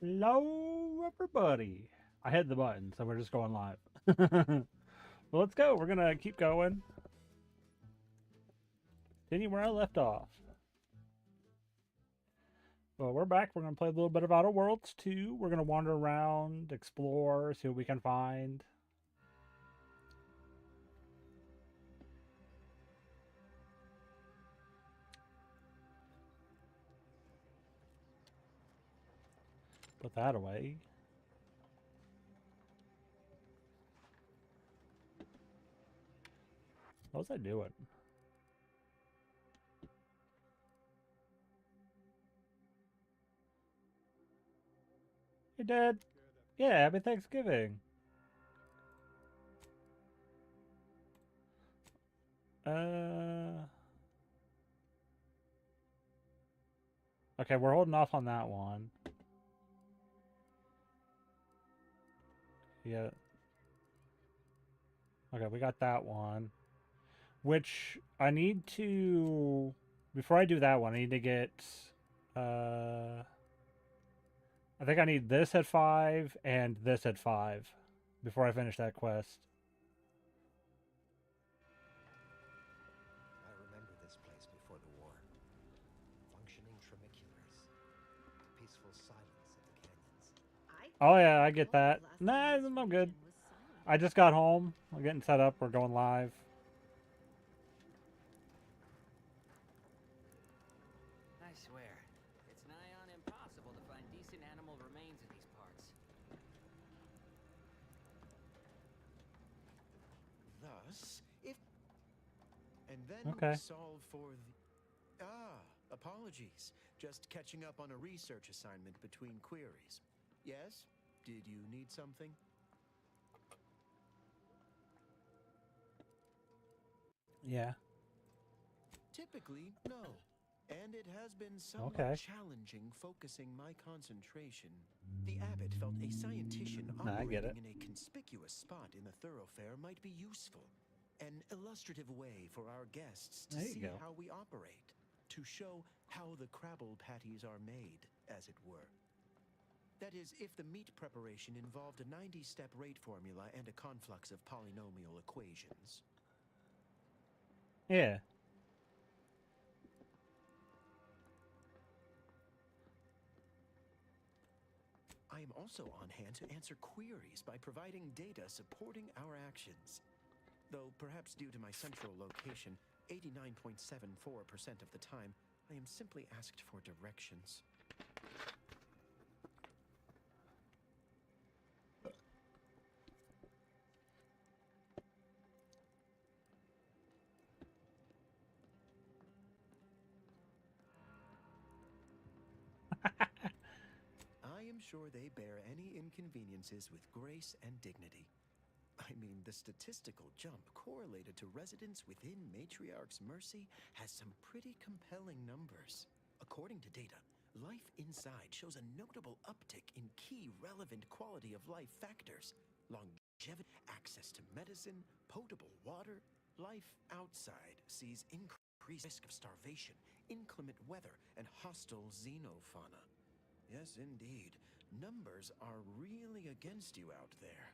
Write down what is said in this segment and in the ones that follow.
Hello, everybody. I hit the button, so we're just going live. Well, let's go. We're gonna keep going. Continue where I left off. Well, we're back. We're gonna play a little bit of Outer Worlds 2. We're gonna wander around, explore, see what we can find. Put that away. What was I doing? Hey, Dad. Yeah, happy Thanksgiving. Uh. Okay, we're holding off on that one. Yeah. Okay, we got that one. Which I need to. Before I do that one, I need to get. Uh, I think I need this at 5 and this at 5 before I finish that quest. I remember this place before the war. Functioning tramiculars. Peaceful silence of the canyons. I Oh, thought yeah, he I get told me that. last time Nah, this I'm good. region was silent I about just got things. home. We're getting set up. We're going live. I swear, it's nigh on impossible to find decent animal remains in these parts. Thus, if... And then Okay. solve for the... apologies. Just catching up on a research assignment between queries. Yes? Did you need something? Yeah. Typically, no. And it has been somewhat Okay. challenging focusing my concentration. The abbot felt a scientician Nah, I get operating it. in a conspicuous spot in the thoroughfare might be useful. An illustrative way for our guests to There you see go. how we operate. To show how the Crabble patties are made, as it were. That is, if the meat preparation involved a 90-step rate formula and a conflux of polynomial equations. Yeah. I am also on hand to answer queries by providing data supporting our actions. Though perhaps due to my central location, 89.74% of the time, I am simply asked for directions. I am sure they bear any inconveniences with grace and dignity. I mean, the statistical jump correlated to residents within Matriarch's Mercy has some pretty compelling numbers. According to data, life inside shows a notable uptick in key relevant quality of life factors: longevity, access to medicine, potable water. Life outside sees increased risk of starvation, inclement weather, and hostile xenofauna. Yes, indeed. Numbers are really against you out there.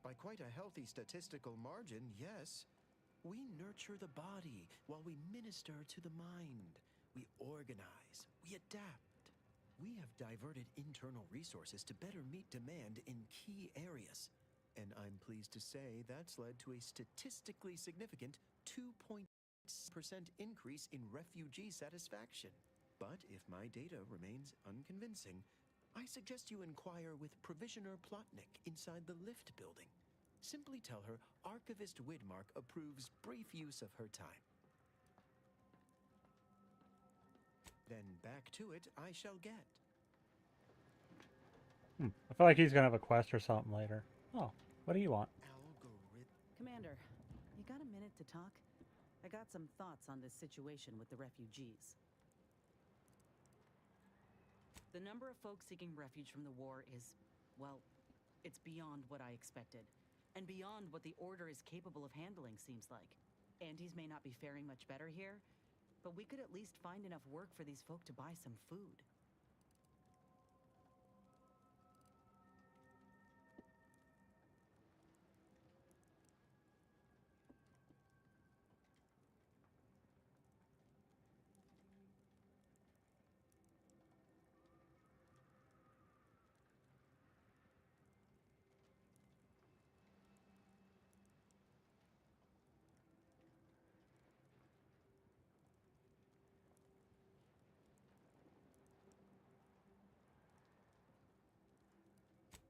By quite a healthy statistical margin, yes. We nurture the body while we minister to the mind. We organize, we adapt. We have diverted internal resources to better meet demand in key areas. And I'm pleased to say that's led to a statistically significant 2.6% increase in refugee satisfaction. But if my data remains unconvincing, I suggest you inquire with Provisioner Plotnik inside the lift building. Simply tell her Archivist Widmark approves brief use of her time. Then back to it I shall get. I feel like he's gonna have a quest or something later. Oh, what do you want? Algorithm. Commander, you got a minute to talk? I got some thoughts on this situation with the refugees. The number of folks seeking refuge from the war is, well, it's beyond what I expected. and beyond what the Order is capable of handling, seems like. Antes may not be faring much better here, but we could at least find enough work for these folk to buy some food.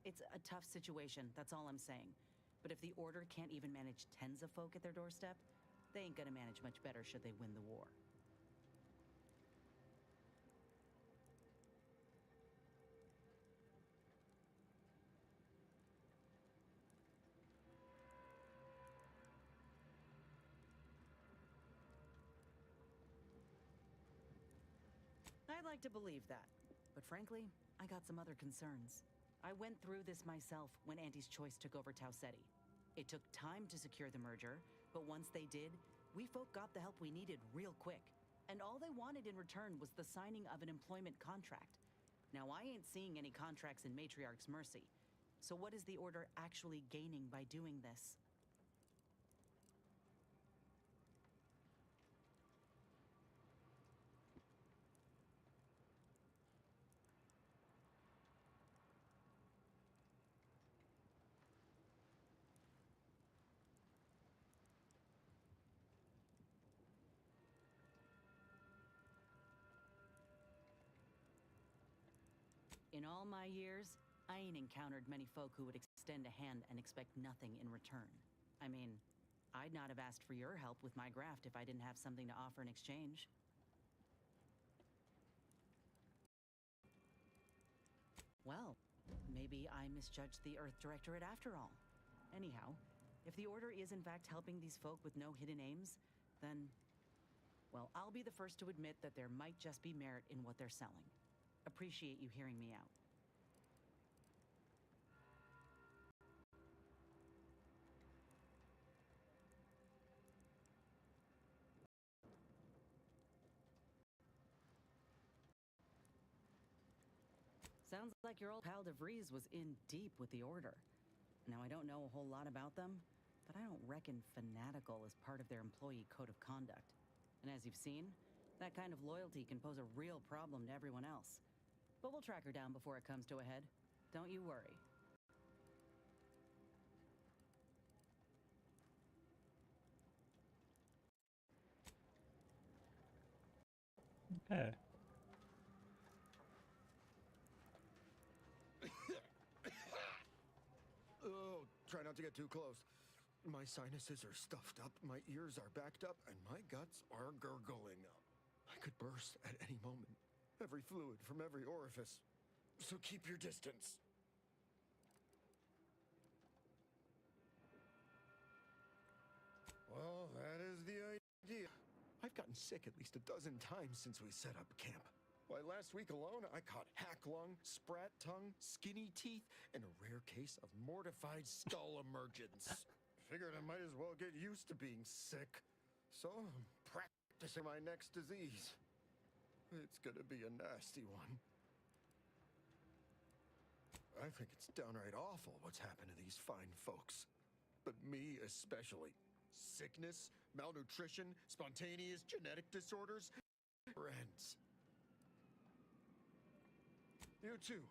It's a tough situation, that's all I'm saying. But if the Order can't even manage tens of folk at their doorstep, they ain't gonna manage much better should they win the war. I'd like to believe that. But frankly, I got some other concerns. I went through this myself when Anti's Choice took over Tau Ceti. It took time to secure the merger, but once they did, we folk got the help we needed real quick. And all they wanted in return was the signing of an employment contract. Now, I ain't seeing any contracts in Matriarch's Mercy. So what is the Order actually gaining by doing this? In all my years, I ain't encountered many folk who would extend a hand and expect nothing in return. I mean, I'd not have asked for your help with my graft if I didn't have something to offer in exchange. Well, maybe I misjudged the Earth Directorate after all. Anyhow, if the Order is in fact helping these folk with no hidden aims, then, well, I'll be the first to admit that there might just be merit in what they're selling. Appreciate you hearing me out. Sounds like your old pal DeVries was in deep with the Order. Now, I don't know a whole lot about them, but I don't reckon fanatical is part of their employee code of conduct. And as you've seen, that kind of loyalty can pose a real problem to everyone else. But we'll track her down before it comes to a head. Don't you worry. Okay. Oh, try not to get too close. My sinuses are stuffed up, my ears are backed up, and my guts are gurgling. I could burst at any moment. Every fluid from every orifice. So keep your distance. Well, that is the idea. I've gotten sick at least a dozen times since we set up camp. Why, last week alone, I caught hack lung, sprat tongue, skinny teeth, and a rare case of mortified skull emergence. Figured I might as well get used to being sick. So I'm practicing my next disease. It's gonna be a nasty one. I think it's downright awful what's happened to these fine folks. But me especially. Sickness, malnutrition, spontaneous genetic disorders, friends. You too.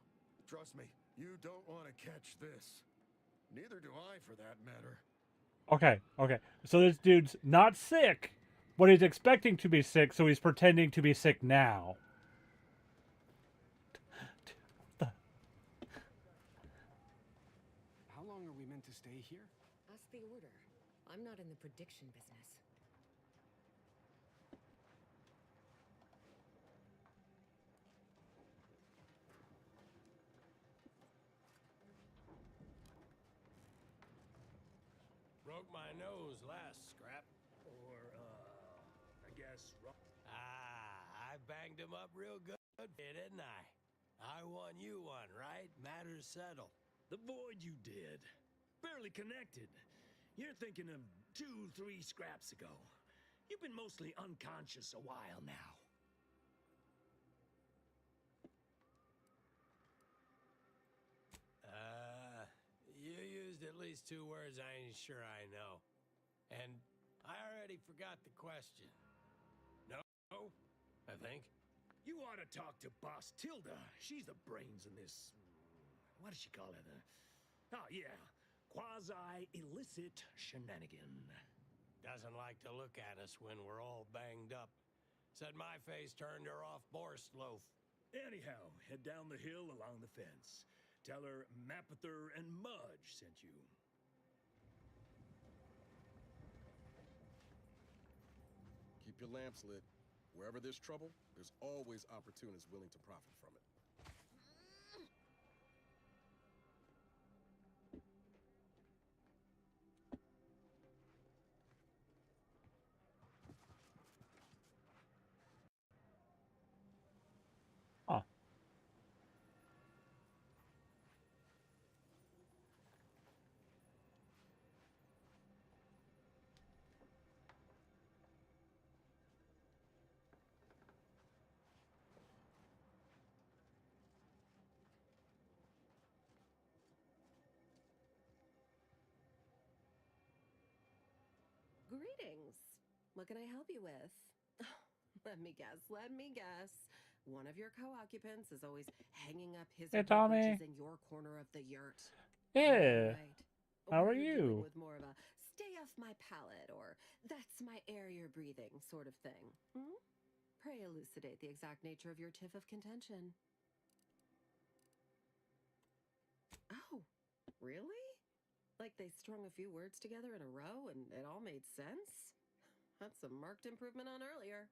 Trust me, you don't want to catch this. Neither do I, for that matter. Okay. So this dude's not sick, but he's expecting to be sick, so he's pretending to be sick now. How long are we meant to stay here? Ask the Order. I'm not in the prediction business. Broke my nose last scrap. Or, I guess... I banged him up real good, didn't I? I won you one, right? Matters settled. The void you did. barely connected. You're thinking of 2-3 scraps ago. You've been mostly unconscious a while now. You used at least 2 words I ain't sure I know. And I already forgot the question. No, I think. You ought to talk to Boss Tilda. She's the brains in this... What does she call it? Oh, yeah. Quasi-illicit shenanigan. Doesn't like to look at us when we're all banged up. Said my face turned her off Borscht loaf. Anyhow, head down the hill along the fence. Tell her Mapother and Mudge sent you. Keep your lamps lit. Wherever there's trouble, there's always opportunists willing to profit from it. Huh. Greetings. What can I help you with? Let me guess. One of your co-occupants is always hanging up his Hey, Tommy. in your corner of the yurt. Yeah. Right. How Or are you're dealing you? with more of a stay off my palate or that's my air you're breathing sort of thing. Hmm? Pray elucidate the exact nature of your tiff of contention. Oh, really? Like they strung a few words together in a row and it all made sense? That's a marked improvement on earlier.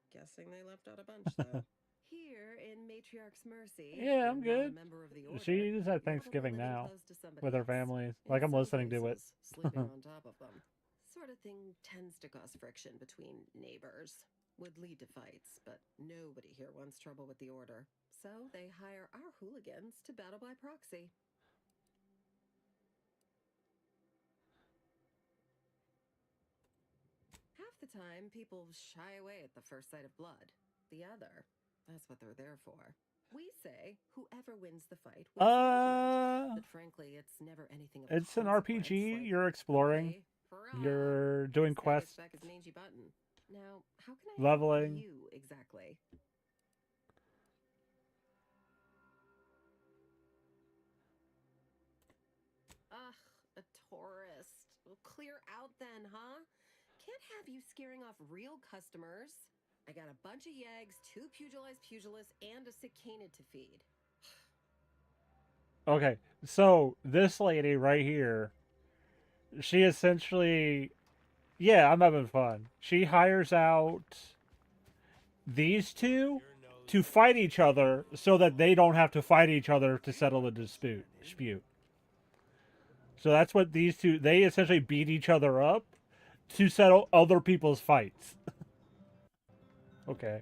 Guessing they left out a bunch, though. Here in Matriarch's Mercy, Yeah, I'm you're not good. a member of the order, She's you're at Thanksgiving probably living now close to somebody with her else. family. In Like, I'm some listening to it. cases, sleeping on top of them. Sort of thing tends to cause friction between neighbors. Would lead to fights, but nobody here wants trouble with the order. So they hire our hooligans to battle by proxy. Half the time, people shy away at the first sight of blood. The other, that's what they're there for. We say whoever wins the fight wins the argument. But frankly, it's never anything of It's an consequence, RPG. like, You're exploring. okay, hurrah, You're doing this guy gets quests. back his mangy button. Now, how can I Leveling. help you exactly? Ugh, a tourist. Well, clear out then, huh? Can't have you scaring off real customers. I got a bunch of yeggs, 2 pugilized pugilists, and a cicada to feed. Okay, so this lady right here, she essentially, yeah, I'm having fun. She hires out these two to fight each other so that they don't have to fight each other to settle the dispute. So that's what these two, they essentially beat each other up to settle other people's fights. Okay.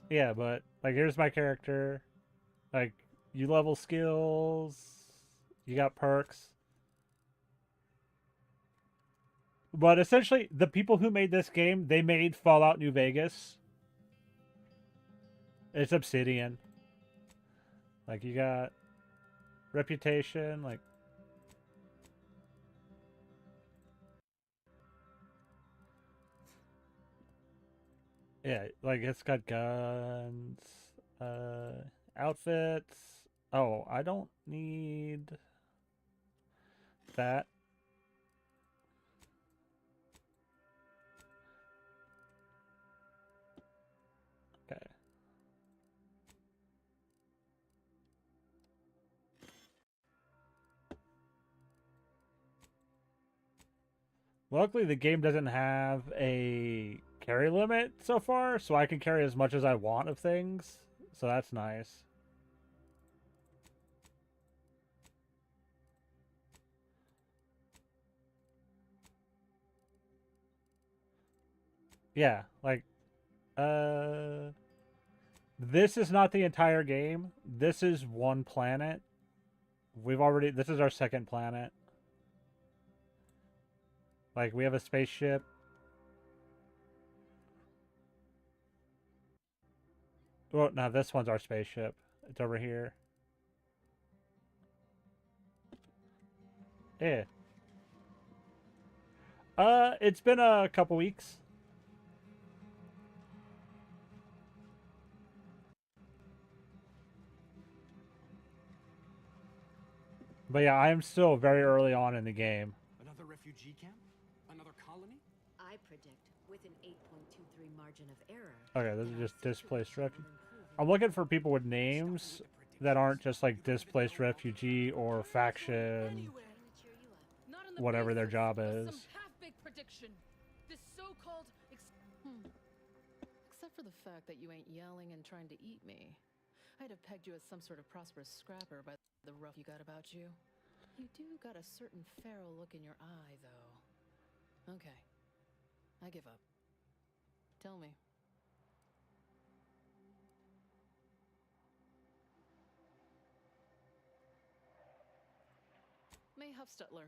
Yeah, but, like, here's my character. Like, you level skills. You got perks. But essentially, the people who made this game, they made Fallout New Vegas. It's Obsidian. Like, you got Reputation, like... Yeah, like, it's got guns, outfits. Oh, I don't need that. Okay. Luckily, the game doesn't have a carry limit so far, so I can carry as much as I want of things. So that's nice. Yeah, like, this is not the entire game. This is one planet. we've already, this is our second planet. Like, we have a spaceship. Well, no, this one's our spaceship. It's over here. Yeah. It's been a couple weeks. But yeah, I am still very early on in the game. Another refugee camp? Another colony? I predict with an 8.23 margin of error. Okay, this that is our just displaced situation refugee. will improve I'm looking for people with names that aren't just like displaced refugee or faction, Trying to cheer you up. Not on the whatever their basis job of is. some half-baked prediction. This so-called except for the fact that you ain't yelling and trying to eat me. I'd have pegged you as some sort of prosperous scrapper by the rough you got about you. You do got a certain feral look in your eye, though. Okay. I give up. Tell me. May Huffstutler,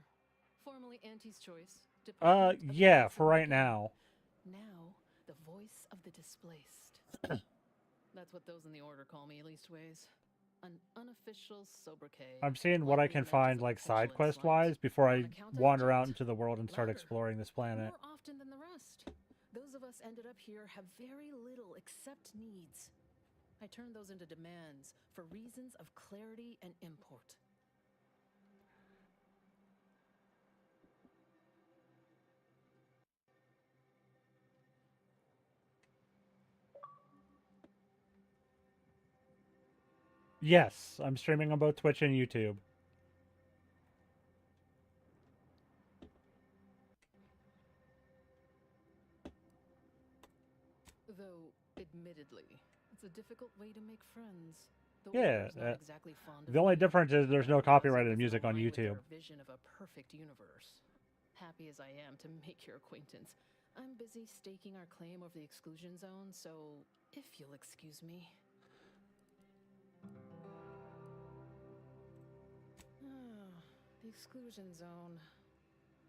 formerly Auntie's Choice. Department of Yeah, Defense for and right Marine. now. Now, the voice of the displaced. That's what those in the order call me, leastways. An unofficial sobriquet. I'm seeing what I can find, like, side quest wise, before I wander out into the world and start exploring this planet. More often than the rest. Those of us ended up here have very little except needs. I turn those into demands for reasons of clarity and import. Yes, I'm streaming on both Twitch and YouTube. Though, admittedly, it's a difficult way to make friends. The Yeah, Order's not exactly fond of the only me. difference is there's no Otherwise, copyrighted it's music on aligned with YouTube. their vision of a perfect universe. Happy as I am to make your acquaintance, I'm busy staking our claim over the exclusion zone, so if you'll excuse me. The exclusion zone.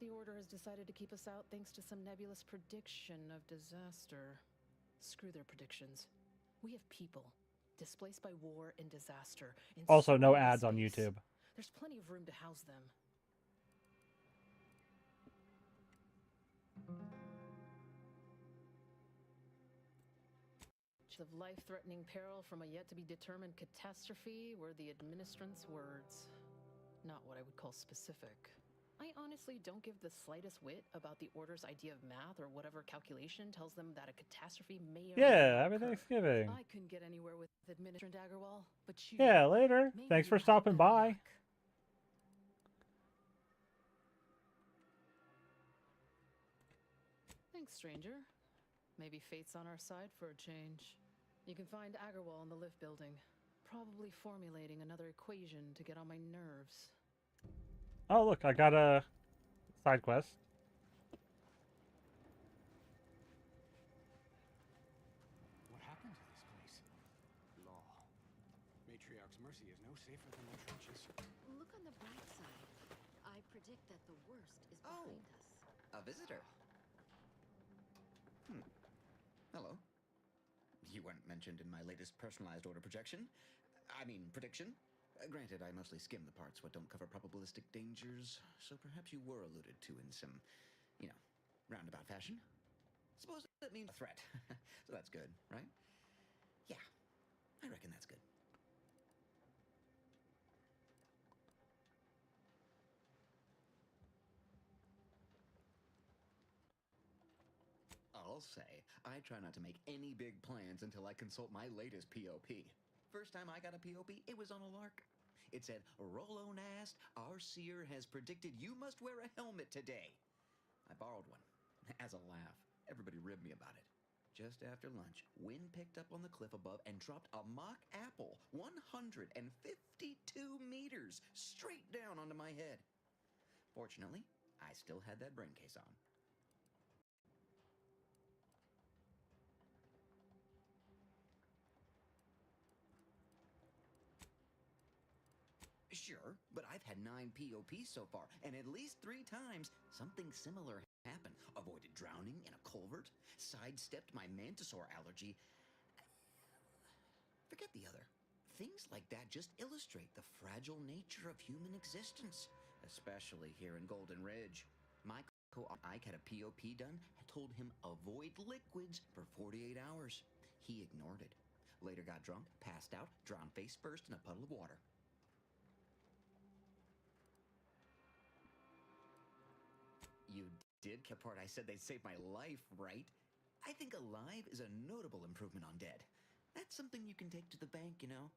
The Order has decided to keep us out thanks to some nebulous prediction of disaster. Screw their predictions. We have people displaced by war and disaster. In Also, no so ads on space. YouTube. There's plenty of room to house them. Of life-threatening peril from a yet-to-be-determined catastrophe were the administrant's words. Not what I would call specific. I honestly don't give the slightest whit about the Order's idea of math or whatever calculation tells them that a catastrophe may or may Yeah, not happy occur. Thanksgiving. I couldn't get anywhere with Administrant Agarwal, but you... Yeah, later. maybe Thanks you for have stopping better by. luck. Thanks, stranger. Maybe fate's on our side for a change. You can find Agarwal in the lift building, probably formulating another equation to get on my nerves. Oh, look, I got a side quest. What happened to this place? Law. Matriarch's mercy is no safer than the trenches. Look on the bright side. I predict that the worst is behind us. A visitor. Hello. You weren't mentioned in my latest personalized order projection. I mean, prediction. Granted, I mostly skim the parts what don't cover probabilistic dangers, so perhaps you were alluded to in some, roundabout fashion. Suppose that means a threat. So that's good, right? Yeah, I reckon that's good. I'll say, I try not to make any big plans until I consult my latest POP. First time I got a POP, it was on a lark. It said, Rolo Nast, our seer has predicted you must wear a helmet today. I borrowed one, as a laugh. Everybody ribbed me about it. Just after lunch, wind picked up on the cliff above and dropped a mock apple 152 meters straight down onto my head. Fortunately, I still had that brain case on. Sure, but I've had 9 POPs so far, and at least 3 times something similar happened. Avoided drowning in a culvert, sidestepped my mantisaur allergy. Forget the other. Things like that just illustrate the fragile nature of human existence, especially here in Golden Ridge. My Ike had a POP done, had told him avoid liquids for 48 hours. He ignored it. Later got drunk, passed out, drowned face first in a puddle of water. You did the part I said they'd save my life, right? I think alive is a notable improvement on dead. That's something you can take to the bank, you know?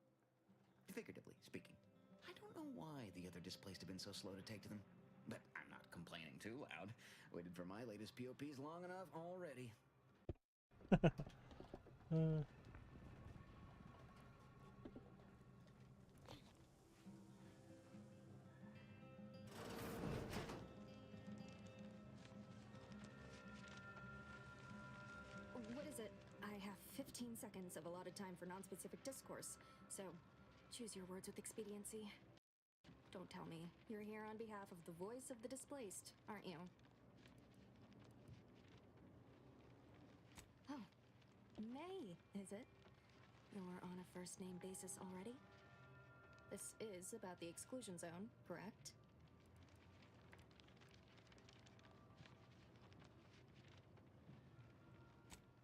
Figuratively speaking. I don't know why the other displaced have been so slow to take to them. But I'm not complaining too loud. Waited for my latest POPs long enough already. What is it? I have 15 seconds of allotted time for non-specific discourse, so choose your words with expediency. Don't tell me you're here on behalf of the voice of the displaced, aren't you? Oh, May, is it? You're on a first-name basis already? This is about the exclusion zone, correct?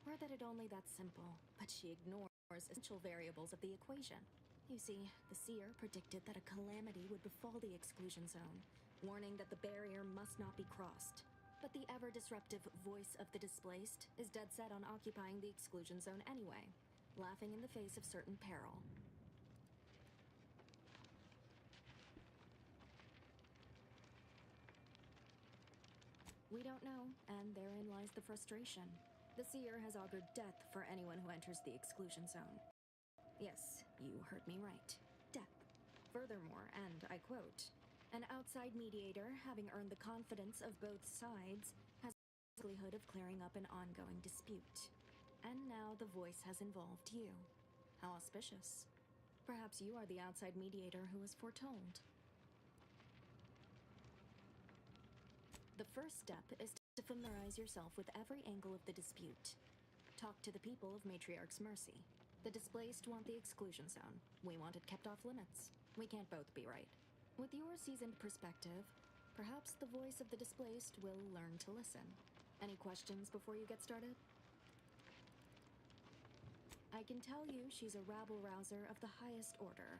Or that it only that simple, but she ignores essential variables of the equation. You see, the seer predicted that a calamity would befall the exclusion zone, warning that the barrier must not be crossed. But the ever-disruptive voice of the displaced is dead set on occupying the exclusion zone anyway, laughing in the face of certain peril. We don't know, and therein lies the frustration. The seer has augured death for anyone who enters the exclusion zone. Yes, you heard me right. Death. Furthermore, and I quote, an outside mediator, having earned the confidence of both sides, has the likelihood of clearing up an ongoing dispute. And now the voice has involved you. How auspicious. Perhaps you are the outside mediator who was foretold. The first step is to familiarize yourself with every angle of the dispute. Talk to the people of Matriarch's Mercy. The displaced want the exclusion zone. We want it kept off limits. We can't both be right. With your seasoned perspective, perhaps the voice of the displaced will learn to listen. Any questions before you get started? I can tell you she's a rabble-rouser of the highest order.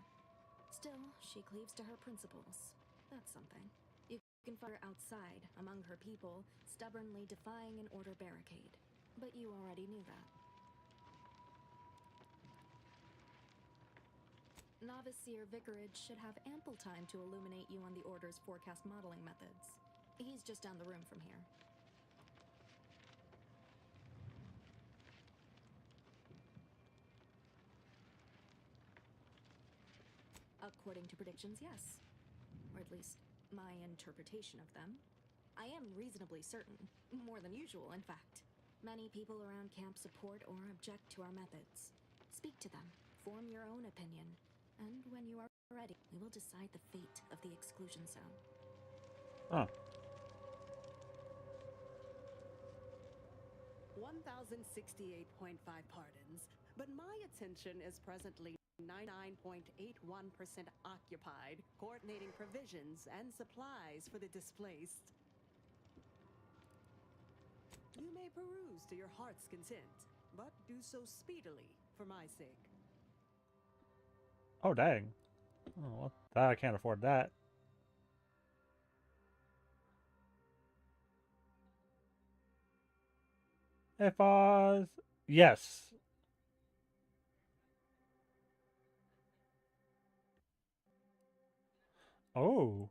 Still, she cleaves to her principles. That's something. You can find her outside, among her people, stubbornly defying an order barricade. But you already knew that. Novice Seer Vicarage should have ample time to illuminate you on the Order's forecast modeling methods. He's just down the room from here. According to predictions, yes. Or at least, my interpretation of them. I am reasonably certain. More than usual, in fact. Many people around camp support or object to our methods. Speak to them. Form your own opinion. And when you are ready, we will decide the fate of the exclusion zone. Huh. 1,068.5 pardons, but my attention is presently 99.81% occupied, coordinating provisions and supplies for the displaced. You may peruse to your heart's content, but do so speedily for my sake. Oh, dang. Oh, well, that I can't afford that. If yes. Oh.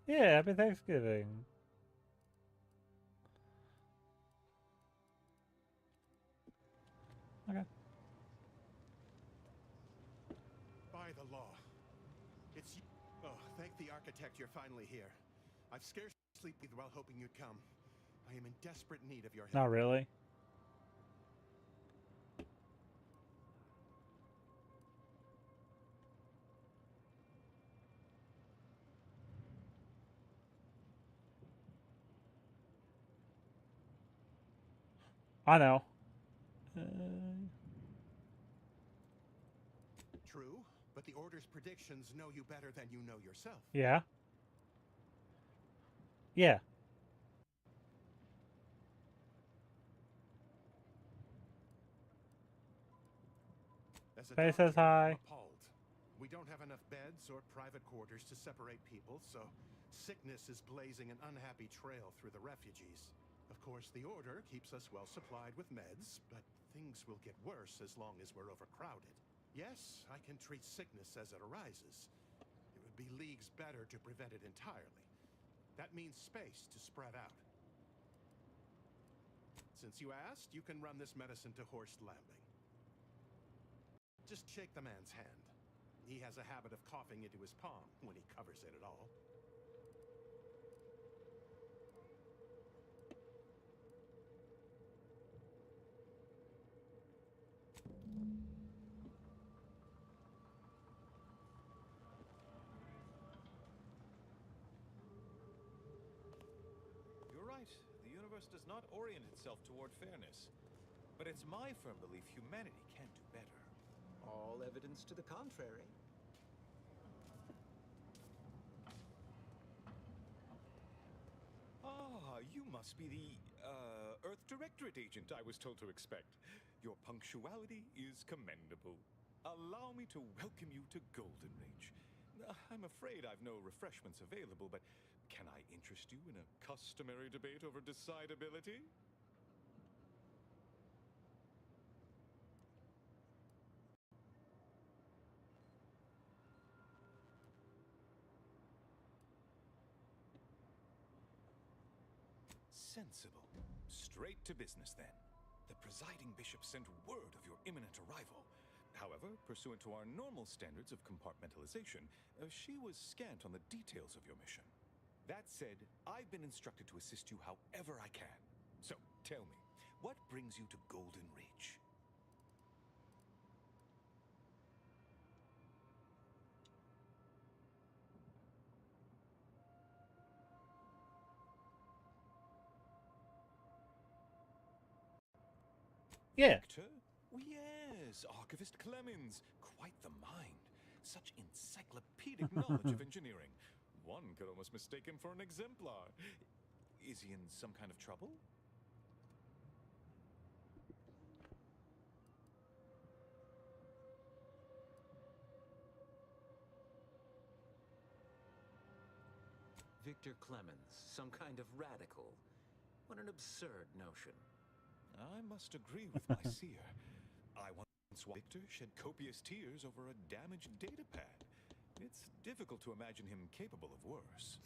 Yeah, happy Thanksgiving. Okay. By the law. It's you. Oh, thank the architect you're finally here. I've scarcely sleep while hoping you'd come. I am in desperate need of your help. Not really. I know. True, but the Order's predictions know you better than you know yourself. Yeah. Yeah. As a Faye doctor, says hi. I'm appalled. We don't have enough beds or private quarters to separate people, so sickness is blazing an unhappy trail through the refugees. Of course, the Order keeps us well supplied with meds, but things will get worse as long as we're overcrowded. Yes, I can treat sickness as it arises. It would be leagues better to prevent it entirely. That means space to spread out. Since you asked, you can run this medicine to Horst Lambing. Just shake the man's hand. He has a habit of coughing into his palm when he covers it at all. You're right. The universe does not orient itself toward fairness. But it's my firm belief humanity can do better. All evidence to the contrary. Ah, you must be the, Earth Directorate agent I was told to expect. Your punctuality is commendable. Allow me to welcome you to Golden Reach. I'm afraid I've no refreshments available, but can I interest you in a customary debate over decidability? Sensible. Straight to business, then. The presiding bishop sent word of your imminent arrival. However, pursuant to our normal standards of compartmentalization, she was scant on the details of your mission. That said, I've been instructed to assist you however I can. So, tell me, what brings you to Golden Reach? Yeah. Victor? Yes, Archivist Clemens. Quite the mind. Such encyclopedic knowledge of engineering. One could almost mistake him for an exemplar. Is he in some kind of trouble? Victor Clemens, some kind of radical. What an absurd notion. I must agree with my seer. I once watched Victor shed copious tears over a damaged datapad. It's difficult to imagine him capable of worse.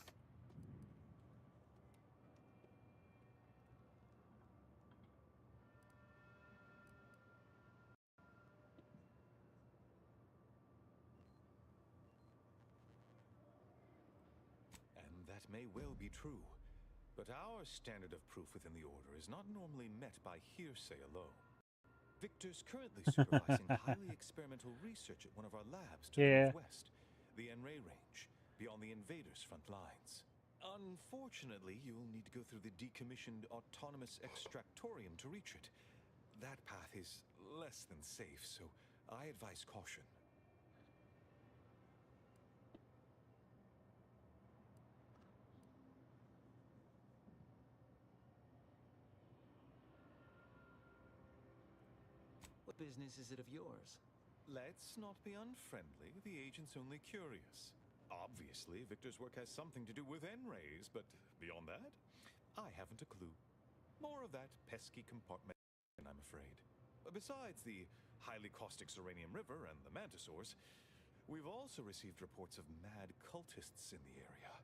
And that may well be true. But our standard of proof within the Order is not normally met by hearsay alone. Victor's currently supervising highly experimental research at one of our labs to the northwest, the Enray Range, beyond the invaders' front lines. Unfortunately, you'll need to go through the decommissioned autonomous extractorium to reach it. That path is less than safe, so I advise caution. What business is it of yours? Let's not be unfriendly. The agent's only curious. Obviously, Victor's work has something to do with Enrays, but beyond that, I haven't a clue. More of that pesky compartment, I'm afraid. Besides the highly caustic Serenium River and the Mantisaurs, we've also received reports of mad cultists in the area.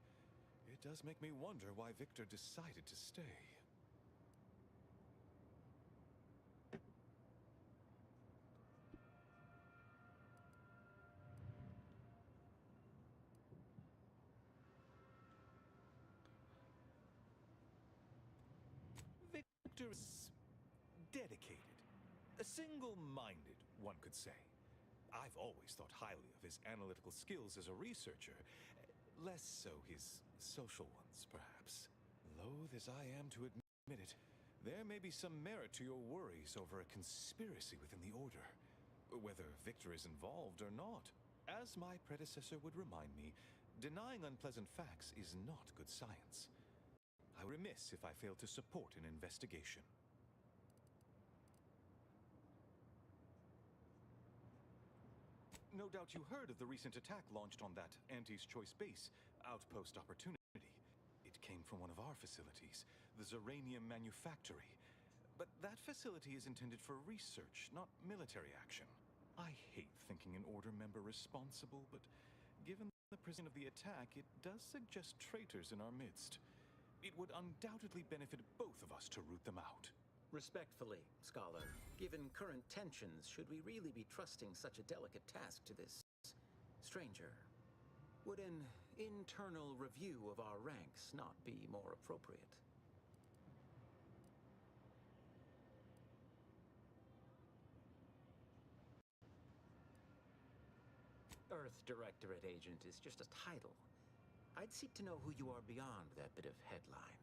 It does make me wonder why Victor decided to stay. Victor is dedicated. Single-minded, one could say. I've always thought highly of his analytical skills as a researcher, less so his social ones, perhaps. Loath as I am to admit it, there may be some merit to your worries over a conspiracy within the Order, whether Victor is involved or not. As my predecessor would remind me, denying unpleasant facts is not good science. I would be remiss if I failed to support an investigation. No doubt you heard of the recent attack launched on that Anti's Choice base, Outpost Opportunity. It came from one of our facilities, the Zeranium Manufactory. But that facility is intended for research, not military action. I hate thinking an Order member responsible, but given the precision of the attack, it does suggest traitors in our midst. It would undoubtedly benefit both of us to root them out. Respectfully, Scholar, given current tensions, should we really be trusting such a delicate task to this stranger? Would an internal review of our ranks not be more appropriate? Earth Directorate Agent is just a title. I'd seek to know who you are beyond that bit of headline.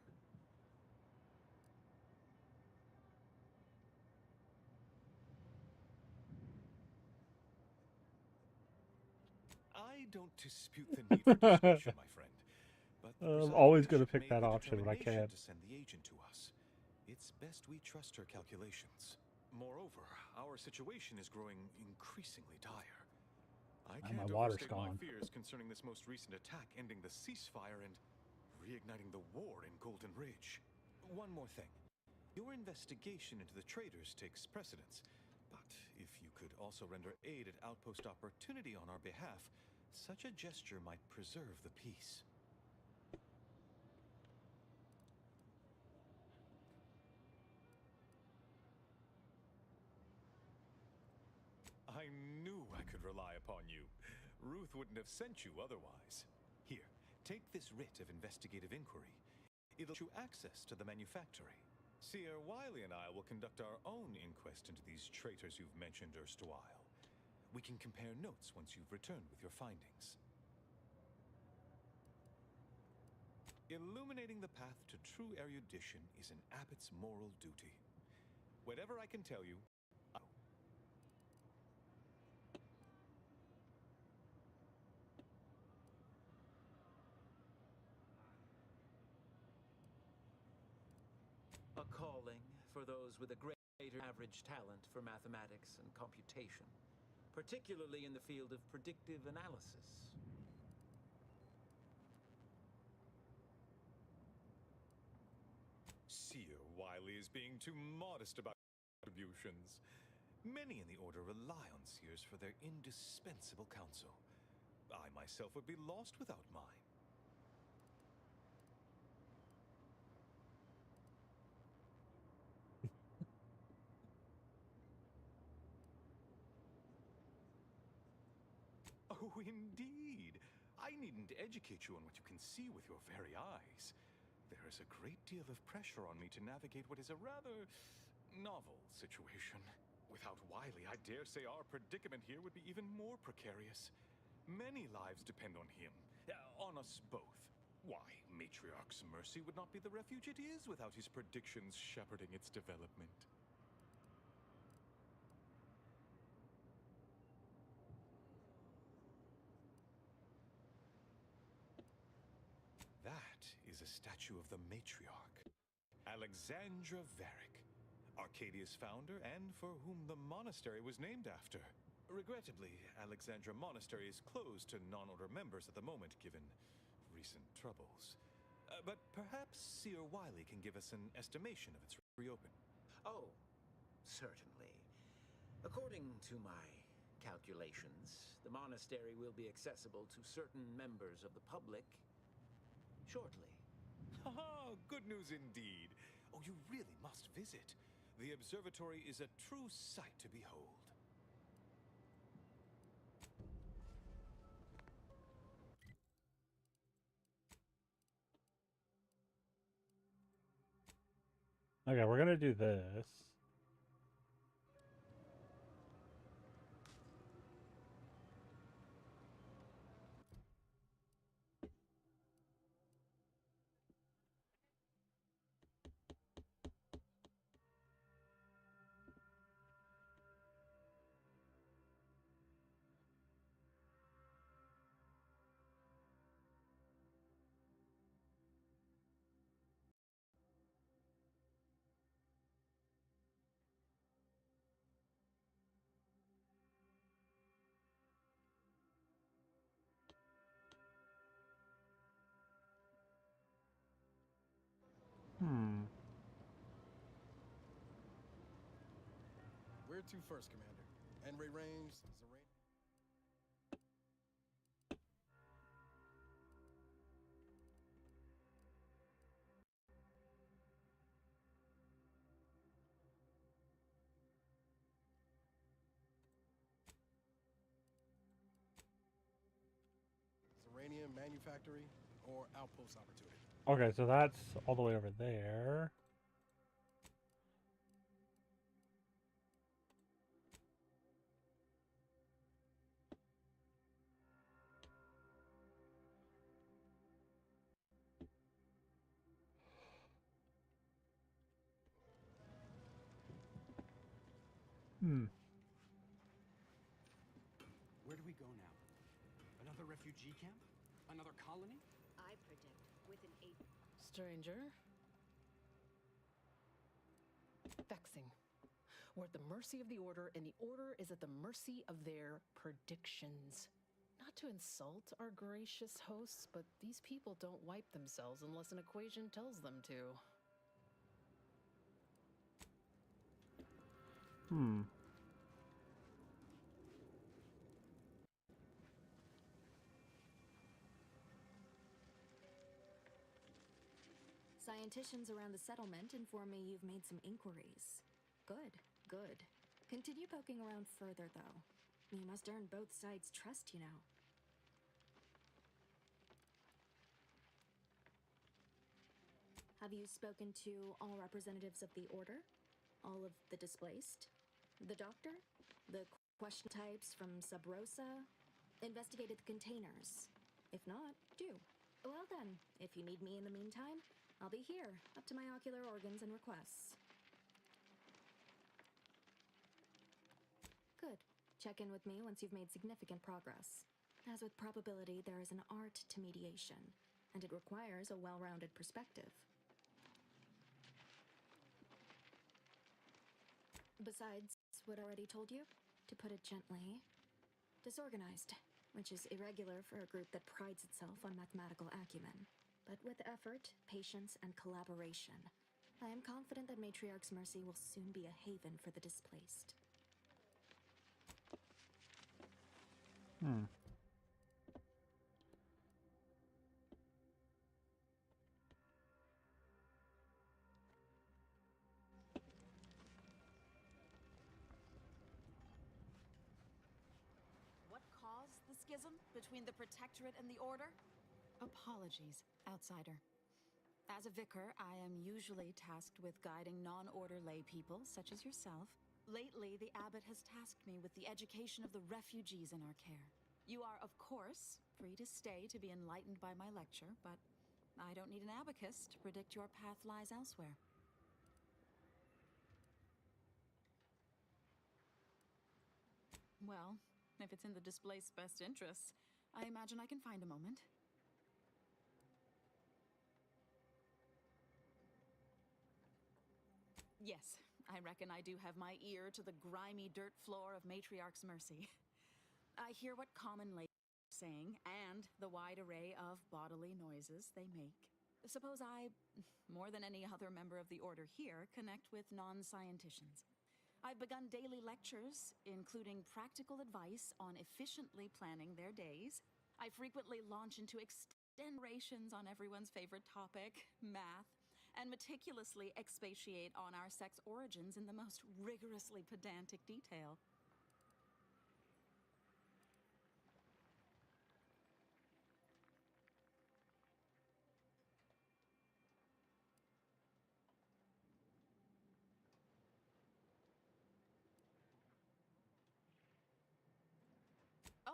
I don't dispute the need for discretion, my friend. But I'm always going to pick that option when I can. To send the agent to us. It's best we trust her calculations. Moreover, our situation is growing increasingly dire. I can't my water's overstate gone. my fears concerning this most recent attack ending the ceasefire and reigniting the war in Golden Ridge. One more thing. Your investigation into the traitors takes precedence. But if you could also render aid at Outpost Opportunity on our behalf, such a gesture might preserve the peace. I knew I could rely upon you. Ruth wouldn't have sent you otherwise. Here, take this writ of investigative inquiry. It'll give you access to the manufactory. Seer Wiley and I will conduct our own inquest into these traitors you've mentioned erstwhile. We can compare notes once you've returned with your findings. Illuminating the path to true erudition is an abbot's moral duty. Whatever I can tell you, I will. A calling for those with a greater average talent for mathematics and computation, particularly in the field of predictive analysis. Seer Wiley is being too modest about contributions. Many in the Order rely on Seers for their indispensable counsel. I myself would be lost without mine. Oh, indeed. I needn't educate you on what you can see with your very eyes. There is a great deal of pressure on me to navigate what is a rather novel situation. Without Wiley, I dare say our predicament here would be even more precarious. Many lives depend on him, on us both. Why, Matriarch's Mercy would not be the refuge it is without his predictions shepherding its development. That is a statue of the matriarch, Alexandra Varick, Arcadia's founder and for whom the monastery was named after. Regrettably, Alexandra Monastery is closed to non-Order members at the moment, given recent troubles. But perhaps Seer Wiley can give us an estimation of its reopening. Oh, certainly. According to my calculations, the monastery will be accessible to certain members of the public shortly. Haha, good news indeed. Oh, you really must visit. The observatory is a true sight to behold. Okay, we're gonna do this. Hmm. Where to first, Commander? Enray Range, Zerane... Zeranium manufactory or outpost opportunity? Okay, so that's all the way over there. Hmm. Where do we go now? Another refugee camp? Another colony? I predict within 8. Stranger. Vexing. We're at the mercy of the Order, and the Order is at the mercy of their predictions. Not to insult our gracious hosts, but these people don't wipe themselves unless an equation tells them to. Hmm. Scienticians around the settlement inform me you've made some inquiries. Good, good. Continue poking around further, though. You must earn both sides' trust, you know. Have you spoken to all representatives of the Order? All of the displaced? The doctor? The question types from Sub Rosa? Investigated the containers? If not, do. Well then, if you need me in the meantime, I'll be here, up to my ocular organs and requests. Good. Check in with me once you've made significant progress. As with probability, there is an art to mediation, and it requires a well-rounded perspective. Besides what I already told you, to put it gently, disorganized, which is irregular for a group that prides itself on mathematical acumen. But with effort, patience, and collaboration, I am confident that Matriarch's Mercy will soon be a haven for the displaced. Hmm. What caused the schism between the Protectorate and the Order? Apologies, outsider. As a vicar, I am usually tasked with guiding non-order lay people, such as yourself. Lately, the abbot has tasked me with the education of the refugees in our care. You are, of course, free to stay to be enlightened by my lecture, but I don't need an abacus to predict your path lies elsewhere. Well, if it's in the displaced's best interests, I imagine I can find a moment. Yes, I reckon I do have my ear to the grimy dirt floor of Matriarch's Mercy. I hear what common lay are saying, and the wide array of bodily noises they make. Suppose I, more than any other member of the Order here, connect with non-scienticians. I've begun daily lectures, including practical advice on efficiently planning their days. I frequently launch into extensions on everyone's favorite topic, math, and meticulously expatiate on our sex origins in the most rigorously pedantic detail.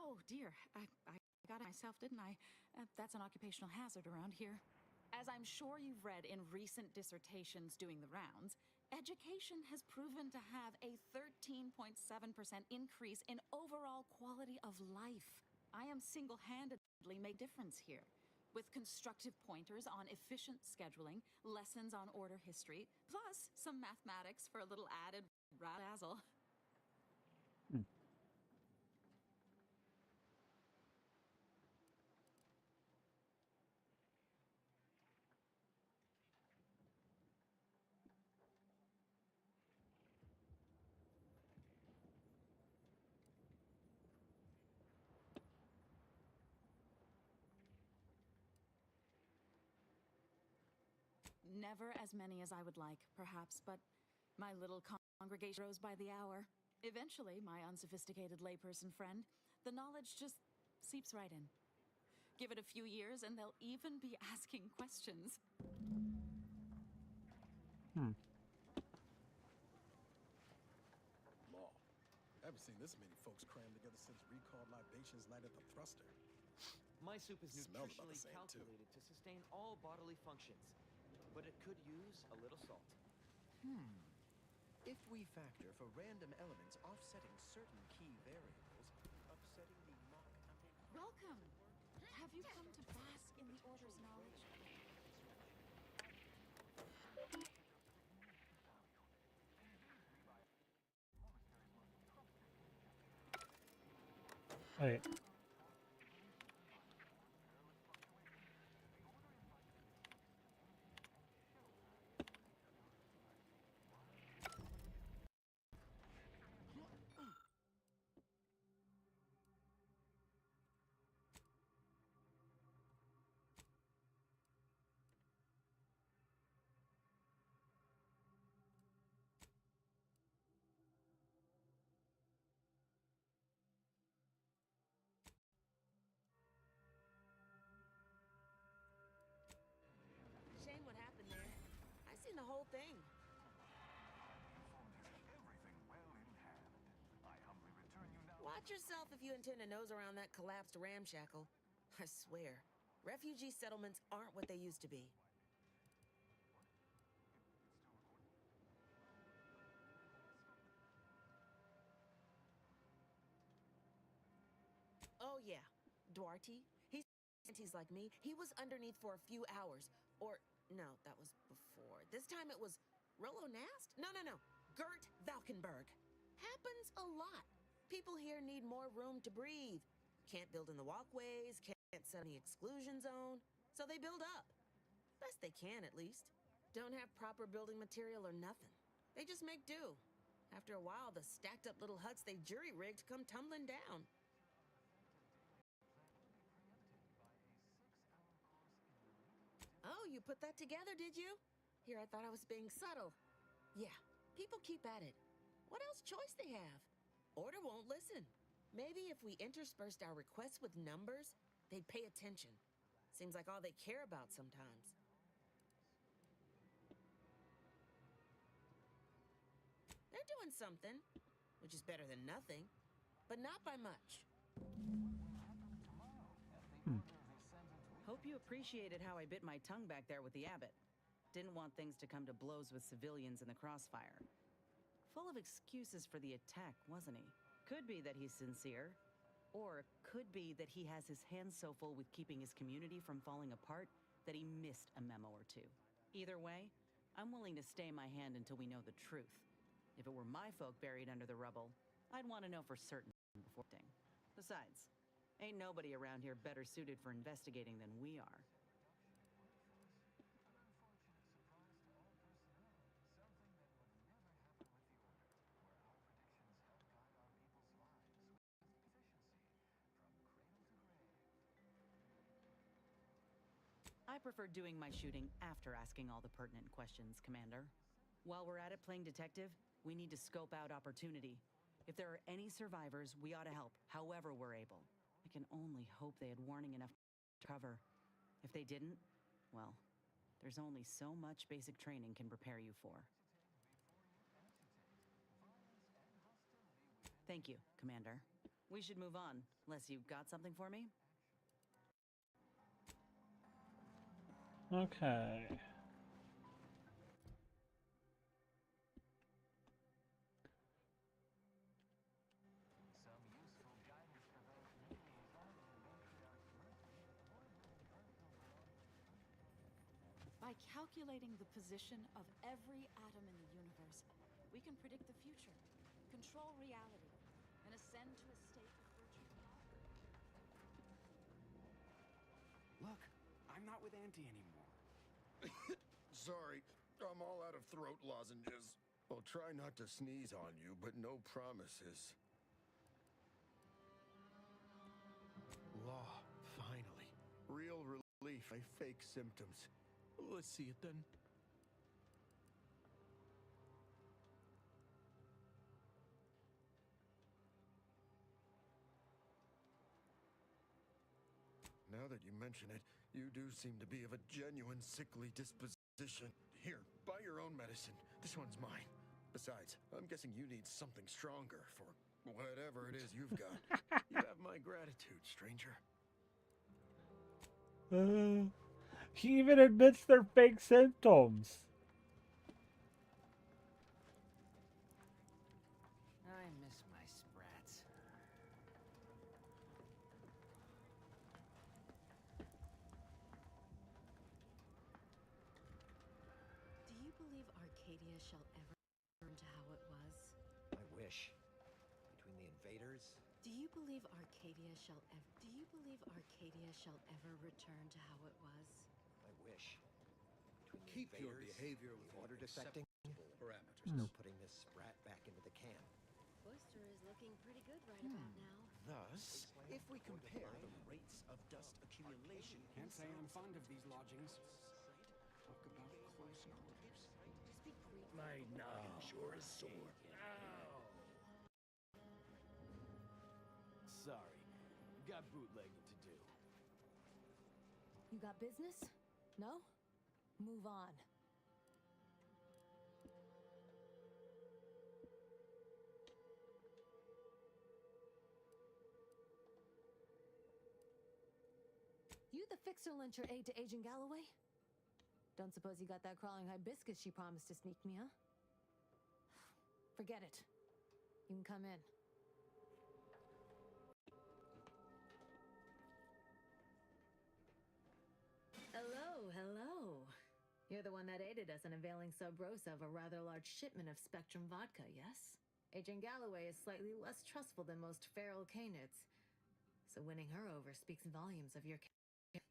Oh, dear. I got it myself, didn't I? That's an occupational hazard around here. As I'm sure you've read in recent dissertations doing the rounds, education has proven to have a 13.7% increase in overall quality of life. I am single-handedly make difference here. With constructive pointers on efficient scheduling, lessons on order history, plus some mathematics for a little added razzle. Never as many as I would like, perhaps, but my little congregation grows by the hour. Eventually, my unsophisticated layperson friend, the knowledge just seeps right in. Give it a few years and they'll even be asking questions. Law. Haven't seen this many folks crammed together since recalled libations night at the Thruster. My soup is Smells about the nutritionally same, too. calculated to sustain all bodily functions, but it could use a little salt. If we factor for random elements offsetting certain key variables, upsetting the mock... Welcome! Have you come to bask in the Order's knowledge? Wait. Shame what happened there. I seen the whole thing. Watch yourself if you intend to nose around that collapsed ramshackle. I swear, refugee settlements aren't what they used to be. Oh yeah, Duarte. He's like me. He was underneath for a few hours. Or, no, that was before. This time it was Rollo Nast? No. Gert Valkenburg. Happens a lot. People here need more room to breathe. Can't build in the walkways, can't set in the exclusion zone. So they build up. Best they can, at least. Don't have proper building material or nothing. They just make do. After a while, the stacked up little huts they jury-rigged come tumbling down. Oh, you put that together, did you? Here, I thought I was being subtle. Yeah, people keep at it. What else choice they have? Order won't listen. Maybe if we interspersed our requests with numbers, they'd pay attention. Seems like all they care about sometimes. They're doing something, which is better than nothing, but not by much. Hope you appreciated how I bit my tongue back there with the abbot. Didn't want things to come to blows with civilians in the crossfire. Full of excuses for the attack, wasn't he? Could be that he's sincere, or could be that he has his hands so full with keeping his community from falling apart that he missed a memo or two. Either way, I'm willing to stay my hand until we know the truth. If it were my folk buried under the rubble, I'd want to know for certain before acting. Besides, ain't nobody around here better suited for investigating than we are. I prefer doing my shooting after asking all the pertinent questions, Commander. While we're at it playing detective, we need to scope out opportunity. If there are any survivors, we ought to help, however we're able. I can only hope they had warning enough to cover. If they didn't, well, there's only so much basic training can prepare you for. Thank you, Commander. We should move on, unless you've got something for me. Okay. By calculating the position of every atom in the universe, we can predict the future, control reality, and ascend to a state of virtual power. Look, I'm not with Auntie anymore. Sorry, I'm all out of throat lozenges. I'll try not to sneeze on you, but no promises. Law, finally. Real relief. I fake symptoms. Let's see it then. Now that you mention it, you do seem to be of a genuine sickly disposition. Here, buy your own medicine. This one's mine. Besides, I'm guessing you need something stronger for whatever it is you've got. You have my gratitude, stranger. He even admits they're fake symptoms. I miss my sprats. Do you believe Arcadia shall ever return to how it was? I wish. Between the invaders. Do you believe Arcadia shall ever return to how it was? I wish. Between the Keep your invaders, behavior with the water detecting parameters. There's no putting this sprat back into the can. Oyster is looking pretty good right about now. Thus, if we compare the rates of dust accumulation... Can't say I'm fond of these lodgings. Talk about close quarters. My noggin sure is sore. Ow! Sorry. Got bootlegging to do. You got business? No? Move on. You the fixer lent your aid to Agent Galloway? Don't suppose you got that crawling hibiscus she promised to sneak me, huh? Forget it. You can come in. Hello, hello. You're the one that aided us in availing Sub Rosa of a rather large shipment of Spectrum vodka, yes? Agent Galloway is slightly less trustful than most feral canids, so winning her over speaks volumes of your character.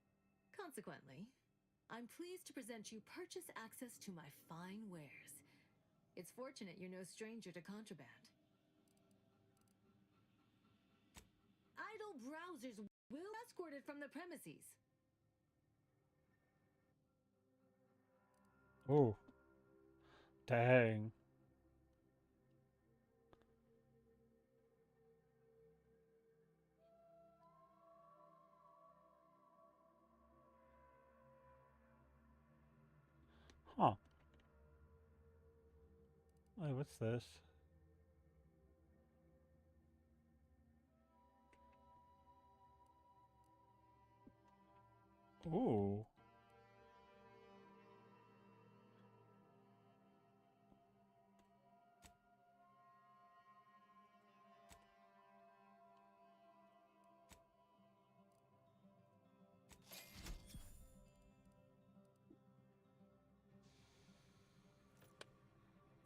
Consequently, I'm pleased to present you purchase access to my fine wares. It's fortunate you're no stranger to contraband. Idle browsers will be escorted from the premises. Oh. Dang. Huh. Wait, what's this? Ooh.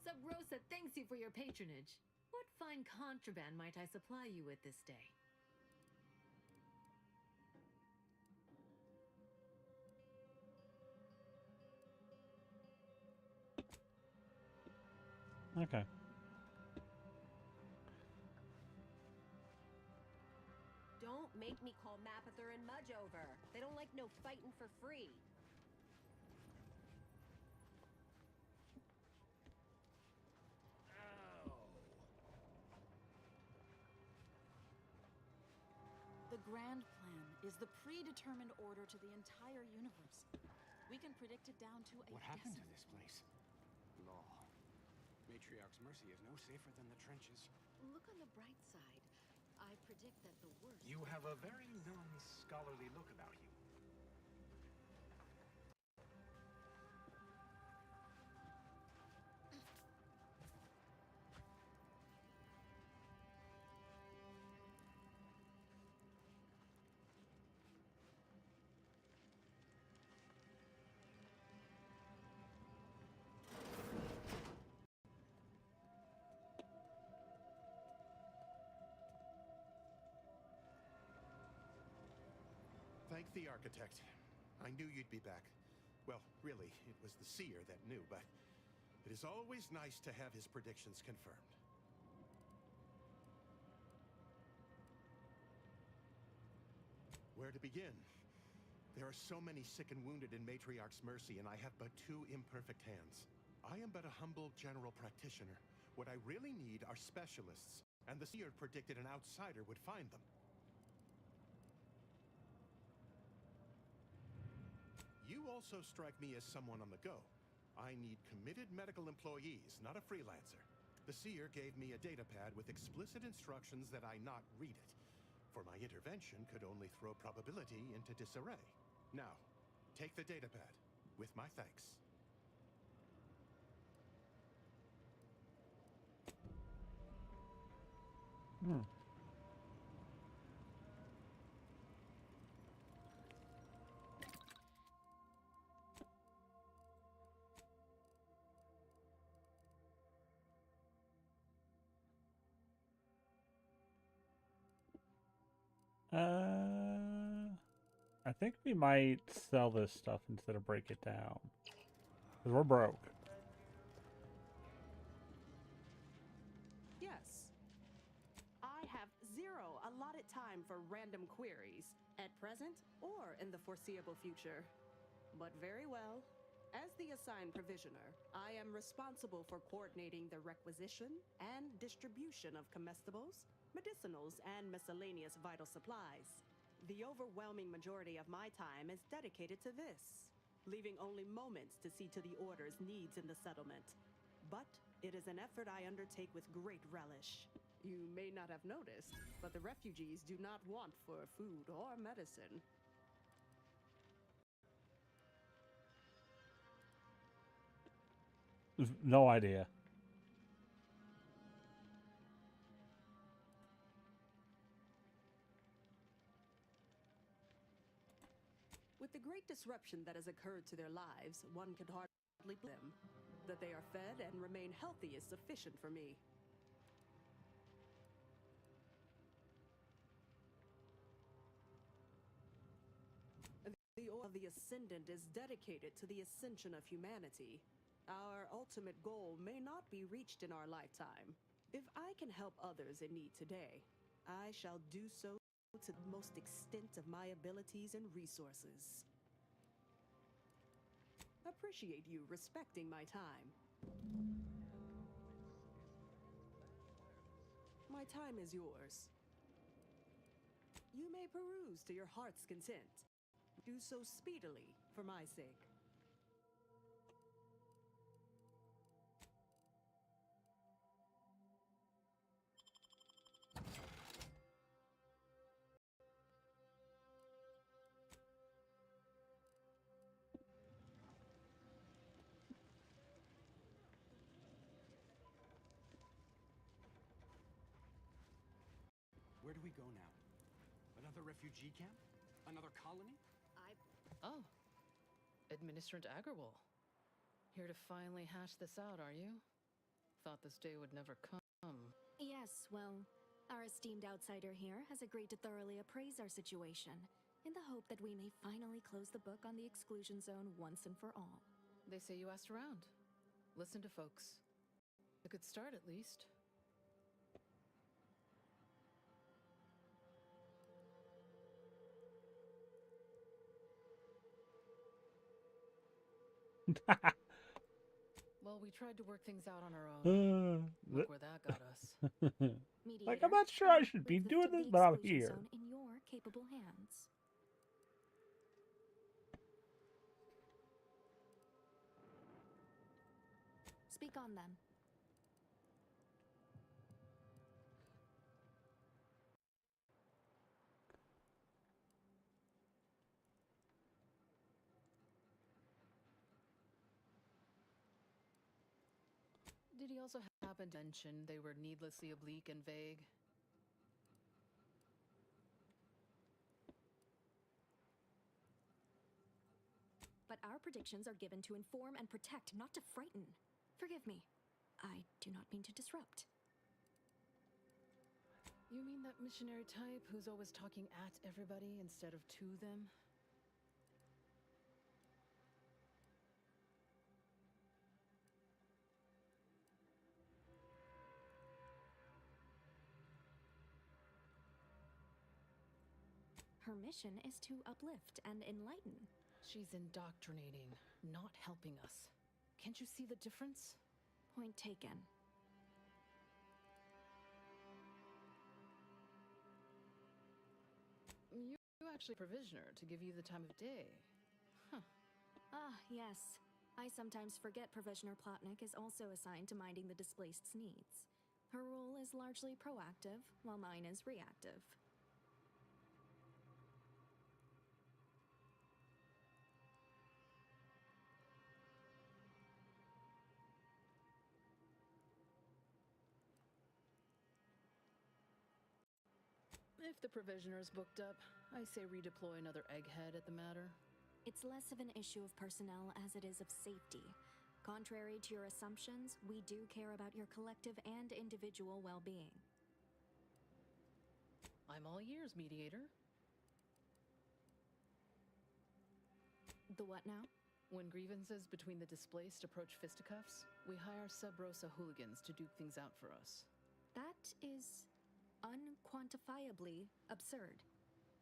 Sub Rosa thanks you for your patronage. What fine contraband might I supply you with this day? Okay. Don't make me call Mapother and Mudge over. They don't like no fighting for free. The Grand Plan is the predetermined order to the entire universe. We can predict it down to a What happened to decimal. this place? Law. Matriarch's Mercy is no safer than the trenches. Look on the bright side. I predict that the worst. You have a very non-scholarly look about you. Thank the architect. I knew you'd be back. Well, really, it was the seer that knew, but it is always nice to have his predictions confirmed. Where to begin? There are so many sick and wounded in Matriarch's Mercy, and I have but 2 imperfect hands. I am but a humble general practitioner. What I really need are specialists, and the seer predicted an outsider would find them. You also strike me as someone on the go. I need committed medical employees, not a freelancer. The seer gave me a datapad with explicit instructions that I not read it, for my intervention could only throw probability into disarray. Now, take the datapad, with my thanks. Hmm. I think we might sell this stuff instead of break it down. Because we're broke. Yes. I have 0 allotted time for random queries, at present or in the foreseeable future. But very well. As the assigned provisioner, I am responsible for coordinating the requisition and distribution of comestibles, medicinals, and miscellaneous vital supplies. The overwhelming majority of my time is dedicated to this, leaving only moments to see to the Order's needs in the settlement. But it is an effort I undertake with great relish. You may not have noticed, but the refugees do not want for food or medicine. No idea. With the great disruption that has occurred to their lives, one could hardly blame them. That they are fed and remain healthy is sufficient for me. The Order of the Ascendant is dedicated to the ascension of humanity. Our ultimate goal may not be reached in our lifetime. If I can help others in need today, I shall do so to the most extent of my abilities and resources. Appreciate you respecting my time. My time is yours. You may peruse to your heart's content. Do so speedily, for my sake. Where do we go now? Another refugee camp? Another colony? Oh. Administrator Agarwal. Here to finally hash this out, are you? Thought this day would never come. Yes, well, our esteemed outsider here has agreed to thoroughly appraise our situation, in the hope that we may finally close the book on the exclusion zone once and for all. They say you asked around. Listen to folks. A good start, at least. Well, we tried to work things out on our own. Look where that got us. Like, I'm not sure I should be doing this, but I'm here. In your capable hands. Speak on then. Did he also happen to mention they were needlessly oblique and vague? But our predictions are given to inform and protect, not to frighten. Forgive me. I do not mean to disrupt. You mean that missionary type who's always talking at everybody instead of to them? Her mission is to uplift and enlighten. She's indoctrinating, not helping us. Can't you see the difference? Point taken. You actually provisioner to give you the time of day. Huh. Ah, yes. I sometimes forget Provisioner Plotnik is also assigned to minding the displaced's needs. Her role is largely proactive, while mine is reactive. If the provisioner's booked up, I say redeploy another egghead at the matter. It's less of an issue of personnel as it is of safety. Contrary to your assumptions, we do care about your collective and individual well-being. I'm all ears, mediator. The what now? When grievances between the displaced approach fisticuffs, we hire Sub Rosa hooligans to duke things out for us. That is unquantifiably absurd,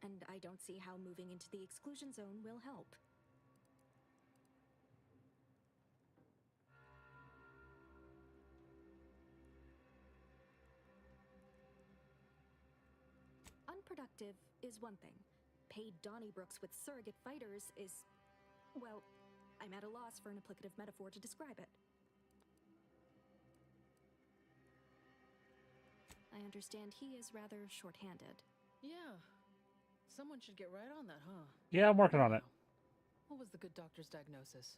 and I don't see how moving into the exclusion zone will help. Unproductive is one thing. Paid Donnybrooks with surrogate fighters is, well, I'm at a loss for an applicative metaphor to describe it. I understand he is rather short-handed. Yeah. Someone should get right on that, huh? Yeah, I'm working on it. What was the good doctor's diagnosis?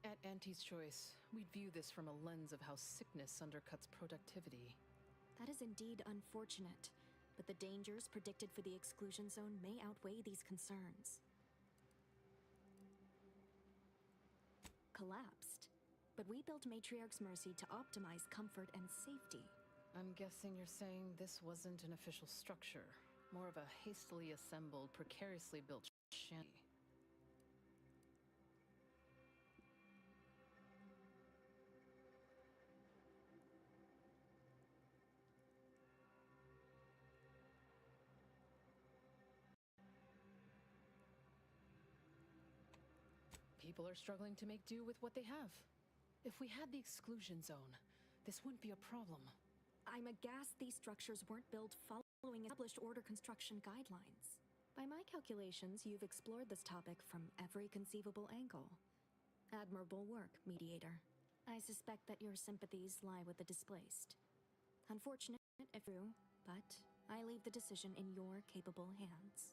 At Auntie's Choice, we'd view this from a lens of how sickness undercuts productivity. That is indeed unfortunate, but the dangers predicted for the exclusion zone may outweigh these concerns. Collapsed, but we built Matriarch's Mercy to optimize comfort and safety. I'm guessing you're saying this wasn't an official structure, more of a hastily assembled, precariously built shanty. People are struggling to make do with what they have. If we had the exclusion zone, this wouldn't be a problem. I'm aghast these structures weren't built following established order construction guidelines. By my calculations, you've explored this topic from every conceivable angle. Admirable work, Mediator. I suspect that your sympathies lie with the displaced. Unfortunate, if true, but I leave the decision in your capable hands.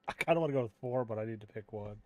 I kind of want to go with 4, but I need to pick one.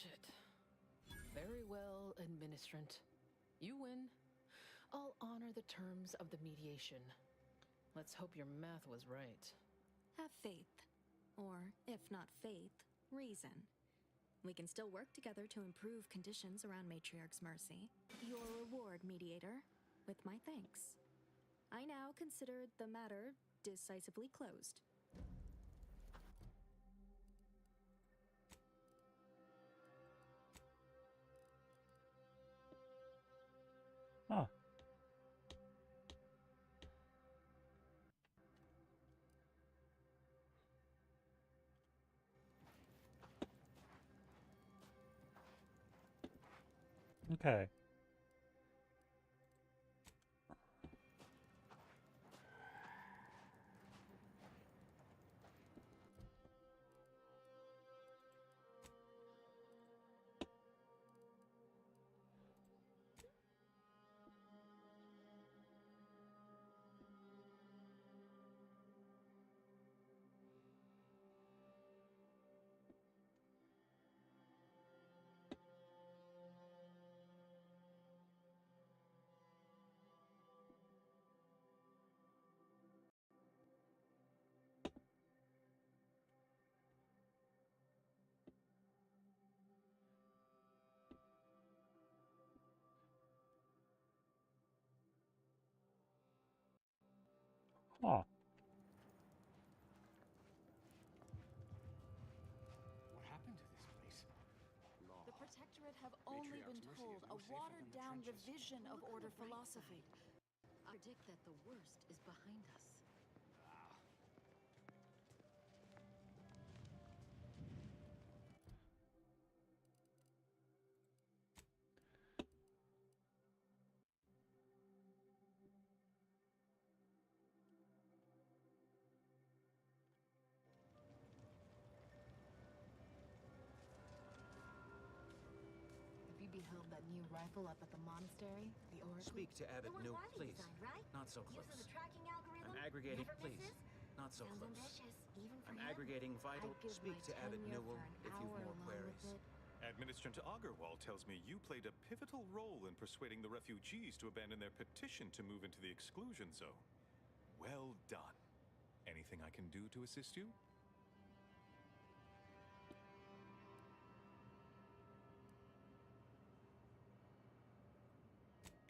Shit. Very well, administrant. You win. I'll honor the terms of the mediation. Let's hope your math was right. Have faith. Or, if not faith, reason. We can still work together to improve conditions around Matriarch's Mercy. Your reward, Mediator, with my thanks. I now consider the matter decisively closed. Huh. Okay. Huh. What happened to this place? Law. The Protectorate have only been told a watered-down revision of Order philosophy. I predict that the worst is behind us. Have you beheld that new rifle up at the monastery? The Oracle? Speak to Abbot The one Newell, Riley please. designed, right? Not so close. Using the tracking algorithm? I'm aggregating, Never please. misses? Not so Sounds close. ambitious, even for I'm him. aggregating vital. I'd give Speak my to Abbot tenure Newell for an if you've hour more alone queries. with it. Administrator Agarwal tells me you played a pivotal role in persuading the refugees to abandon their petition to move into the exclusion zone. Well done. Anything I can do to assist you?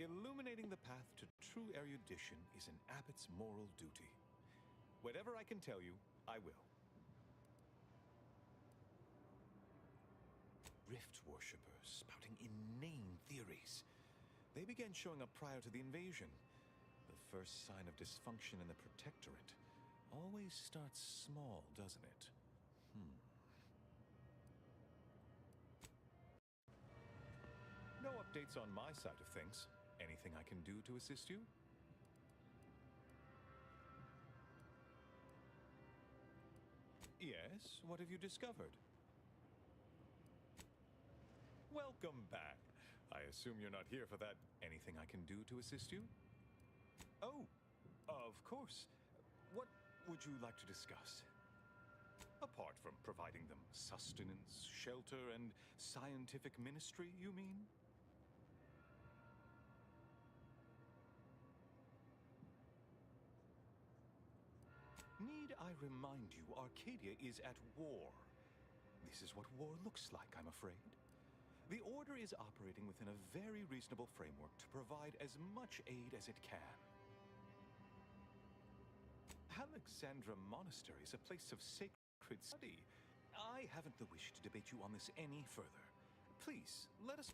Illuminating the path to true erudition is an abbot's moral duty. Whatever I can tell you, I will. Rift worshippers spouting inane theories. They began showing up prior to the invasion. The first sign of dysfunction in the Protectorate always starts small, doesn't it? No updates on my side of things. Anything I can do to assist you? Yes, what have you discovered? Welcome back. I assume you're not here for that. Anything I can do to assist you? Oh, of course. What would you like to discuss? Apart from providing them sustenance, shelter, and scientific ministry, you mean? Need I remind you, Arcadia is at war. This is what war looks like, I'm afraid. The Order is operating within a very reasonable framework to provide as much aid as it can. Alexandra Monastery is a place of sacred study. I haven't the wish to debate you on this any further. Please, let us...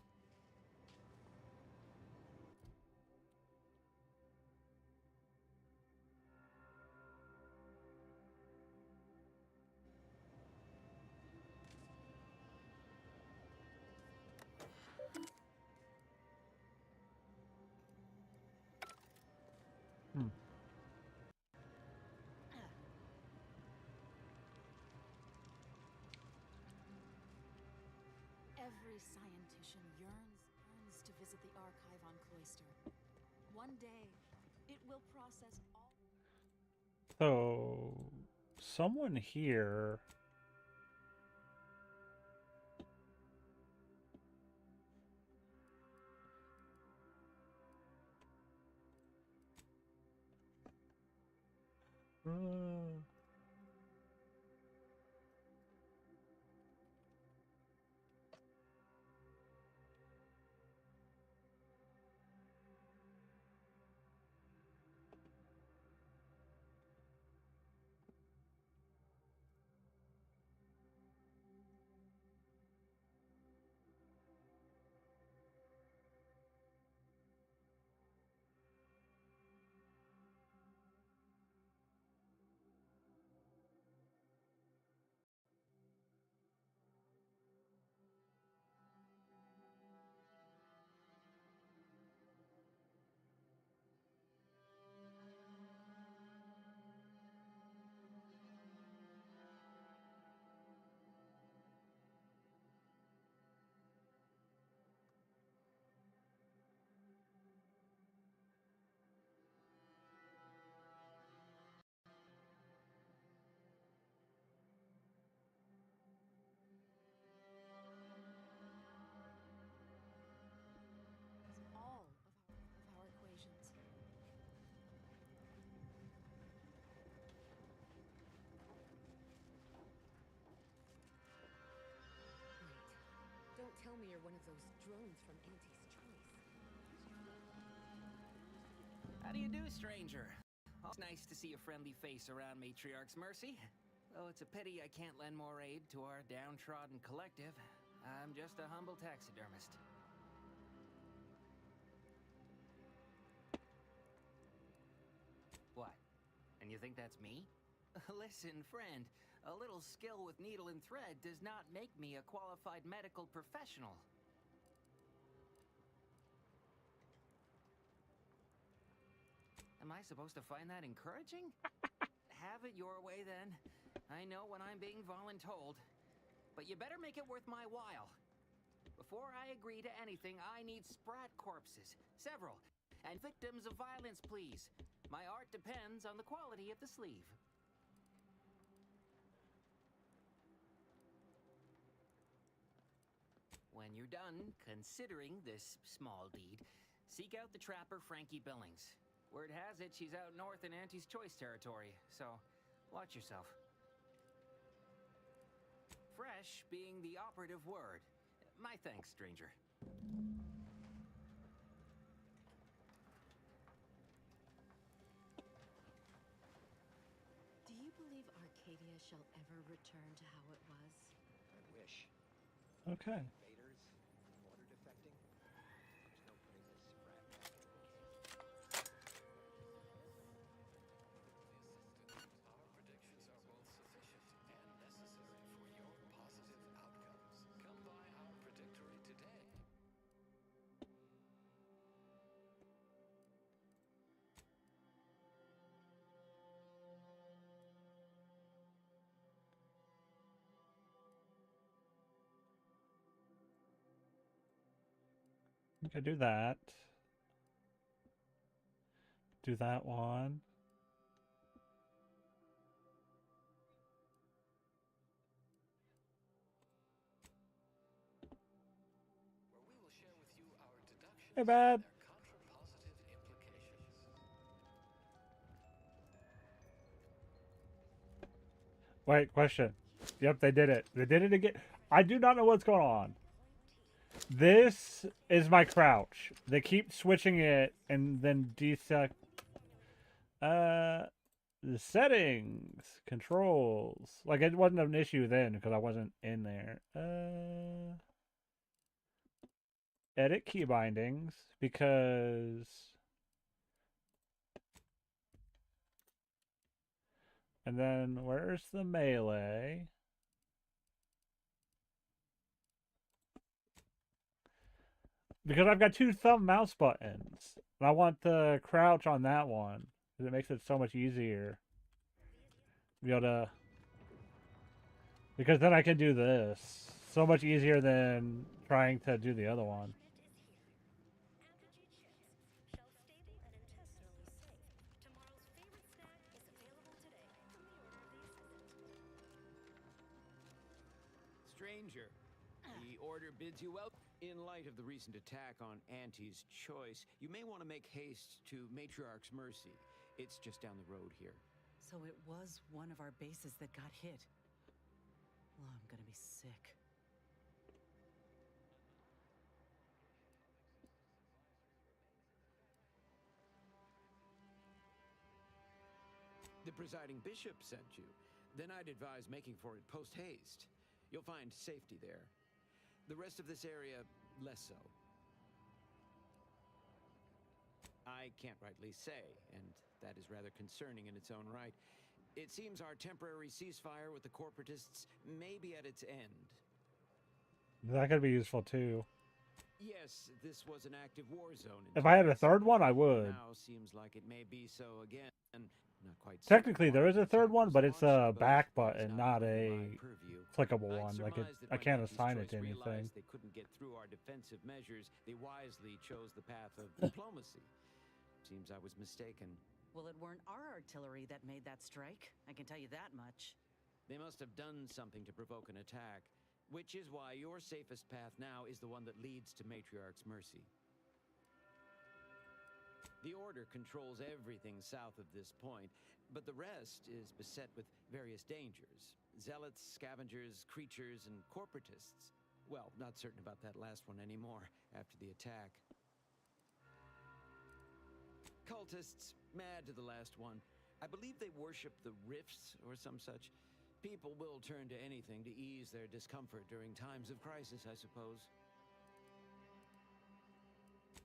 Every scientician yearns to visit the archive on Cloister. One day, it will process all... So, someone here All of our equations. Don't tell me you're one of those drones from Auntie's Choice. How do you do, stranger? Oh, it's nice to see a friendly face around Matriarch's Mercy. Though it's a pity I can't lend more aid to our downtrodden collective. I'm just a humble taxidermist. What? And you think that's me? Listen, friend, a little skill with needle and thread does not make me a qualified medical professional. Am I supposed to find that encouraging? Have it your way, then. I know when I'm being voluntold. But you better make it worth my while. Before I agree to anything, I need sprat corpses. Several. And victims of violence, please. My art depends on the quality of the sleeve. When you're done considering this small deed, seek out the trapper Frankie Billings. Word has it she's out north in Auntie's Choice territory, so watch yourself. Fresh being the operative word. My thanks, stranger. Do you believe Arcadia shall ever return to how it was? I wish. Okay. Invaders, water defecting. There's no putting this sprat back in the cave. Our predictions are both sufficient and necessary for your positive outcomes. Come by our predictory today. Okay, do that. Do that one. Where we will share with you our deductions Hey, bad. and their contrapositive implications. Wait, question. Yep, they did it. They did it again. I do not know what's going on. This is my crouch. They keep switching it and then desect. The settings, controls. Like, it wasn't an issue then because I wasn't in there. Edit key bindings because. And then where's the melee? Because I've got two thumb mouse buttons. And I want the crouch on that one. Because it makes it so much easier. To be able to... Because then I can do this. So much easier than trying to do the other one. Stranger, the order bids you well. In light of the recent attack on Auntie's Choice, you may want to make haste to Matriarch's Mercy. It's just down the road here. So it was one of our bases that got hit. Oh, I'm gonna be sick. The presiding bishop sent you. Then I'd advise making for it post-haste. You'll find safety there. The rest of this area, less so. I can't rightly say, and that is rather concerning in its own right. It seems our temporary ceasefire with the corporatists may be at its end. That could be useful too. Yes, this was an active war zone. If I had a third one, I would. Now seems like it may be so again. Not quite. Technically, there is a third one, but it's a back button, not a clickable one. Like I can't assign it to anything. They couldn't get through our defensive measures. They wisely chose the path of diplomacy. Seems I was mistaken. Well, it weren't our artillery that made that strike. I can tell you that much. They must have done something to provoke an attack, which is why your safest path now is the one that leads to Matriarch's mercy. The Order controls everything south of this point, but the rest is beset with various dangers. Zealots, scavengers, creatures, and corporatists. Well, not certain about that last one anymore after the attack. Cultists, mad to the last one. I believe they worship the rifts or some such. People will turn to anything to ease their discomfort during times of crisis, I suppose.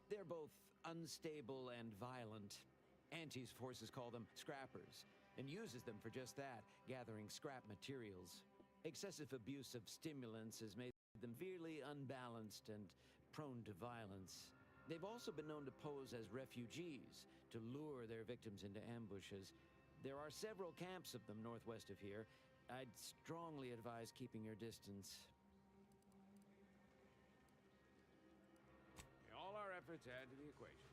They're both unstable and violent. Auntie's forces call them scrappers, and uses them for just that, gathering scrap materials. Excessive abuse of stimulants has made them severely unbalanced and prone to violence. They've also been known to pose as refugees, to lure their victims into ambushes. There are several camps of them northwest of here. I'd strongly advise keeping your distance. All our efforts add to the equation.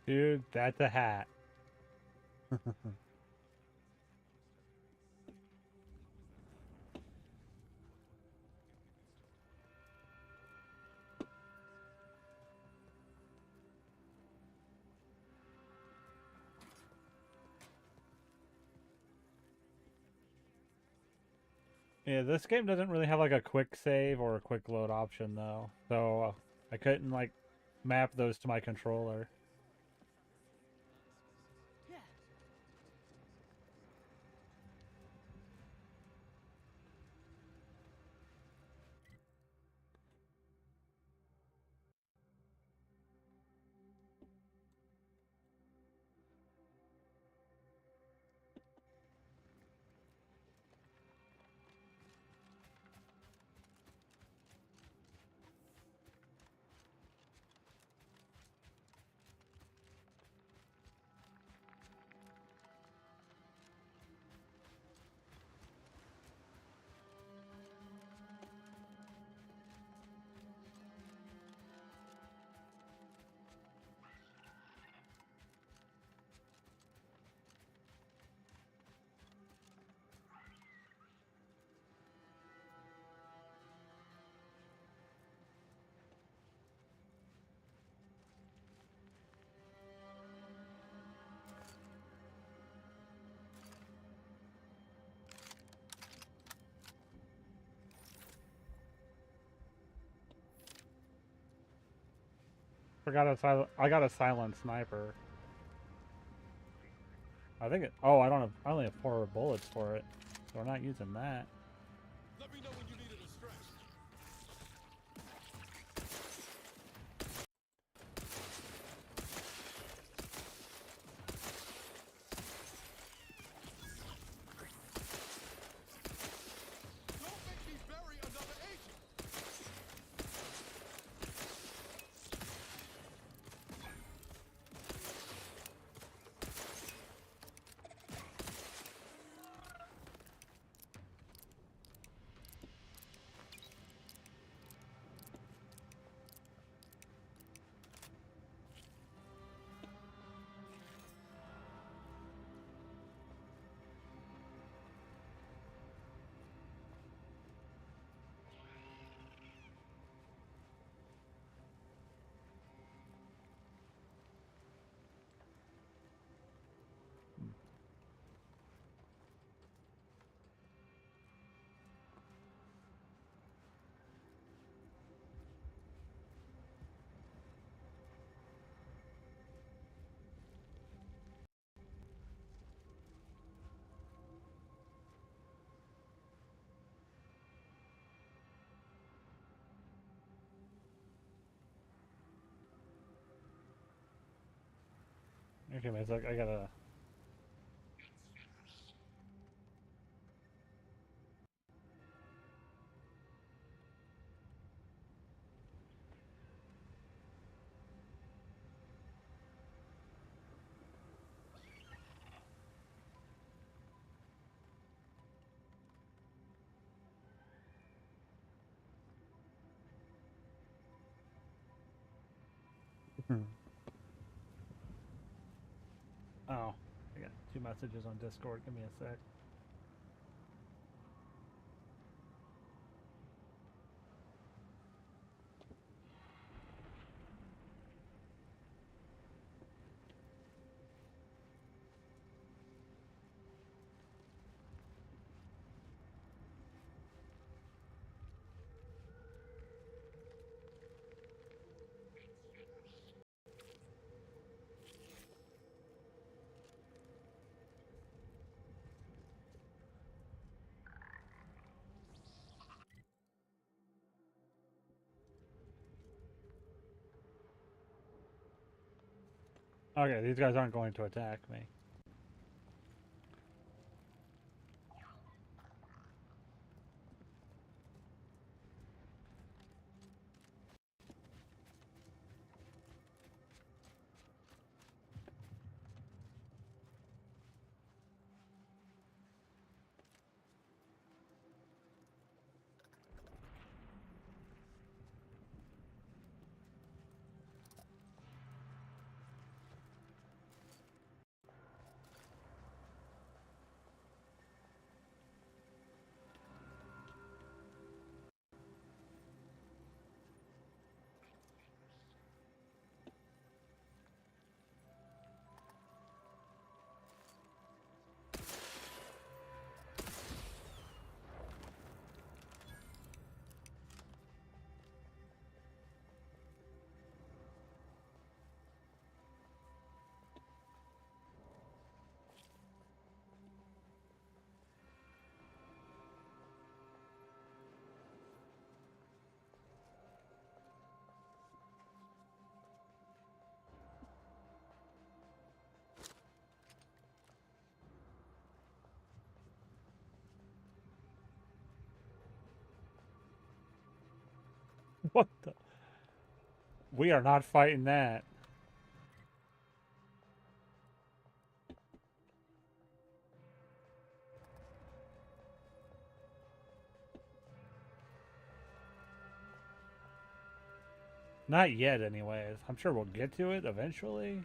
Dude, that's a hat. Yeah, this game doesn't really have like a quick save or a quick load option though. So I couldn't like map those to my controller. I got a silent sniper. I think it. Oh, I don't have. I only have 4 bullets for it, so we're not using that. Let me know when you need it a stretch. Don't make me bury another agent. Okay, man, I gotta. Oh, I got 2 messages on Discord. Give me a sec. Okay, these guys aren't going to attack me. What the? We are not fighting that. Not yet, anyways. I'm sure we'll get to it eventually.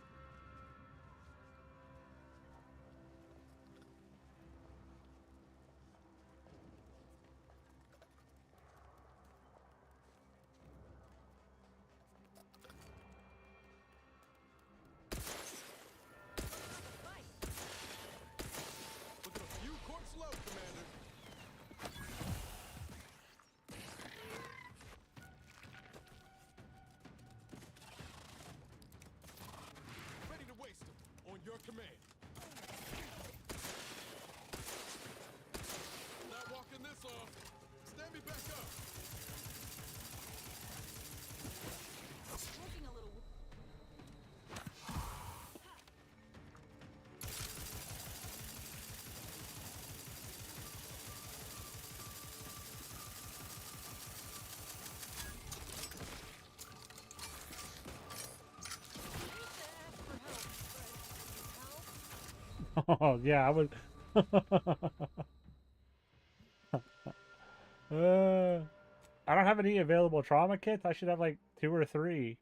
Ready to waste them on your command. Not walking this off. Stand me back up. Looking a little. Oh, yeah, I would. I don't have any available trauma kits. I should have like 2 or 3.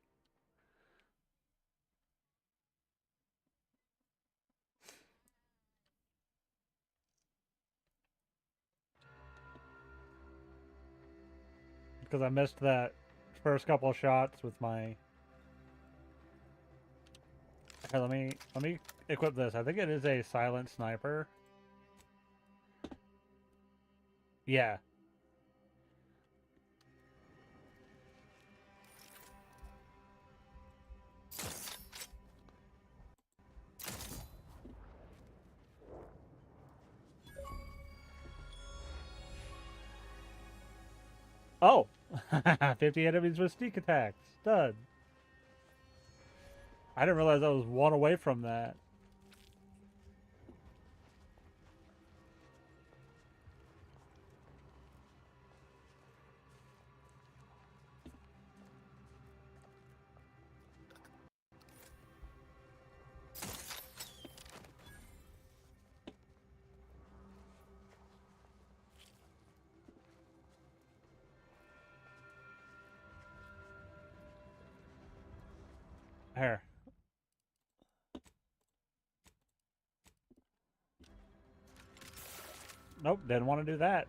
Because I missed that first couple shots with my. Here, let me equip this. I think it is a silent sniper. Yeah. Oh! 50 enemies with sneak attacks. Done. I didn't realize I was 1 away from that. Nope, didn't want to do that.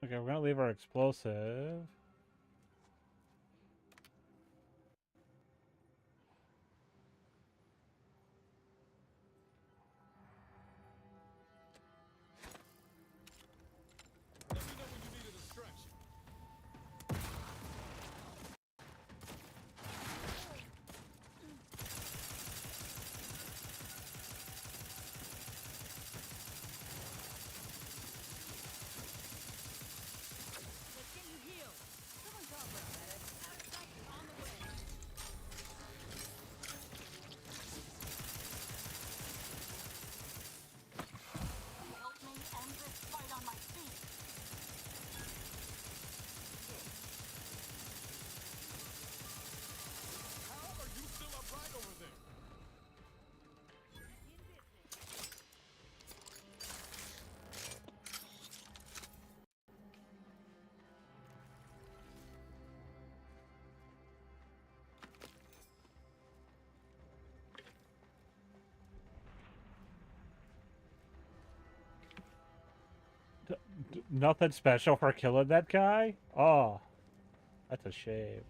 Okay, we're gonna leave our explosive. Nothing special for killing that guy? Oh, that's a shame.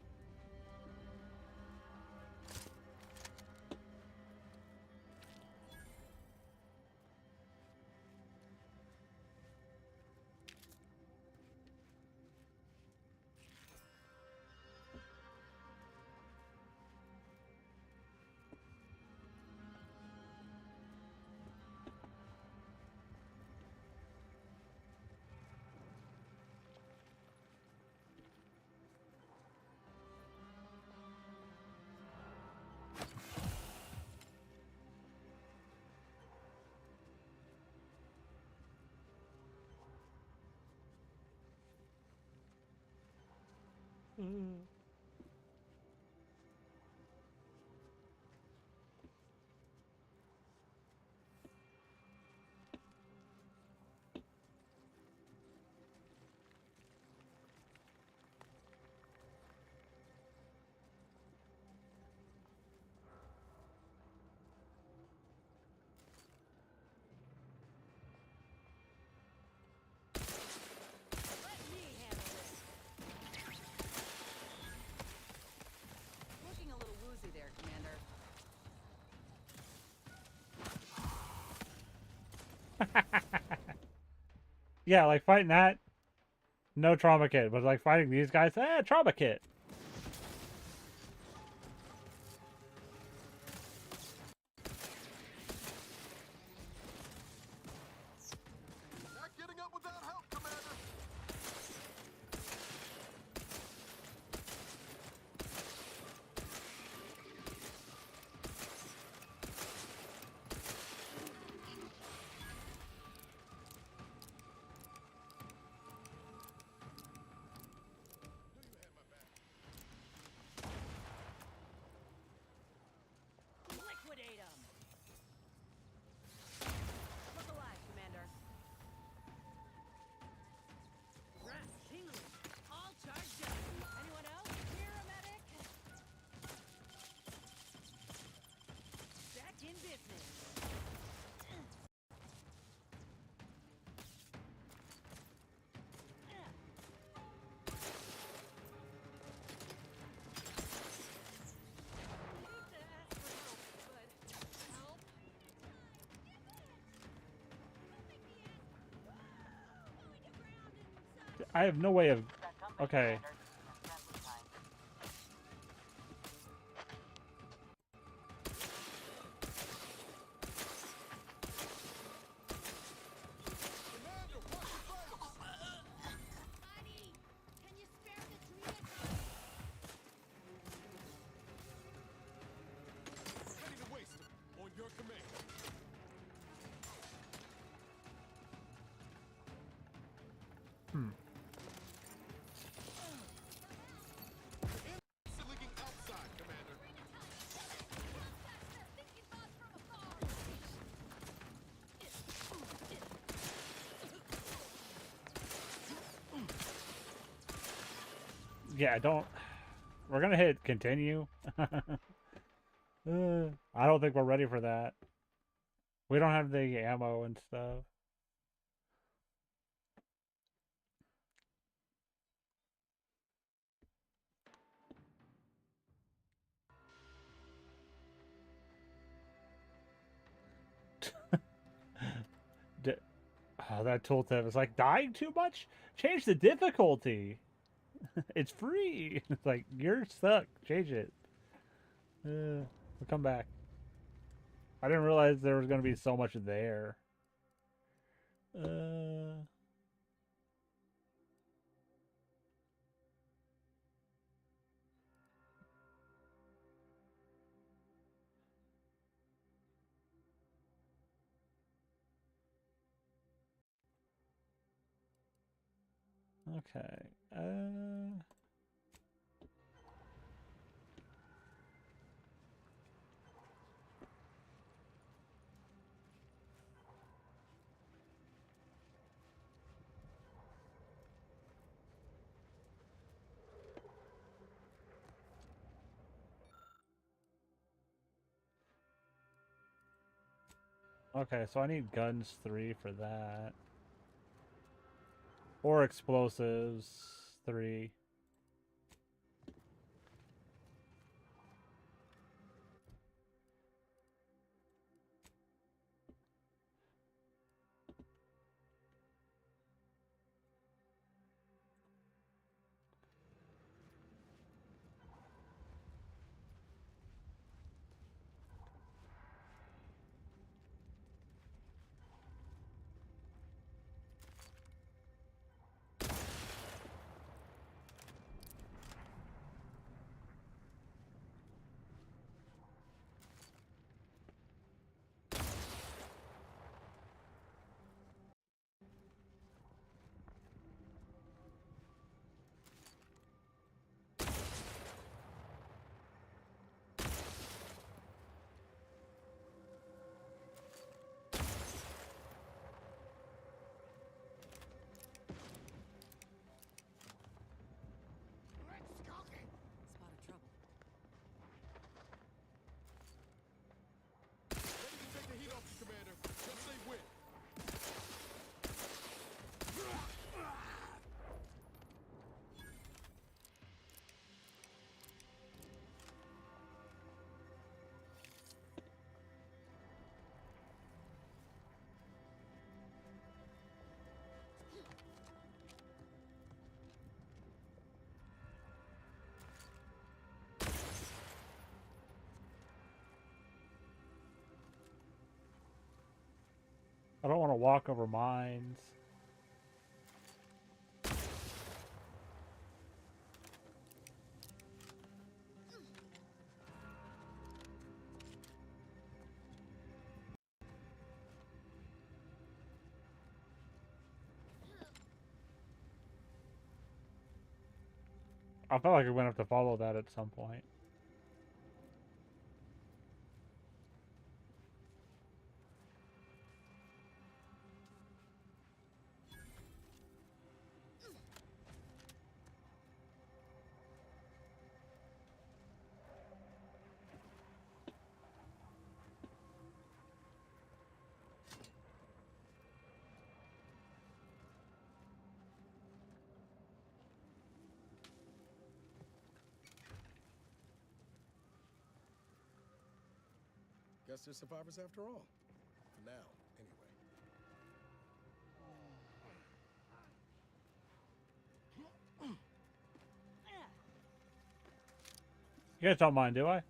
Looking a little woozy there, Commander. Yeah, like fighting that, no trauma kit, but like fighting these guys, trauma kit. Not getting up without help, Commander. Liquidate him! Look alive, Commander. Rat Kingly, all charged up. Anyone else? Here, a medic? Back in business. I have no way of... Okay. Ready to waste it. On your command. Leaking outside, Commander. Yeah, don't. We're gonna hit continue. I don't think we're ready for that. We don't have the ammo and stuff. Oh, that tooltip is like dying too much? Change the difficulty. It's free. It's like you're stuck. Change it. We'll come back. I didn't realize there was gonna be so much there. Okay. Okay, so I need guns 3 for that. Or explosives 3. Spotted trouble. Ready to take the heat off you, Commander. Just say when. I don't want to walk over mines. I felt like we're going to have to follow that at some point. Guess they're survivors after all. For now, anyway. You guys don't mind, do I?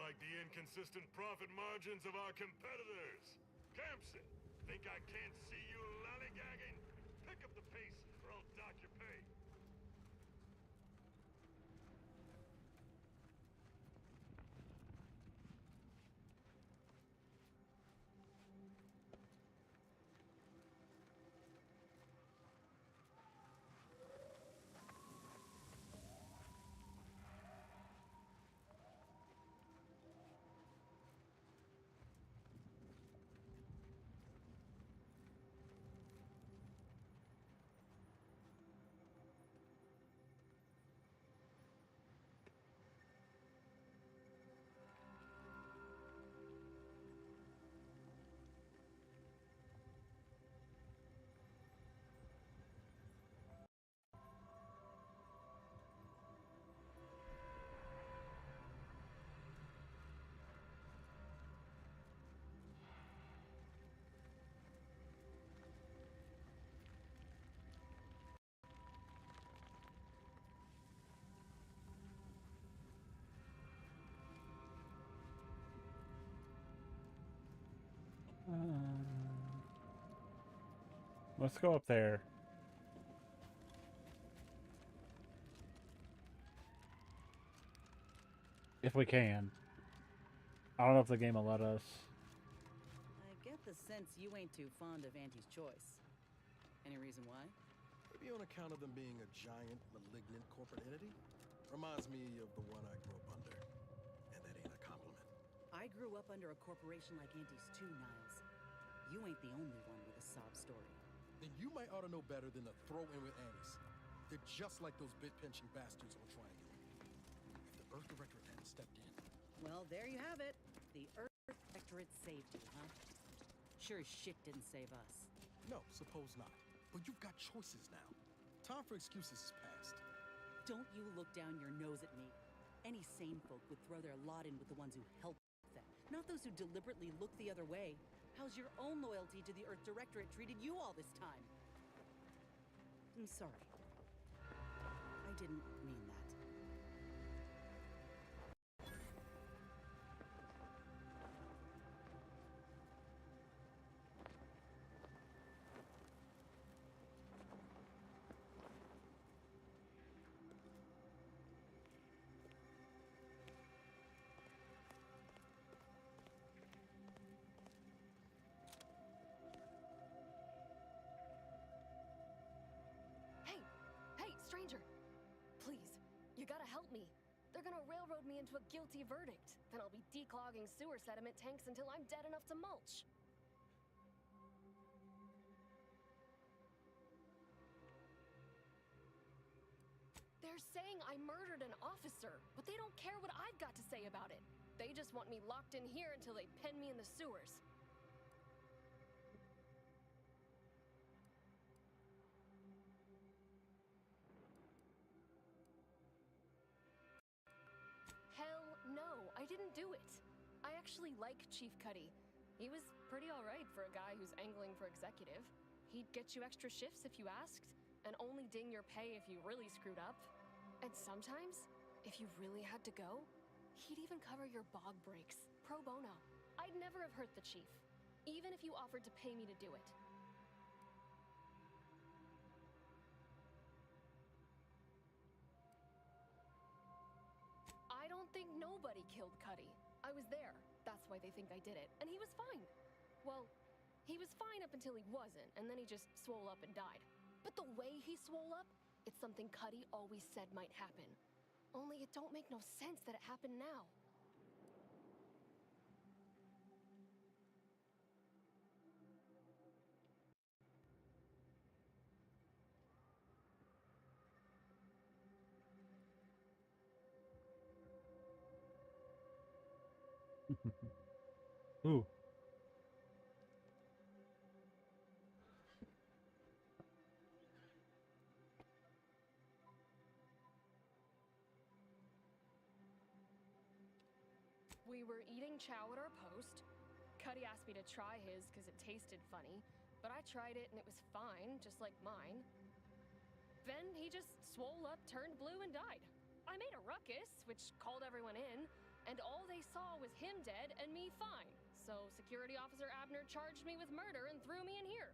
like the inconsistent profit margins of our competitors. Campson, think I can't see you lollygagging? Pick up the pace, or I'll dock your pay. Let's go up there. If we can. I don't know if the game will let us. I get the sense you ain't too fond of Auntie's choice. Any reason why? Maybe on account of them being a giant, malignant corporate entity? Reminds me of the one I grew up under. And that ain't a compliment. I grew up under a corporation like Auntie's too, Niles. You ain't the only one with a sob story. Then you might ought to know better than to throw in with Annie's. They're just like those bit-pinching bastards on Triangle. If the Earth Directorate hadn't stepped in... Well, there you have it. The Earth Directorate saved you, huh? Sure as shit didn't save us. No, suppose not. But you've got choices now. Time for excuses is past. Don't you look down your nose at me. Any sane folk would throw their lot in with the ones who helped them, not those who deliberately look the other way. How's your own loyalty to the Earth Directorate treated you all this time? I'm sorry. I didn't mean that. Stranger, please, you gotta help me. They're gonna railroad me into a guilty verdict. Then I'll be declogging sewer sediment tanks until I'm dead enough to mulch. They're saying I murdered an officer, but they don't care what I've got to say about it. They just want me locked in here until they pen me in the sewers. I didn't do it. I actually like Chief Cuddy. He was pretty alright for a guy who's angling for executive. He'd get you extra shifts if you asked, and only ding your pay if you really screwed up. And sometimes, if you really had to go, he'd even cover your bog breaks, pro bono. I'd never have hurt the Chief, even if you offered to pay me to do it. I don't think nobody killed Cuddy. I was there. That's why they think I did it. And he was fine. Well, he was fine up until he wasn't, and then he just swole up and died. But the way he swole up, it's something Cuddy always said might happen. Only it don't make no sense that it happened now. Ooh. We were eating chow at our post. Cuddy asked me to try his because it tasted funny, but I tried it and it was fine, just like mine. Then he just swole up, turned blue, and died. I made a ruckus, which called everyone in, and all they saw was him dead and me fine. So Security Officer Abner charged me with murder and threw me in here.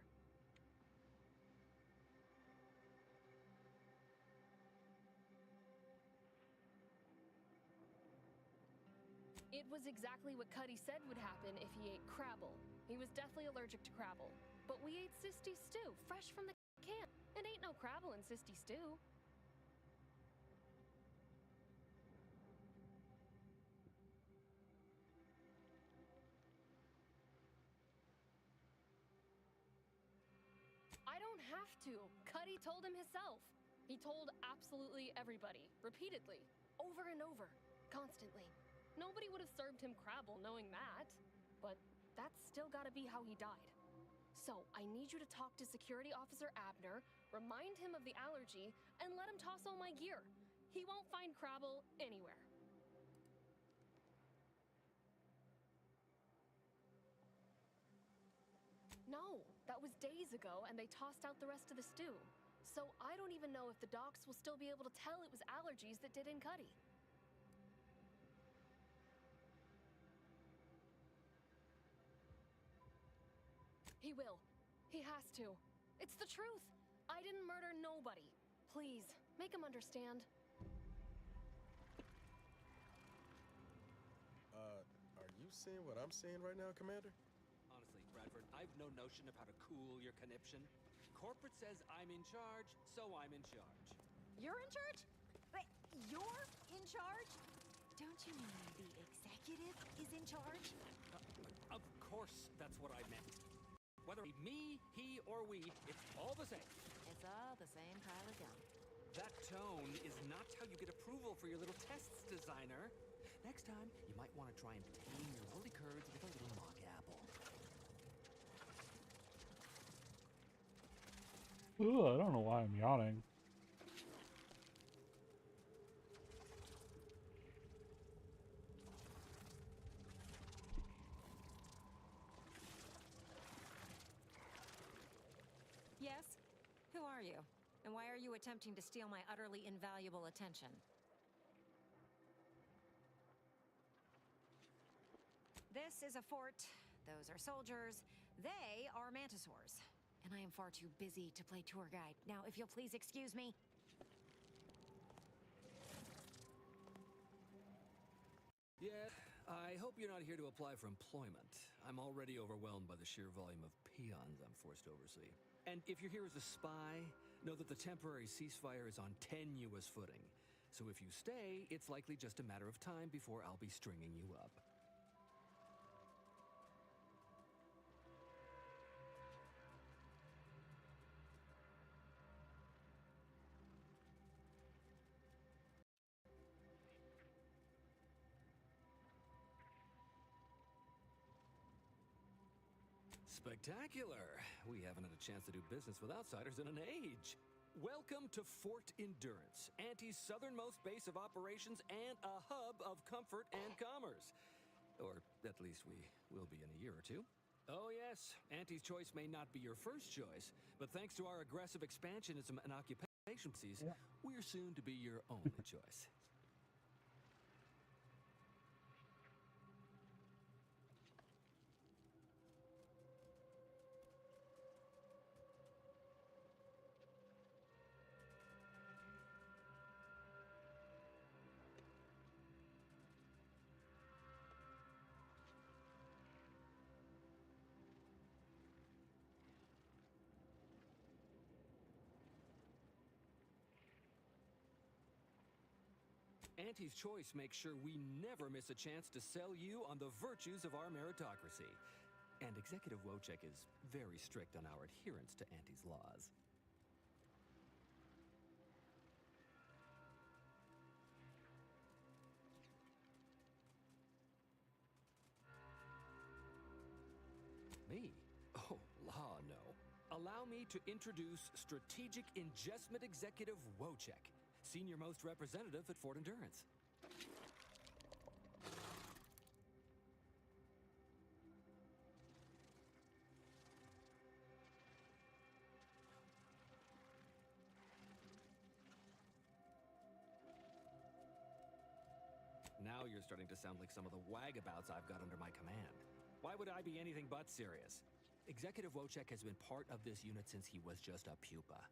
It was exactly what Cuddy said would happen if he ate Crabble. He was deathly allergic to Crabble. But we ate Sisty stew, fresh from the can. And ain't no Crabble in Sisty stew. I don't have to. Cuddy told him himself. He told absolutely everybody, repeatedly, over and over, constantly. Nobody would have served him Crabble knowing that. But that's still gotta be how he died. So, I need you to talk to Security Officer Abner, remind him of the allergy, and let him toss all my gear. He won't find Crabble anywhere. No, that was days ago, and they tossed out the rest of the stew. So I don't even know if the docs will still be able to tell it was allergies that did in Cuddy. He will. He has to. It's the truth. I didn't murder nobody. Please, make him understand. Are you seeing what I'm seeing right now, Commander? Honestly, Bradford, I've no notion of how to cool your conniption. Corporate says I'm in charge, so I'm in charge. You're in charge? Wait, you're in charge? Don't you mean the executive is in charge? Of course, that's what I meant. Whether it be me, he, or we, it's all the same. It's all the same pile of gum. That tone is not how you get approval for your little tests, designer. Next time, you might want to try and tame your woolly curds with a little mock apple. Ooh, I don't know why I'm yawning. Yes? Who are you? And why are you attempting to steal my utterly invaluable attention? This is a fort. Those are soldiers. They are mantisaurs. And I am far too busy to play tour guide. Now, if you'll please excuse me. Yeah, I hope you're not here to apply for employment. I'm already overwhelmed by the sheer volume of peons I'm forced to oversee. And if you're here as a spy, know that the temporary ceasefire is on tenuous footing. So if you stay, it's likely just a matter of time before I'll be stringing you up. Spectacular! We haven't had a chance to do business with outsiders in an age. Welcome to Fort Endurance, Auntie's southernmost base of operations and a hub of comfort and commerce. Or at least we will be in a year or two. Oh yes, Auntie's choice may not be your first choice, but thanks to our aggressive expansionism and occupation policies, we're soon to be your only choice. Auntie's Choice makes sure we never miss a chance to sell you on the virtues of our meritocracy. And Executive Wojciech is very strict on our adherence to Auntie's laws. Me? Oh, law, no. Allow me to introduce Strategic Ingestment Executive Wojciech, Senior Most Representative at Fort Endurance. Now Now you're starting to sound like some of the wagabouts I've got under my command. Why would I be anything but serious? Executive Wojciech has been part of this unit since he was just a pupa.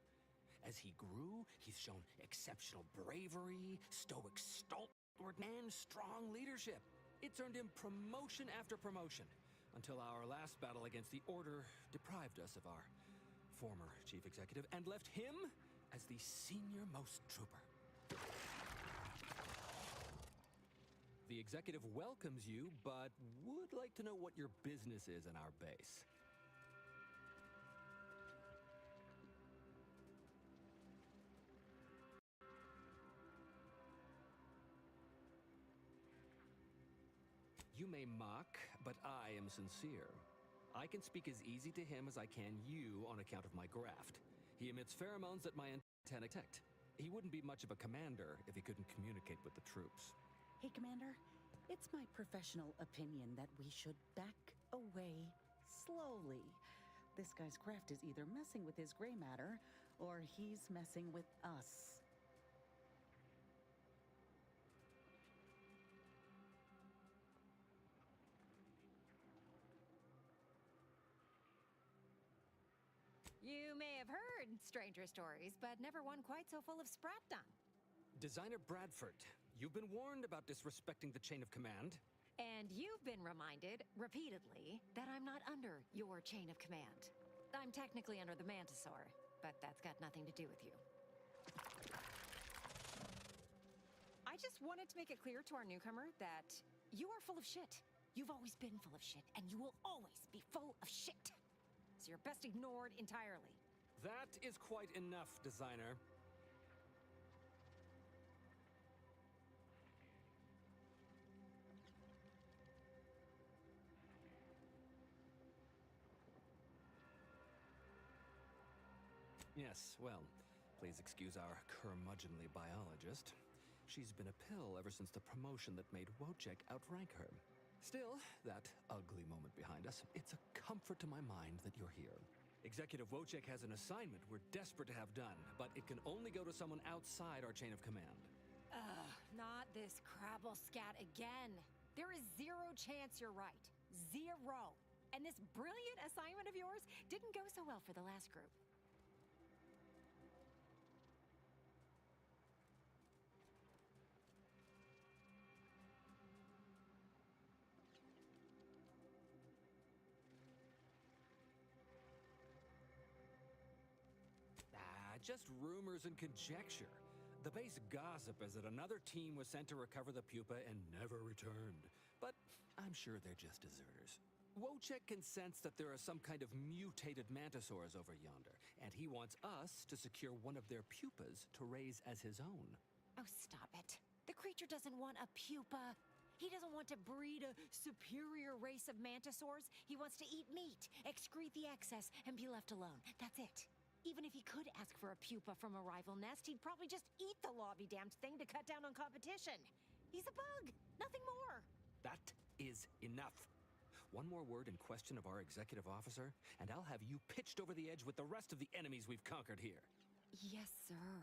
As he grew, he's shown exceptional bravery, stoic stalwart, and strong leadership. It's earned him promotion after promotion, until our last battle against the Order deprived us of our former chief executive and left him as the senior-most trooper. The executive welcomes you, but would like to know what your business is in our base. You may mock, but I am sincere. I can speak as easy to him as I can you on account of my graft. He emits pheromones that my antennae detect. He wouldn't be much of a commander if he couldn't communicate with the troops. Hey, Commander, it's my professional opinion that we should back away slowly. This guy's craft is either messing with his gray matter, or he's messing with us. You may have heard stranger stories, but never one quite so full of spratdom. Designer Bradford, you've been warned about disrespecting the chain of command. And you've been reminded, repeatedly, that I'm not under your chain of command. I'm technically under the Mantisaur, but that's got nothing to do with you. I just wanted to make it clear to our newcomer that you are full of shit. You've always been full of shit, and you will always be full of shit. So you're best ignored entirely. That is quite enough, designer. Yes, well, please excuse our curmudgeonly biologist. She's been a pill ever since the promotion that made Wojciech outrank her. Still, that ugly moment behind us, it's a comfort to my mind that you're here. Executive Wojciech has an assignment we're desperate to have done, but it can only go to someone outside our chain of command. Ugh, not this crabble scat again. There is zero chance you're right. Zero. And this brilliant assignment of yours didn't go so well for the last group. Just rumors and conjecture. The base gossip is that another team was sent to recover the pupa and never returned. But I'm sure they're just deserters. Wojciech can sense that there are some kind of mutated mantisaurs over yonder, and he wants us to secure one of their pupas to raise as his own. Oh, stop it. The creature doesn't want a pupa. He doesn't want to breed a superior race of mantisaurs. He wants to eat meat, excrete the excess, and be left alone. That's it. Even if he could ask for a pupa from a rival nest, he'd probably just eat the lobby-damned thing to cut down on competition. He's a bug, nothing more. That is enough. One more word in question of our executive officer, and I'll have you pitched over the edge with the rest of the enemies we've conquered here. Yes, sir.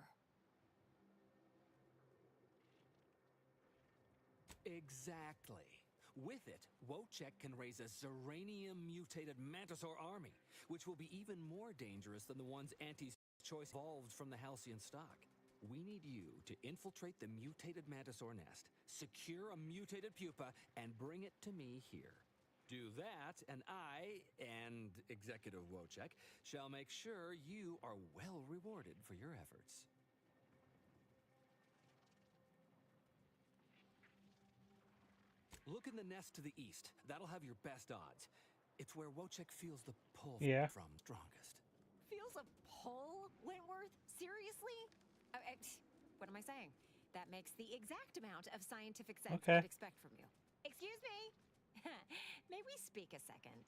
Exactly. With it, Wojciech can raise a Zeranium-mutated Mantisaur army, which will be even more dangerous than the ones Auntie's choice evolved from the Halcyon stock. We need you to infiltrate the mutated Mantisaur nest, secure a mutated pupa, and bring it to me here. Do that, and I, and Executive Wojciech, shall make sure you are well rewarded for your efforts. Look in the nest to the east. That'll have your best odds. It's where Wojciech feels the pull from strongest. Feels a pull, Wentworth? Seriously? What am I saying? That makes the exact amount of scientific sense I'd expect from you. Excuse me? May we speak a second?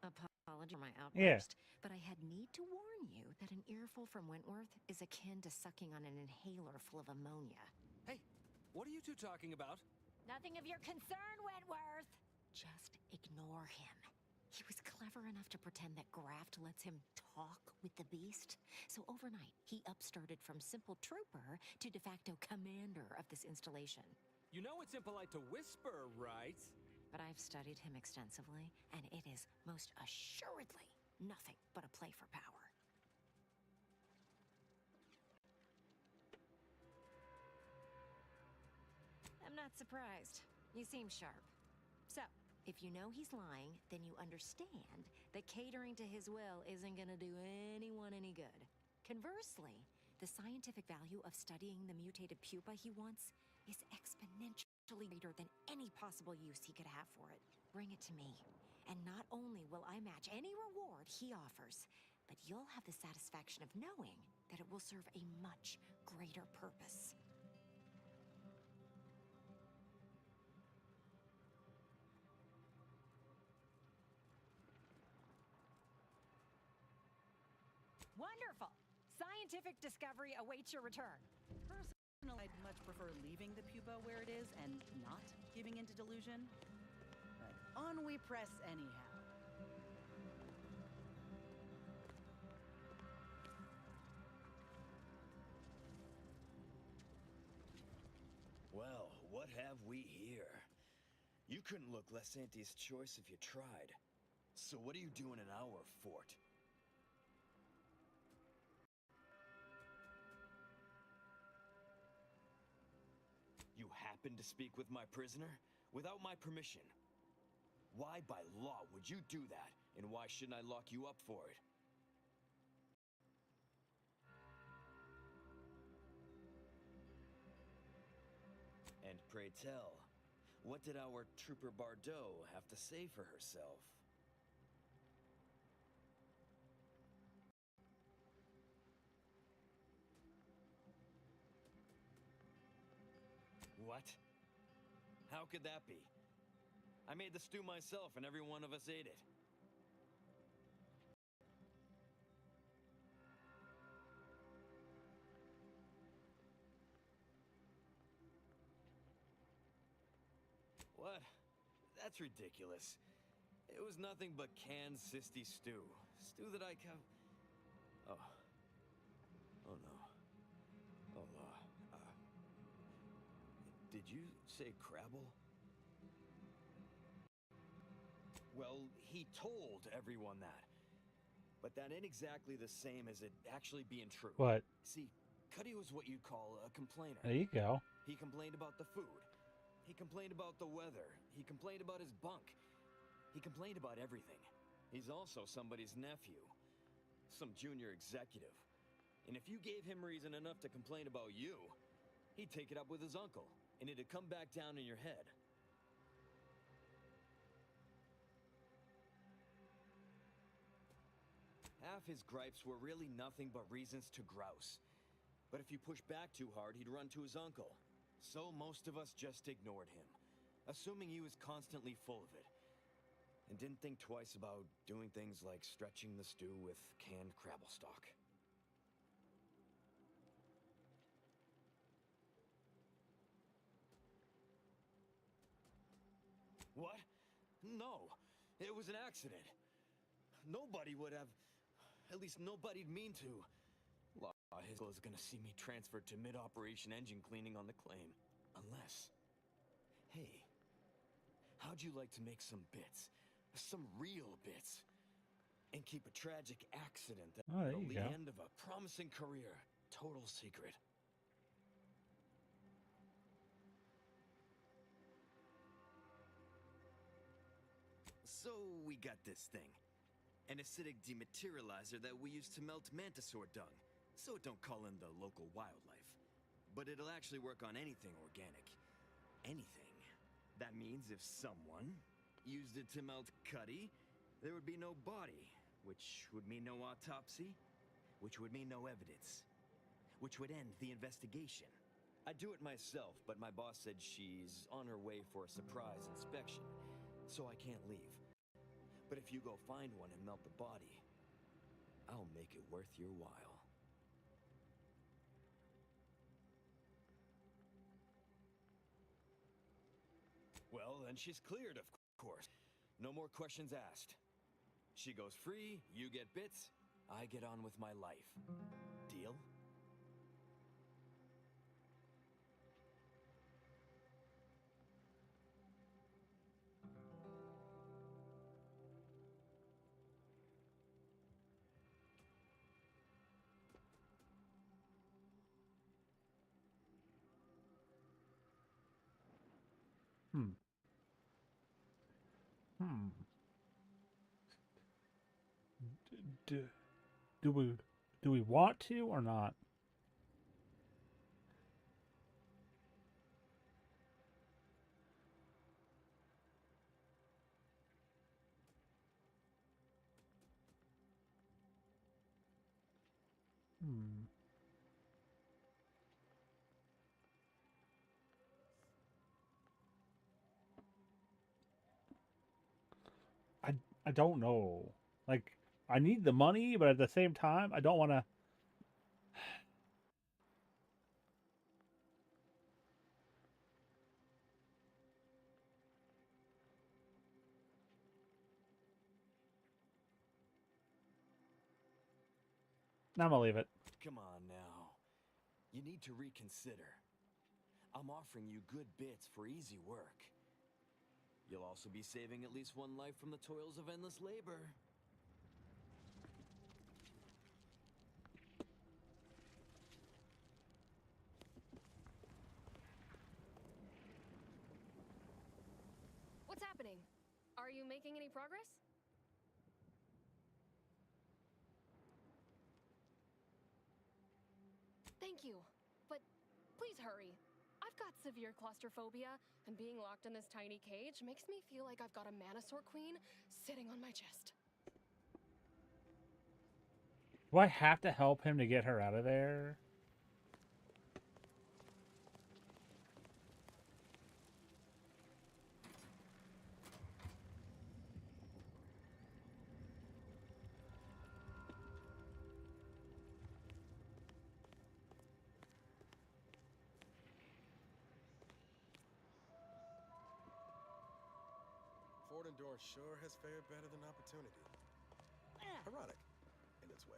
Apology for my outburst, but I had need to warn you that an earful from Wentworth is akin to sucking on an inhaler full of ammonia. Hey, what are you two talking about? Nothing of your concern, Wentworth! Just ignore him. He was clever enough to pretend that Graft lets him talk with the beast. So overnight, he upstarted from simple trooper to de facto commander of this installation. You know it's impolite to whisper, right? But I've studied him extensively, and it is most assuredly nothing but a play for power. I'm not surprised. You seem sharp. So, if you know he's lying, then you understand that catering to his will isn't gonna do anyone any good. Conversely, the scientific value of studying the mutated pupa he wants is exponentially greater than any possible use he could have for it. Bring it to me, and not only will I match any reward he offers, but you'll have the satisfaction of knowing that it will serve a much greater purpose. Wonderful! Scientific discovery awaits your return. Personally, I'd much prefer leaving the pupa where it is and not giving into delusion. But on we press anyhow. Well, what have we here? You couldn't look less Auntie's choice if you tried. So what are you doing in our fort? You happened to speak with my prisoner? Without my permission? Why by law would you do that? And why shouldn't I lock you up for it? And pray tell, what did our Trooper Bardot have to say for herself? What? How could that be? I made the stew myself and every one of us ate it. What? That's ridiculous. It was nothing but canned sisty stew. Stew that I Oh. Oh no. Oh, did you say Crabble? Well, he told everyone that. But that ain't exactly the same as it actually being true. What? See, Cuddy was what you'd call a complainer. There you go. He complained about the food. He complained about the weather. He complained about his bunk. He complained about everything. He's also somebody's nephew. Some junior executive. And if you gave him reason enough to complain about you, he'd take it up with his uncle, and it'd come back down in your head. Half his gripes were really nothing but reasons to grouse. But if you push back too hard, he'd run to his uncle. So most of us just ignored him, assuming he was constantly full of it, and didn't think twice about doing things like stretching the stew with canned Crabble stock. What? No, it was an accident. Nobody would have, at least nobody'd mean to. His is gonna see me transferred to mid-operation engine cleaning on the claim. Unless... Hey, how'd you like to make some bits? Some real bits? And keep a tragic accident that'll the end of a promising career total secret? So we got this thing. An acidic dematerializer that we use to melt mantisaur dung. So it don't call in the local wildlife. But it'll actually work on anything organic. Anything. That means if someone used it to melt Cuddy, there would be no body, which would mean no autopsy, which would mean no evidence, which would end the investigation. I'd do it myself, but my boss said she's on her way for a surprise inspection, so I can't leave. But if you go find one and melt the body, I'll make it worth your while. Well, then she's cleared, of course. No more questions asked. She goes free, you get bits, I get on with my life. Deal? Hmm. Hmm. Do we want to or not? Hmm. I don't know. Like, I need the money, but at the same time, I don't want to. I'm gonna leave it. Come on now. You need to reconsider. I'm offering you good bits for easy work. You'll also be saving at least one life from the toils of endless labor. What's happening? Are you making any progress? Thank you, but please hurry. I've got severe claustrophobia, and being locked in this tiny cage makes me feel like I've got a Manosaur Queen sitting on my chest. Do I have to help him to get her out of there? Fort Endurance sure has fared better than Opportunity. Ironic, in its way.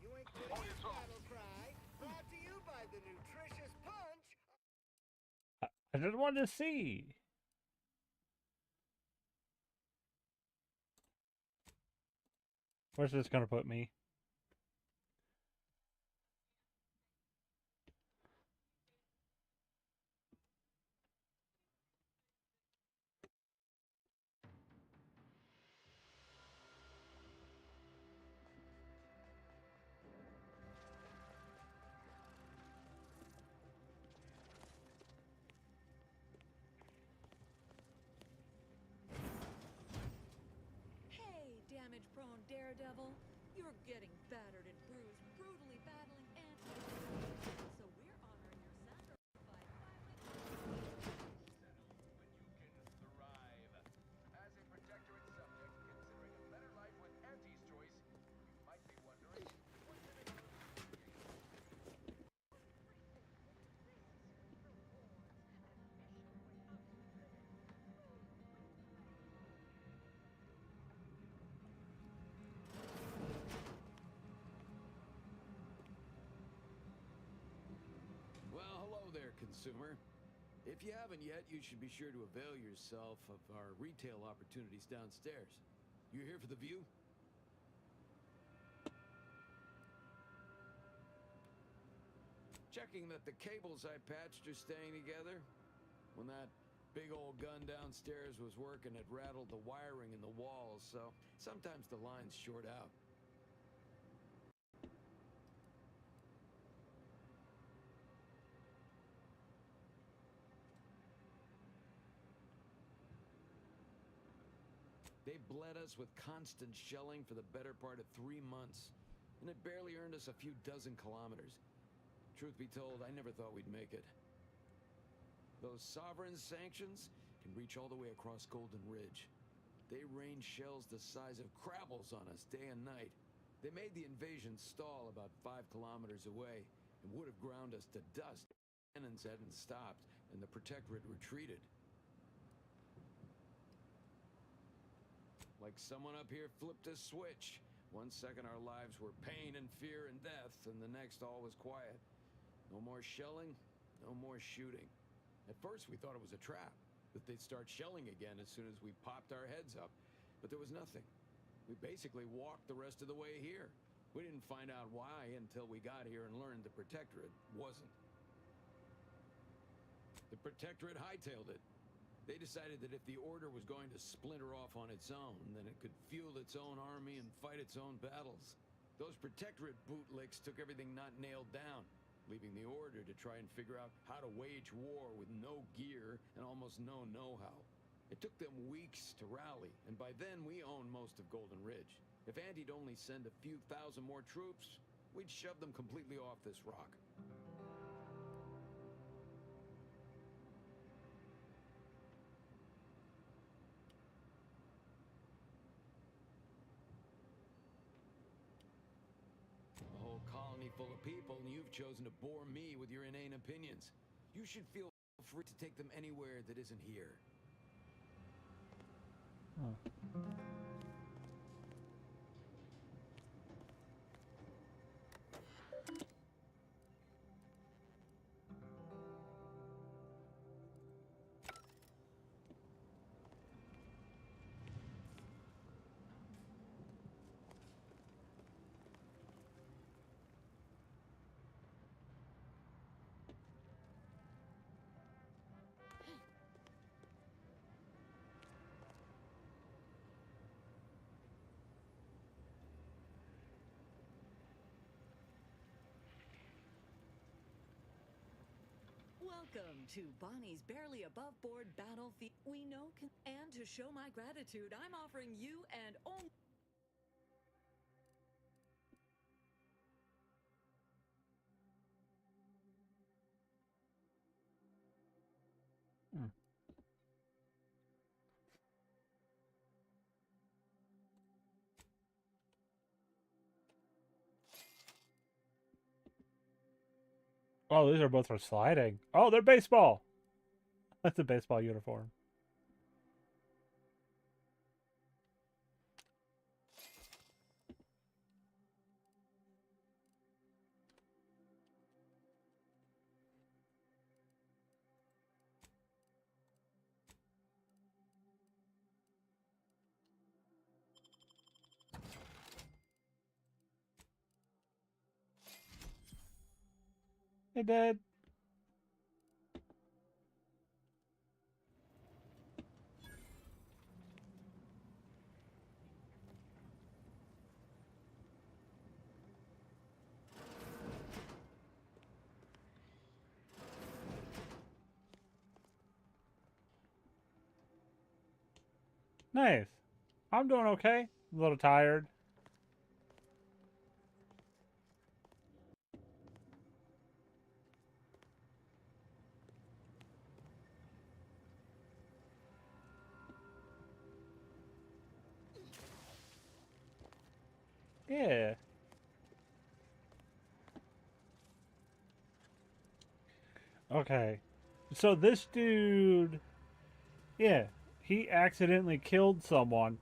You ain't getting this battle cry. Brought to you by the nutritious punch. I just wanted to see. Where's this gonna put me? Hey, damage-prone daredevil. You're getting battered and bruised, brutally battling anti. So we're honoring your sacrifice by Thrive. As a protectorate subject, considering a better life with Auntie's choice, you might be wondering what's in it. Well, hello there, consumer. If you haven't yet, you should be sure to avail yourself of our retail opportunities downstairs. You here for the view? Checking that the cables I patched are staying together. When that big old gun downstairs was working, it rattled the wiring in the walls, so sometimes the lines short out. They bled us with constant shelling for the better part of 3 months, and it barely earned us a few dozen kilometers. Truth be told, I never thought we'd make it. Those sovereign sanctions can reach all the way across Golden Ridge. They rain shells the size of Crabbles on us day and night. They made the invasion stall about 5 kilometers away, and would have ground us to dust. Cannons hadn't stopped, and the Protectorate retreated. Like someone up here flipped a switch. One second our lives were pain and fear and death, and the next all was quiet. No more shelling, no more shooting. At first we thought it was a trap, that they'd start shelling again as soon as we popped our heads up. But there was nothing. We basically walked the rest of the way here. We didn't find out why until we got here and learned the Protectorate wasn't. The Protectorate hightailed it. They decided that if the Order was going to splinter off on its own, then it could fuel its own army and fight its own battles. Those Protectorate bootlicks took everything not nailed down, leaving the Order to try and figure out how to wage war with no gear and almost no know-how. It took them weeks to rally, and by then we owned most of Golden Ridge. If Andy'd only send a few thousand more troops, we'd shove them completely off this rock. A whole colony full of people, and you've chosen to bore me with your inane opinions. You should feel free to take them anywhere that isn't here. Huh. Welcome to Bonnie's Barely Above Board Battlefield. We know and to show my gratitude, I'm offering you and only... Oh, these are both for sliding. Oh, they're baseball. That's a baseball uniform. Hey, Dad. Nice. I'm doing okay. A little tired. Yeah. Okay. So this dude, yeah, he accidentally killed someone,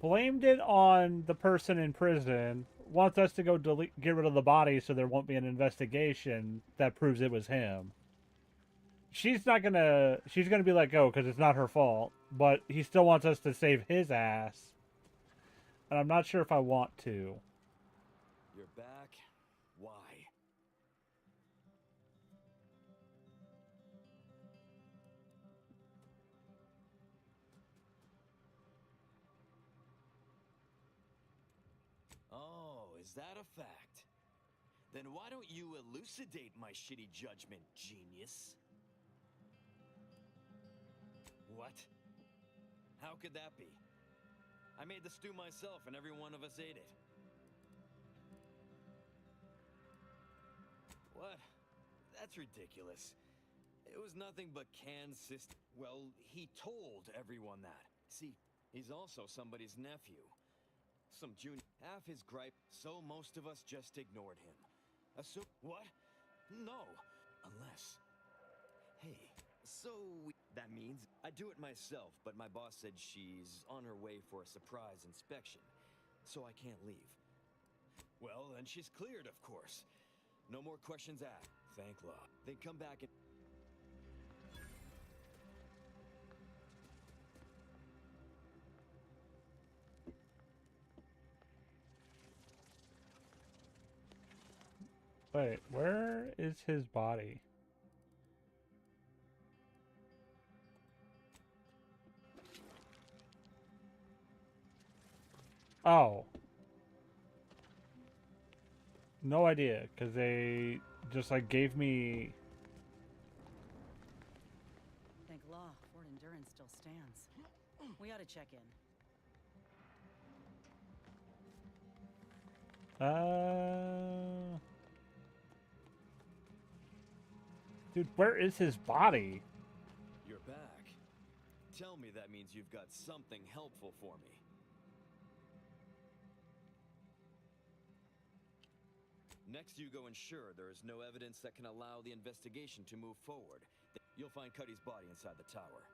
blamed it on the person in prison, wants us to go get rid of the body so there won't be an investigation that proves it was him. She's gonna be let go because it's not her fault, but he still wants us to save his ass. And I'm not sure if I want to. You're back? Why? Oh, is that a fact? Then why don't you elucidate my shitty judgment, genius? What? How could that be? I made the stew myself and every one of us ate it. What? That's ridiculous. It was nothing but canned system. Well, he told everyone that. See, he's also somebody's nephew. Some junior. Half his gripe, so most of us just ignored him. What? No, unless... Hey, so that means I do it myself, but my boss said she's on her way for a surprise inspection, so I can't leave. Well, then she's cleared, of course. No more questions asked. Thank law. Then come back and... Wait, where is his body? Oh. No idea, because they just like gave me... Thank law, Fort Endurance still stands. We ought to check in. Dude, where is his body? You're back. Tell me that means you've got something helpful for me. Next, you go ensure there is no evidence that can allow the investigation to move forward. You'll find Cuddy's body inside the tower.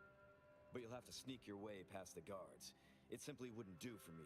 But you'll have to sneak your way past the guards. It simply wouldn't do for me.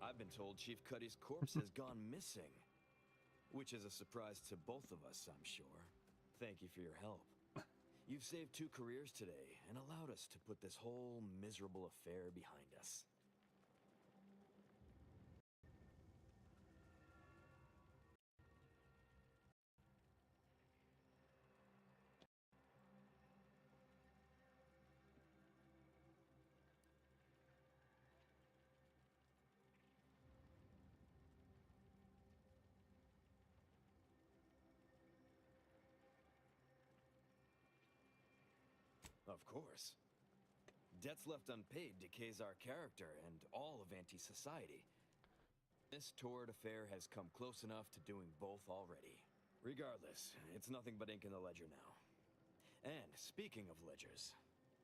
I've been told Chief Cuddy's corpse has gone missing. Which is a surprise to both of us, I'm sure. Thank you for your help. You've saved 2 careers today and allowed us to put this whole miserable affair behind us. Of course. Debts left unpaid decays our character and all of anti-society. This Torrid affair has come close enough to doing both already. Regardless, it's nothing but ink in the ledger now. And speaking of ledgers,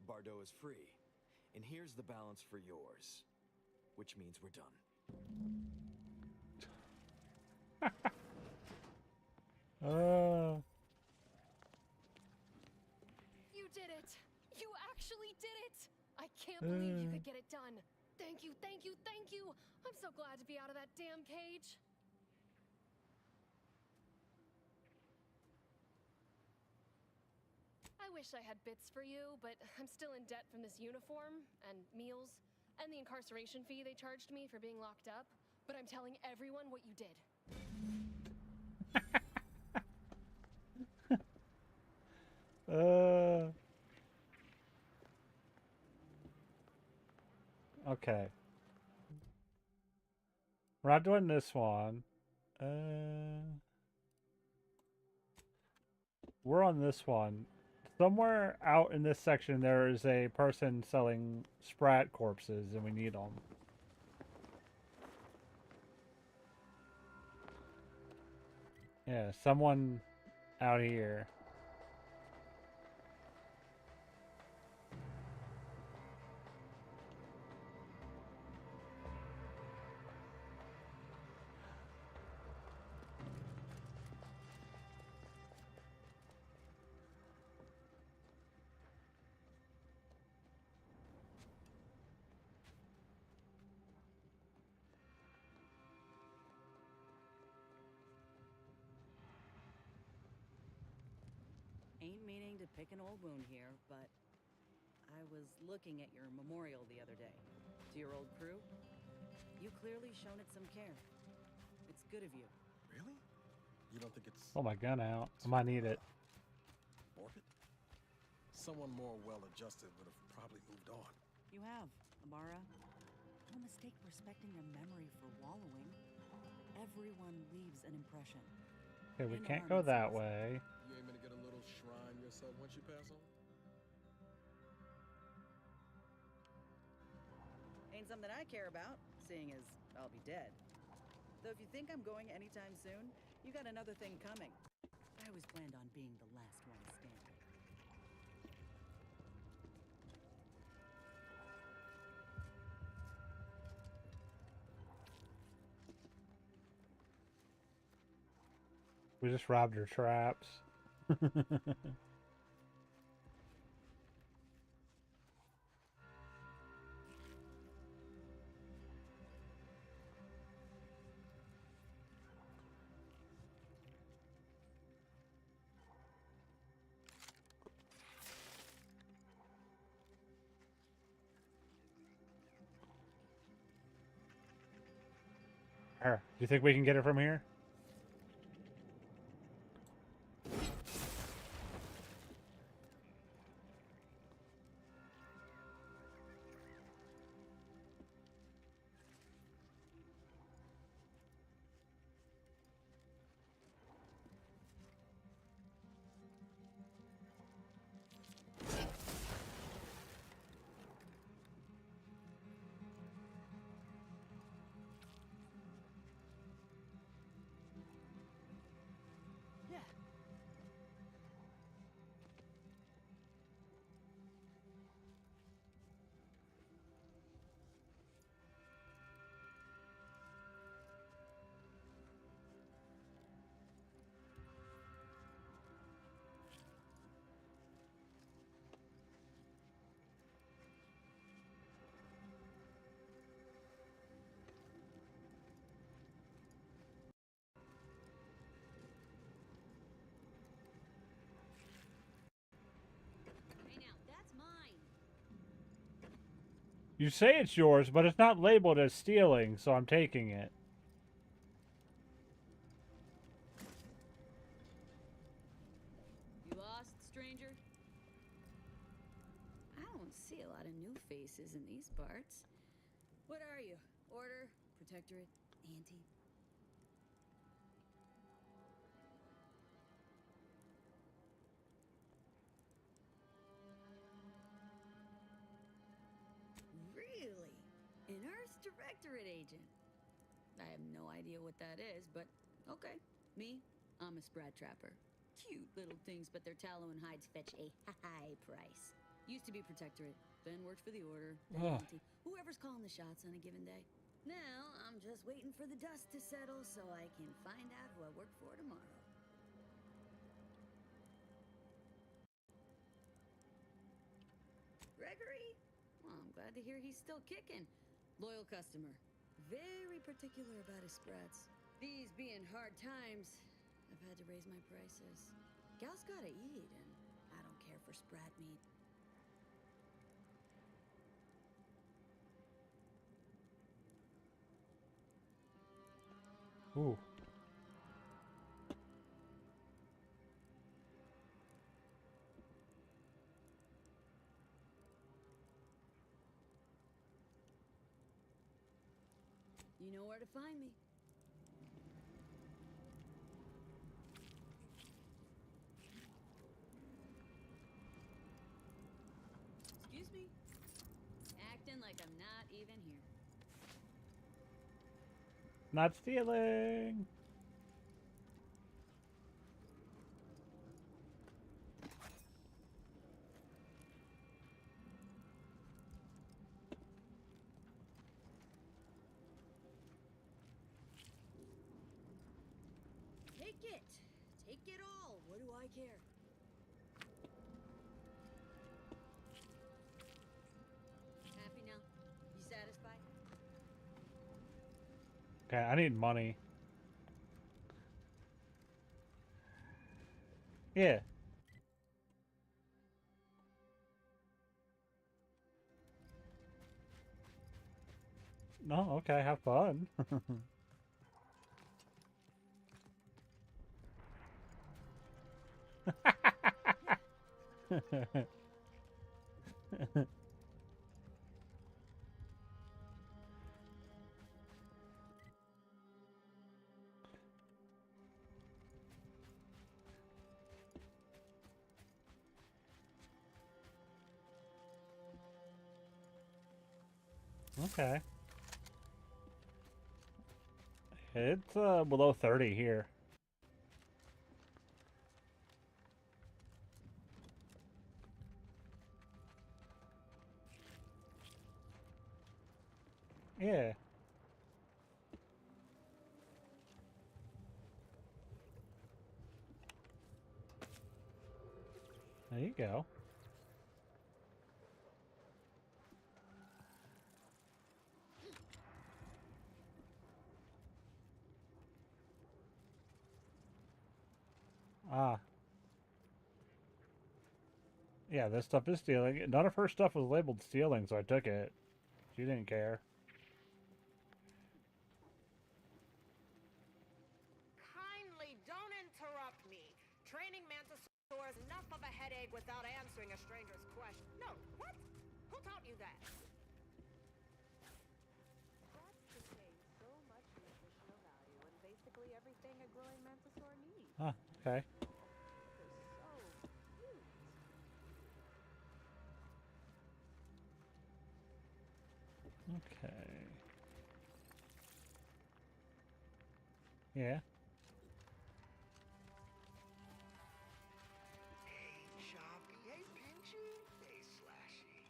Bardot is free. And here's the balance for yours. Which means we're done. You did it! You actually did it! I can't believe you could get it done. Thank you, thank you, thank you! I'm so glad to be out of that damn cage. wish I had bits for you, but I'm still in debt from this uniform, and meals, and the incarceration fee they charged me for being locked up. But I'm telling everyone what you did. Okay. We're not doing this one. We're on this one. Somewhere out in this section there is a person selling Sprat corpses and we need them. Yeah, someone out here. Ain't meaning to pick an old wound here, but I was looking at your memorial the other day. To your old crew. You clearly shown it some care. It's good of you. Really? You don't think it's... Oh, my gun out. I might need it. morbid? Someone more well-adjusted would have probably moved on. You have, Amara. No mistake respecting their memory for wallowing. Everyone leaves an impression. Okay, we can't go that way. You aiming to get a little shrine yourself once you pass on? Ain't something I care about, seeing as I'll be dead. Though if you think I'm going anytime soon, you got another thing coming. I always planned on being the last one standing. We just robbed her traps. Do you think we can get it from here? You say it's yours, but it's not labeled as stealing, so I'm taking it. You lost, stranger? I don't see a lot of new faces in these parts. What are you? Order? Protectorate? Anti? Really? An Earth Directorate agent? I have no idea what that is, but okay. Me, I'm a Sprat Trapper. Cute little things, but their tallow and hides fetch a high price. Used to be Protectorate, then worked for the Order, then Anti. Whoever's calling the shots on a given day. Now, I'm just waiting for the dust to settle so I can find out who I work for tomorrow. Gregory? Well, I'm glad to hear he's still kicking. Loyal customer. Very particular about his sprats. These being hard times, I've had to raise my prices. Gal's gotta eat, and I don't care for sprat meat. Ooh. You know where to find me. Excuse me. Acting like I'm not even here. Not stealing. Take it. Take it all. What do I care? Happy now? You satisfied? Okay, I need money. Yeah. No, okay, have fun. Okay. It's below 30 here. Yeah. There you go. Ah. Yeah, this stuff is stealing. None of her stuff was labeled stealing, so I took it. She didn't care. Kindly don't interrupt me. Training Mantisaur is enough of a headache without answering a stranger's question. No, what? Who taught you that? That's contains so much nutritional value and basically everything a growing Mantisaur needs. Ah, okay. They're so cute. Okay. Yeah. Hey, Choppy. Hey, Pinchy. Hey, Slashy.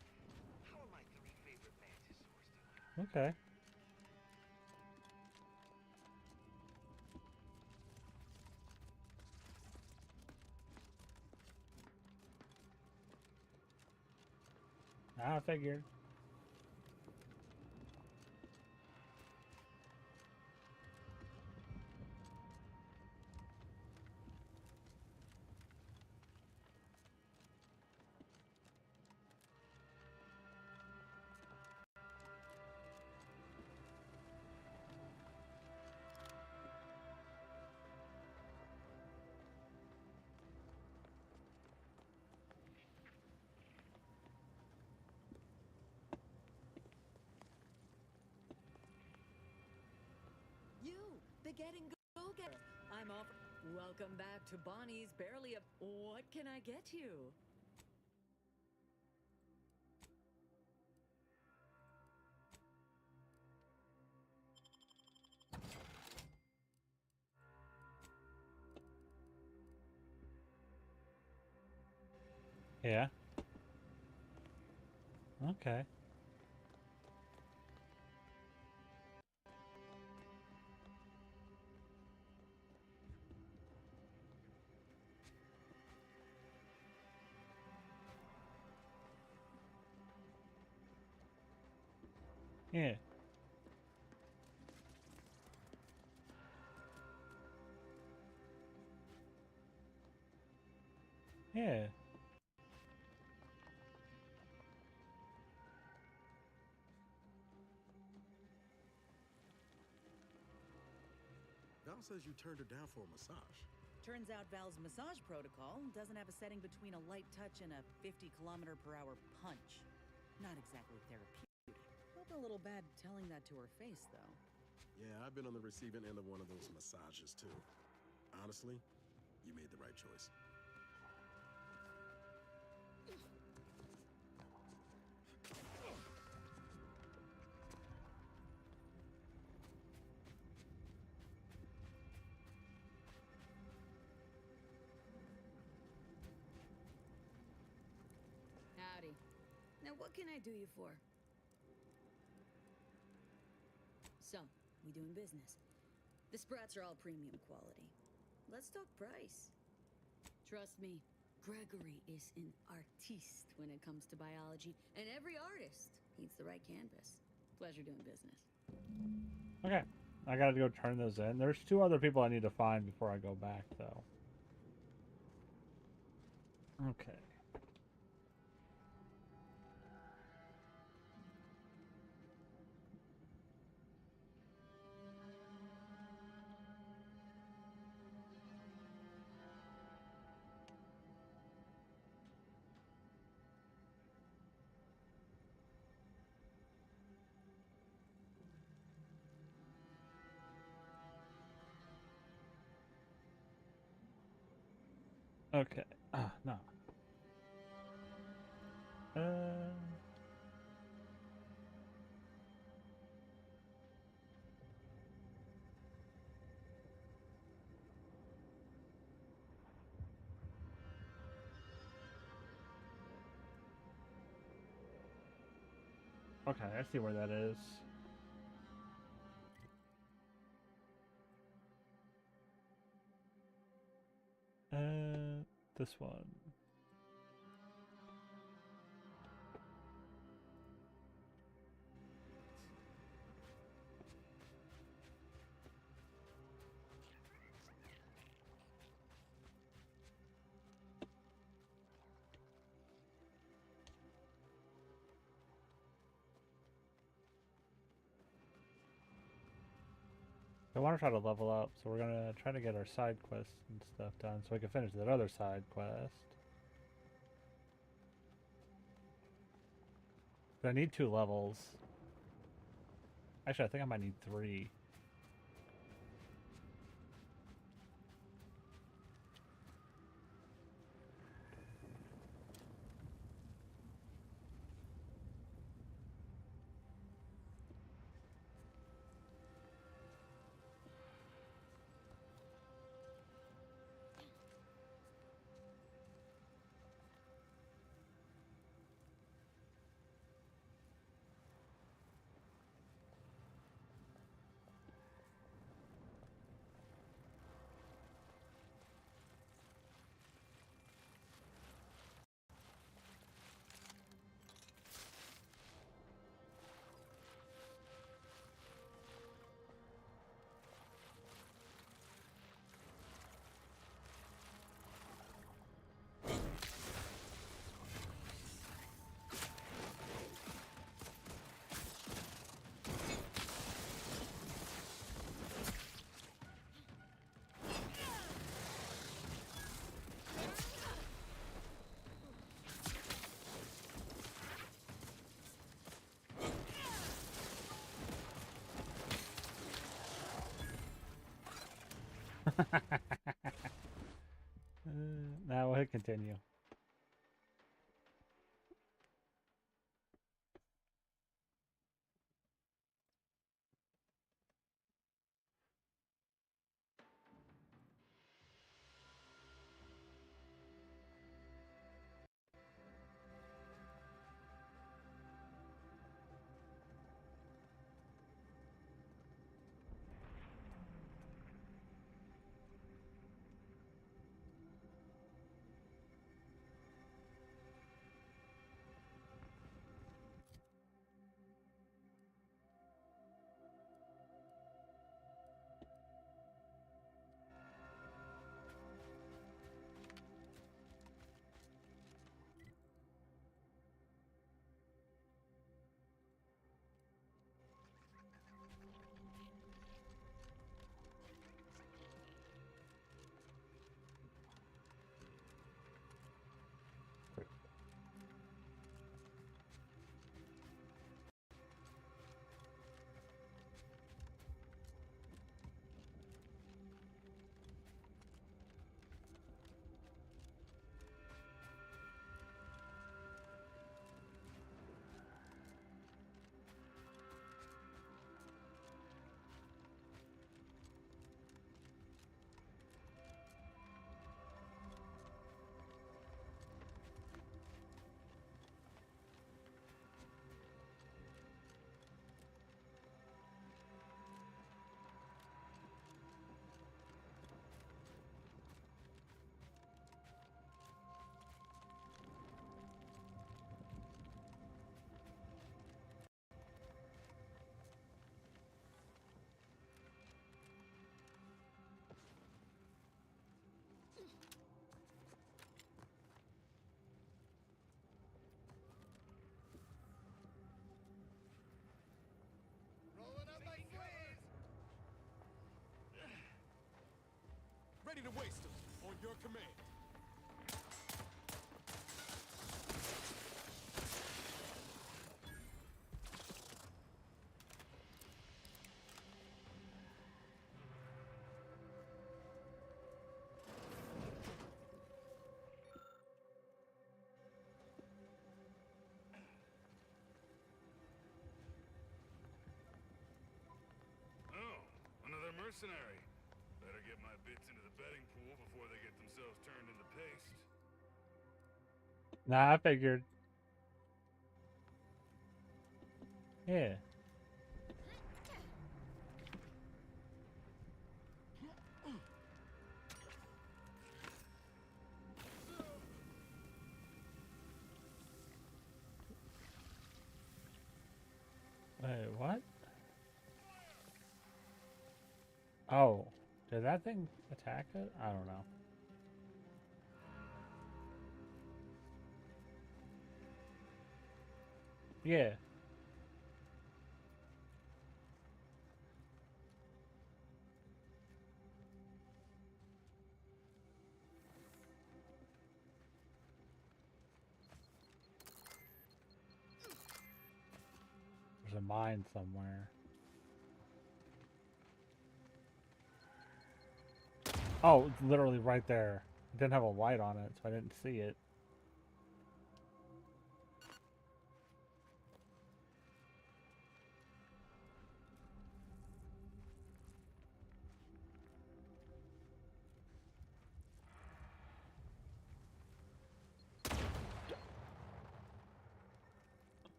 How are my three favorite Mantisaurs doing? Okay. I figured. You, the getting go-getter. I'm off. Welcome back to Bonnie's Barely a... What can I get you? Yeah. Okay. Yeah. Yeah. Val says you turned her down for a massage. Turns out Val's massage protocol doesn't have a setting between a light touch and a 50-kilometer-per-hour punch. Not exactly therapeutic. Felt a little bad telling that to her face, though. Yeah, I've been on the receiving end of one of those massages, too. Honestly, you made the right choice. Howdy. Now, what can I do you for? So, we doing business. The sprats are all premium quality. Let's talk price. Trust me, Gregory is an artiste when it comes to biology, and every artist needs the right canvas. Pleasure doing business. Okay. I gotta go turn those in. There's 2 other people I need to find before I go back, though. Okay. Okay. No. Okay, I see where that is. This one. I want to try to level up, so we're gonna try to get our side quests and stuff done so we can finish that other side quest. But I need 2 levels. Actually, I think I might need 3. Now we'll hit continue. ready to waste them. On your command. Oh, another mercenary. Better get my bits into the betting pool before they get themselves turned into paste. Nah, I figured. Yeah. Wait, what? Oh, did that thing attack it? I don't know. Yeah. There's a mine somewhere. Oh, it's literally right there. It didn't have a light on it, so I didn't see it.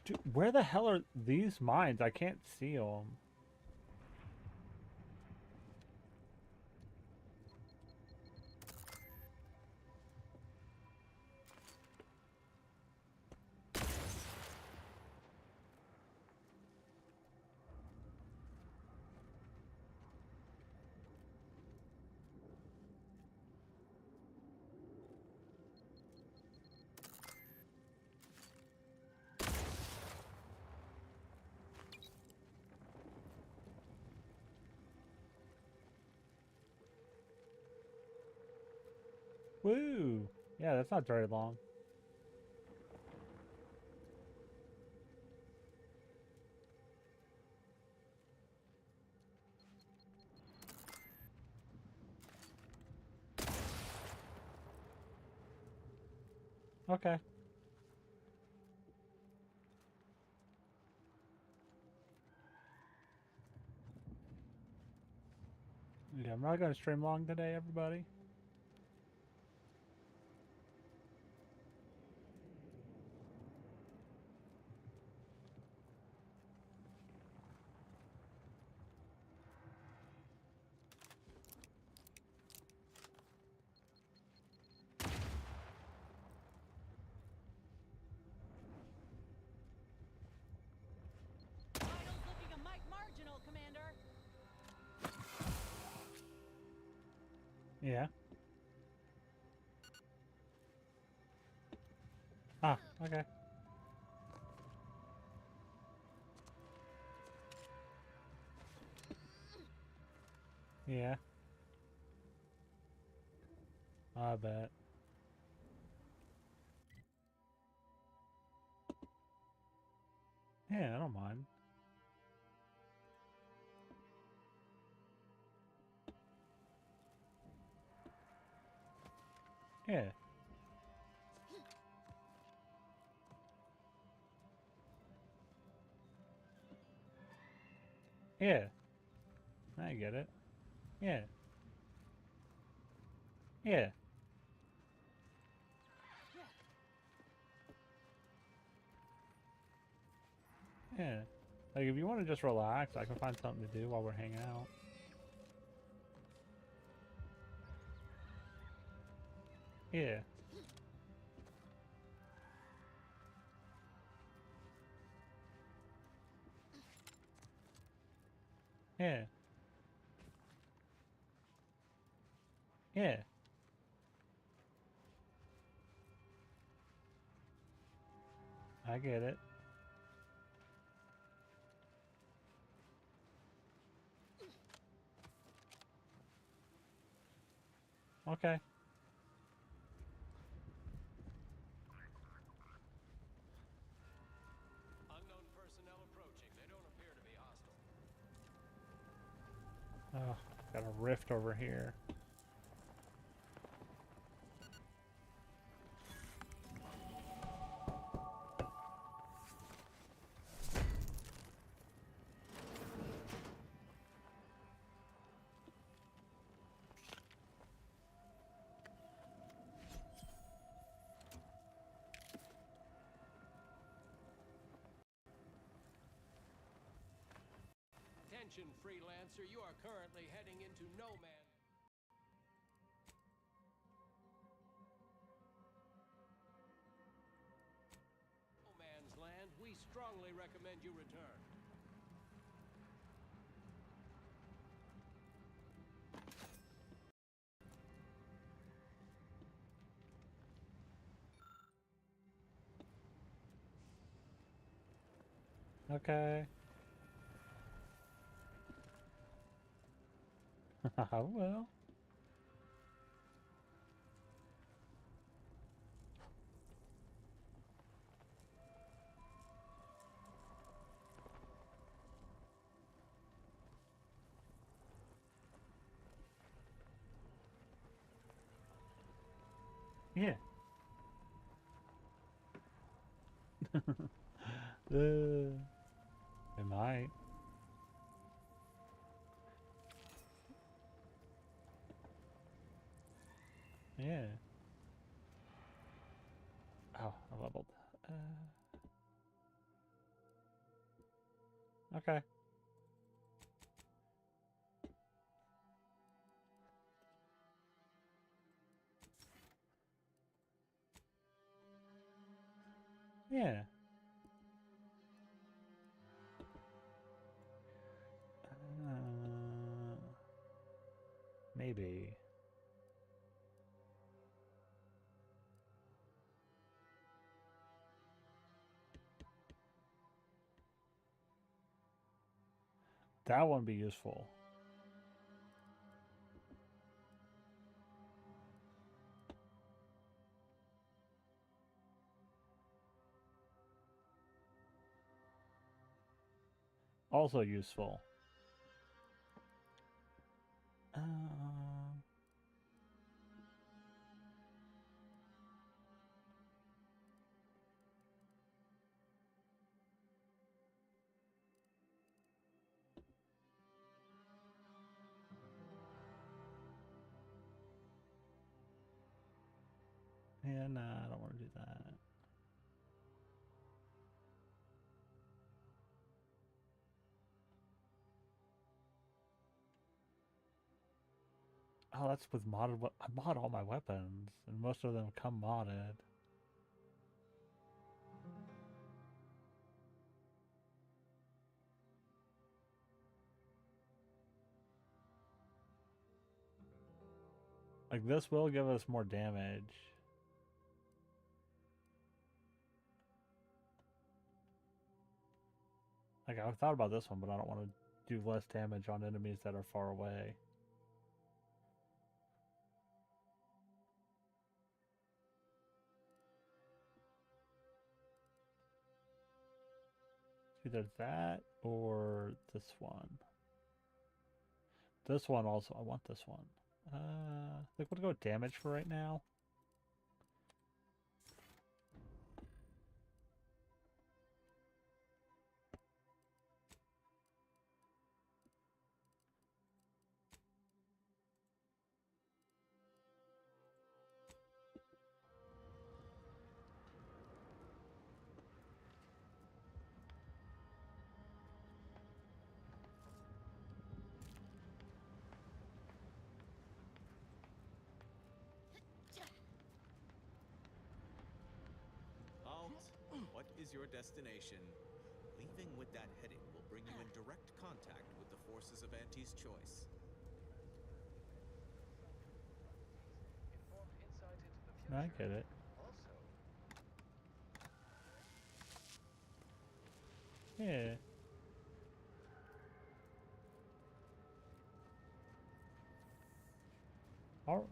Dude, where the hell are these mines? I can't see them. Woo! Yeah, that's not very long. Okay. Yeah, I'm not going to stream long today, everybody. Vitals looking a mite marginal, Commander. Yeah. Ah, okay. Yeah. I bet. Yeah, I don't mind. Yeah. Yeah. I get it. Yeah. Yeah. Yeah. Like, if you want to just relax, I can find something to do while we're hanging out. Yeah. Yeah. Yeah. I get it. Okay. Unknown personnel approaching. They don't appear to be hostile. Oh, got a rift over here. Attention, freelancer. You are currently heading into No Man's Land. We strongly recommend you return. Okay. I will. Yeah. It might. Yeah. Oh, I leveled. Okay. Yeah. Maybe. That one be useful. Also useful. Yeah, nah, I don't want to do that. Oh, that's with modded. I mod all my weapons, and most of them come modded. Like, this will give us more damage. Like, I thought about this one, but I don't want to do less damage on enemies that are far away. Either that or this one. This one also, I want this one. I think we'll go with damage for right now. What is your destination? Leaving with that heading will bring you in direct contact with the forces of Auntie's choice. I get it. Yeah. Oh.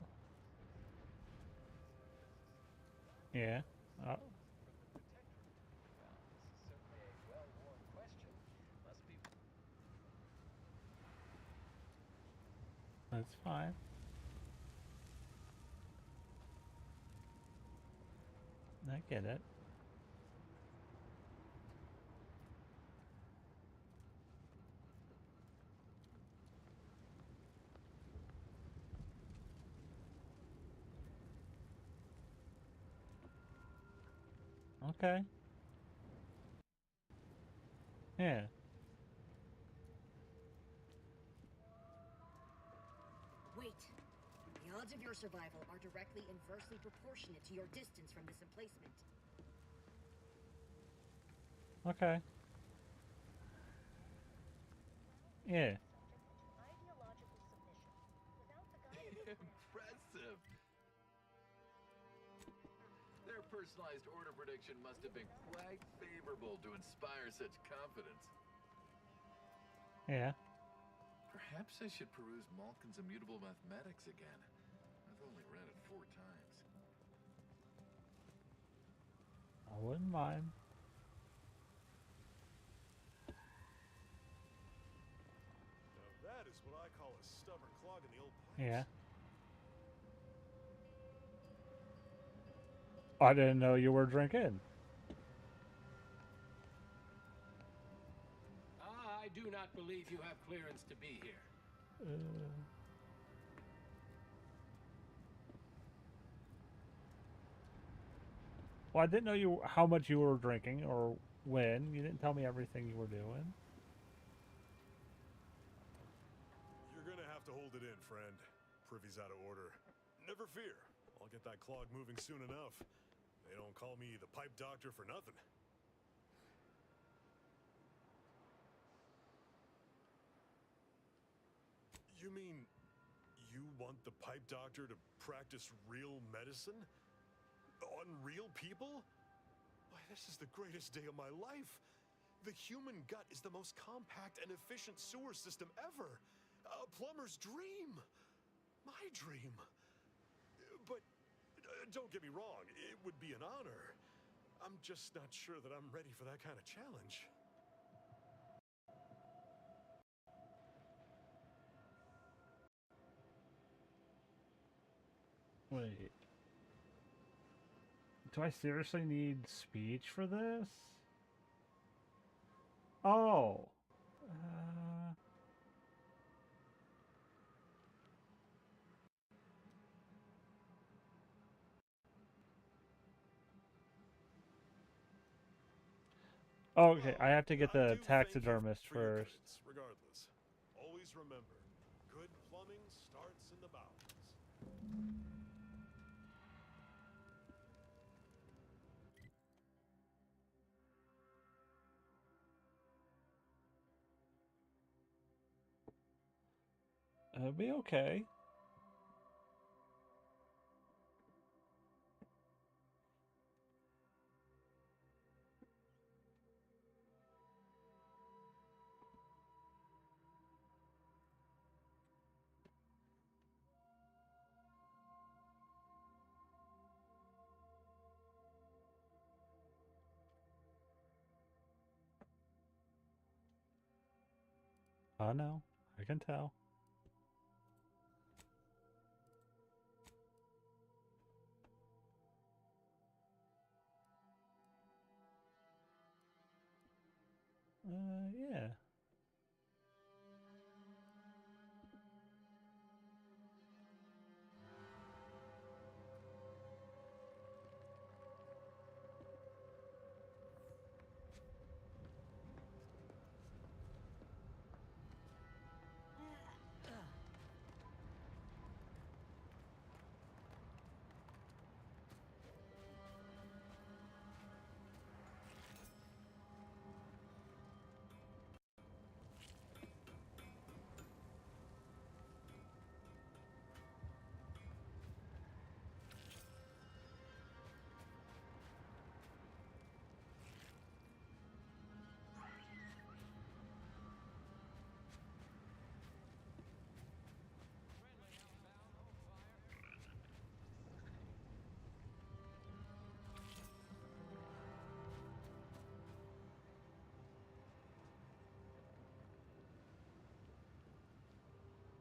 Yeah. That's fine. I get it. Okay. Yeah. Wait. The odds of your survival are directly inversely proportionate to your distance from this emplacement. Okay. Yeah. Impressive. Their personalized order prediction must have been quite favorable to inspire such confidence. Yeah. Perhaps I should peruse Malkin's Immutable Mathematics again. I've only read it 4 times. I wouldn't mind. Now that is what I call a stubborn clog in the old pipes. Yeah. I didn't know you were drinking. I do not believe you have clearance to be here. Well, I didn't know how much you were drinking or when. You didn't tell me everything you were doing. You're gonna have to hold it in, friend. Privy's out of order. Never fear. I'll get that clog moving soon enough. They don't call me the pipe doctor for nothing. You mean you want the pipe doctor to practice real medicine? On real people? Why, this is the greatest day of my life. The human gut is the most compact and efficient sewer system ever. A plumber's dream. My dream. But don't get me wrong, it would be an honor. I'm just not sure that I'm ready for that kind of challenge. Wait. Do I seriously need speech for this? Oh. Okay, I have to get the taxidermist first. Regardless, always remember, good plumbing starts in the bowels. It'll be okay. I know. I can tell. Yeah.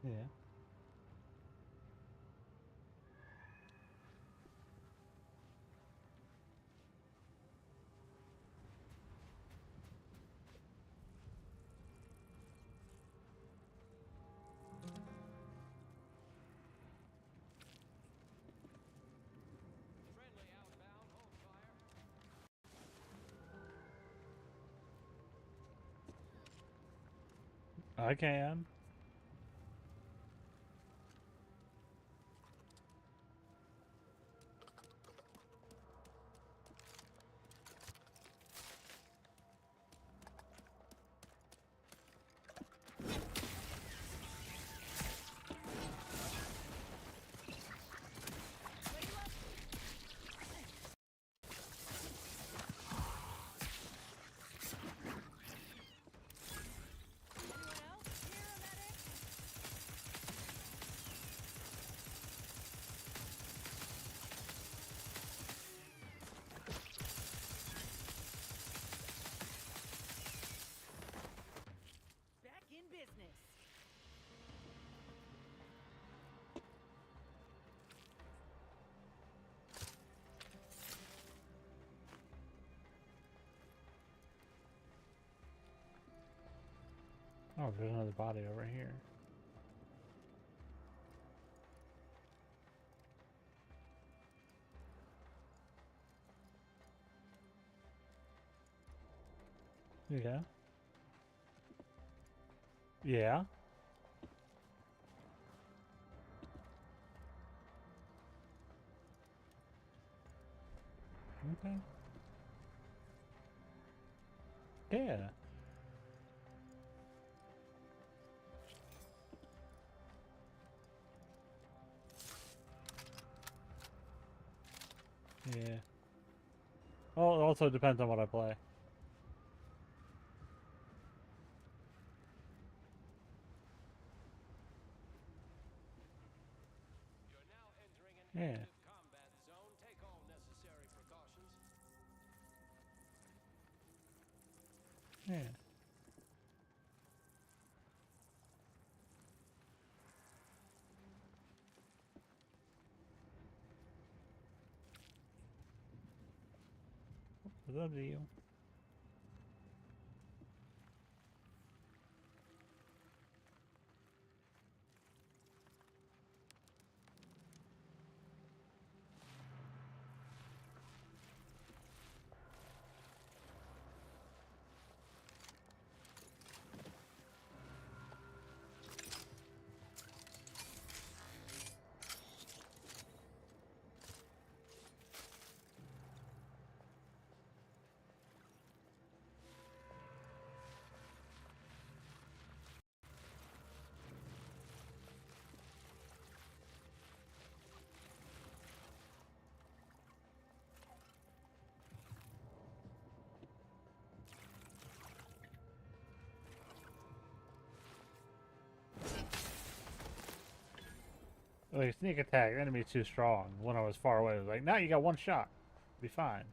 Yeah. I can. Back in business. Oh, there's another body over here. Yeah. Yeah. Okay. Yeah. Yeah. Well, it also depends on what I play. Yeah. Combat zone. Take all necessary precautions. Yeah. It's up to you. Like sneak attack, enemy's too strong. When I was far away, it was like, now you got one shot. Be fine.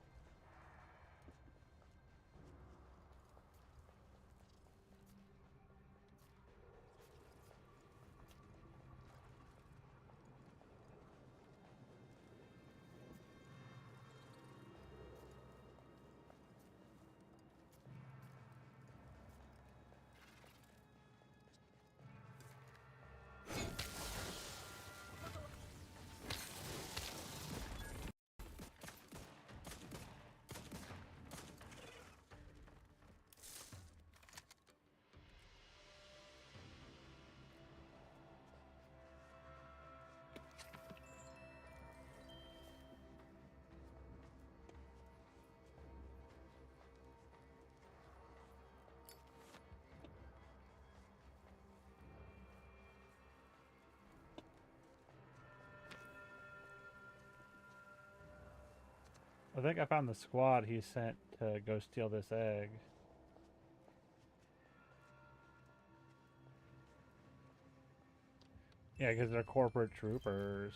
I think I found the squad he sent to go steal this egg. Yeah, because they're corporate troopers.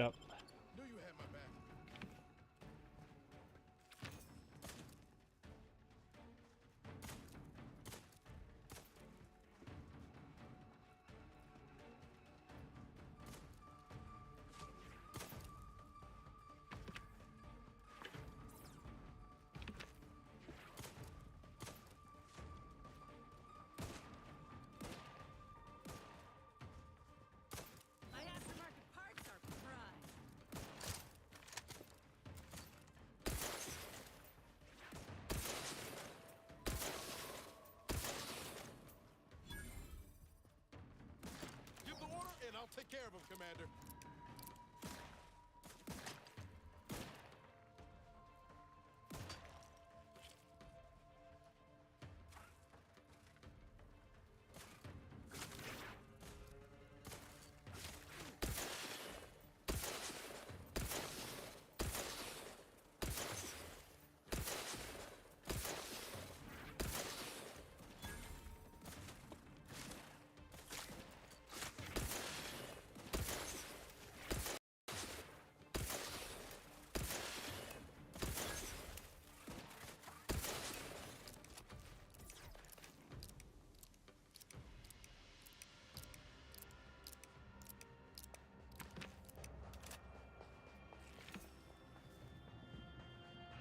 Yep. Knew you had my back. My aftermarket parts are prime. Give the order, and I'll take care of him, Commander.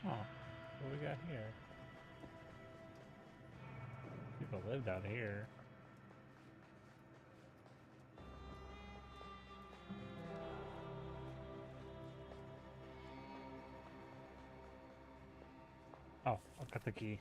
Oh, what we got here? People lived out here. Oh, I'll cut the key.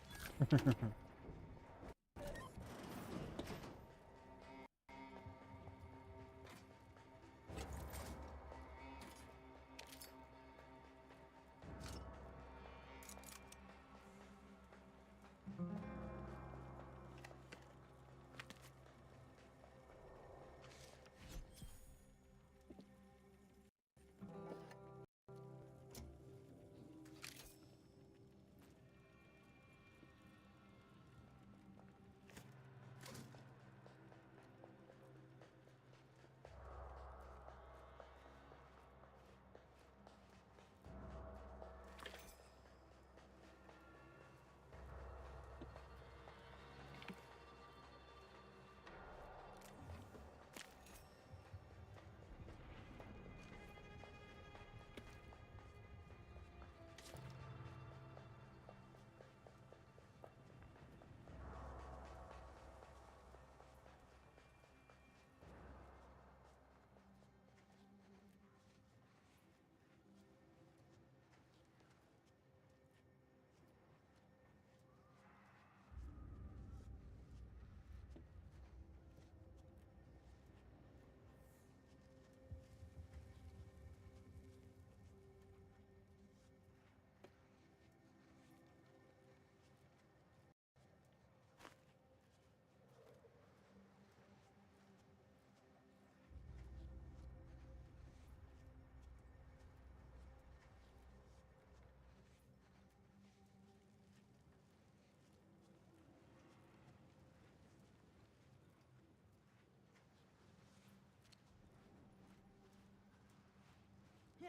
Yeah.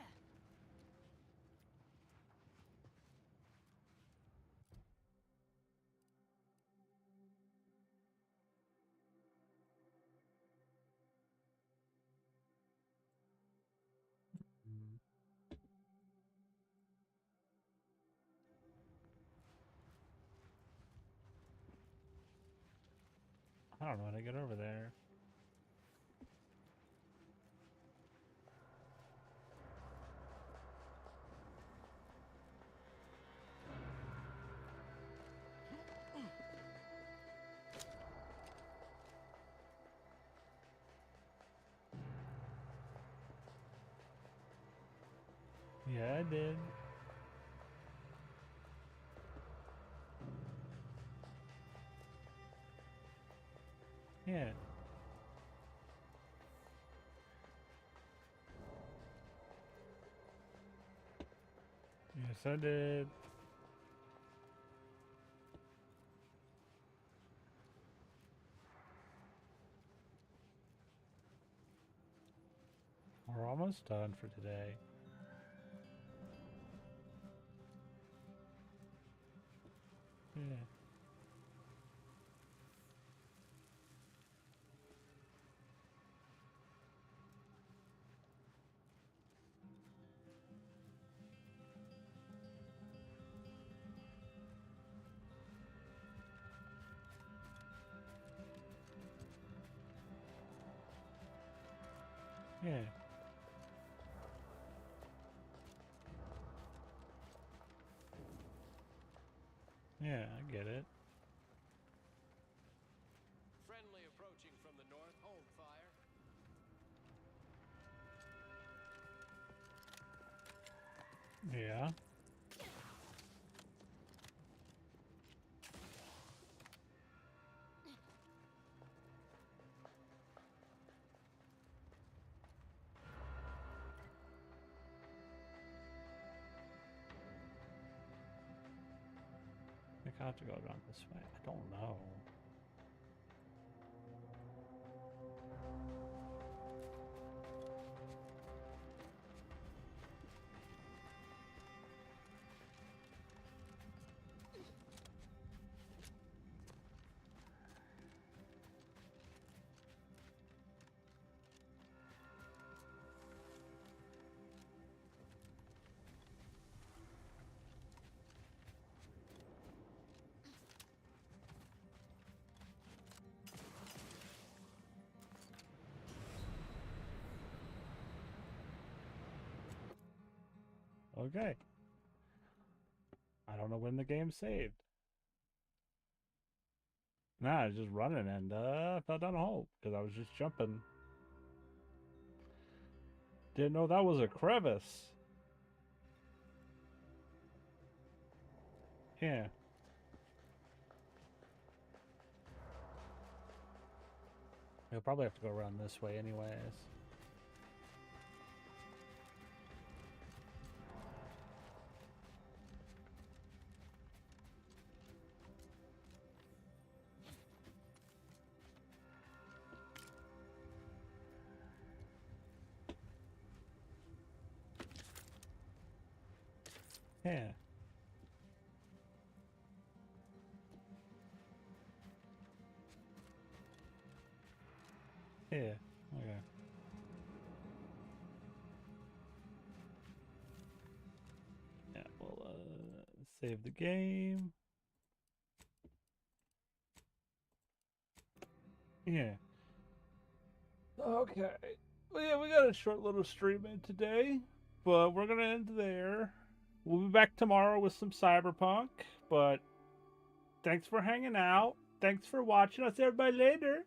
I don't know how to get over there. Yeah, I did. Yeah. Yes, I did. We're almost done for today. Yeah. Yeah. Yeah, I get it. Friendly approaching from the north. Hold fire. Yeah. I think I have to go around this way. I don't know. Okay. I don't know when the game saved. Nah, I was just running and fell down a hole because I was just jumping. Didn't know that was a crevice. Yeah. You'll probably have to go around this way anyways. Yeah. Yeah. Okay. Yeah, we'll save the game. Yeah. Okay. Well, yeah, we got a short little stream in today, but we're gonna end there. We'll be back tomorrow with some Cyberpunk, but thanks for hanging out. Thanks for watching. I'll see everybody later.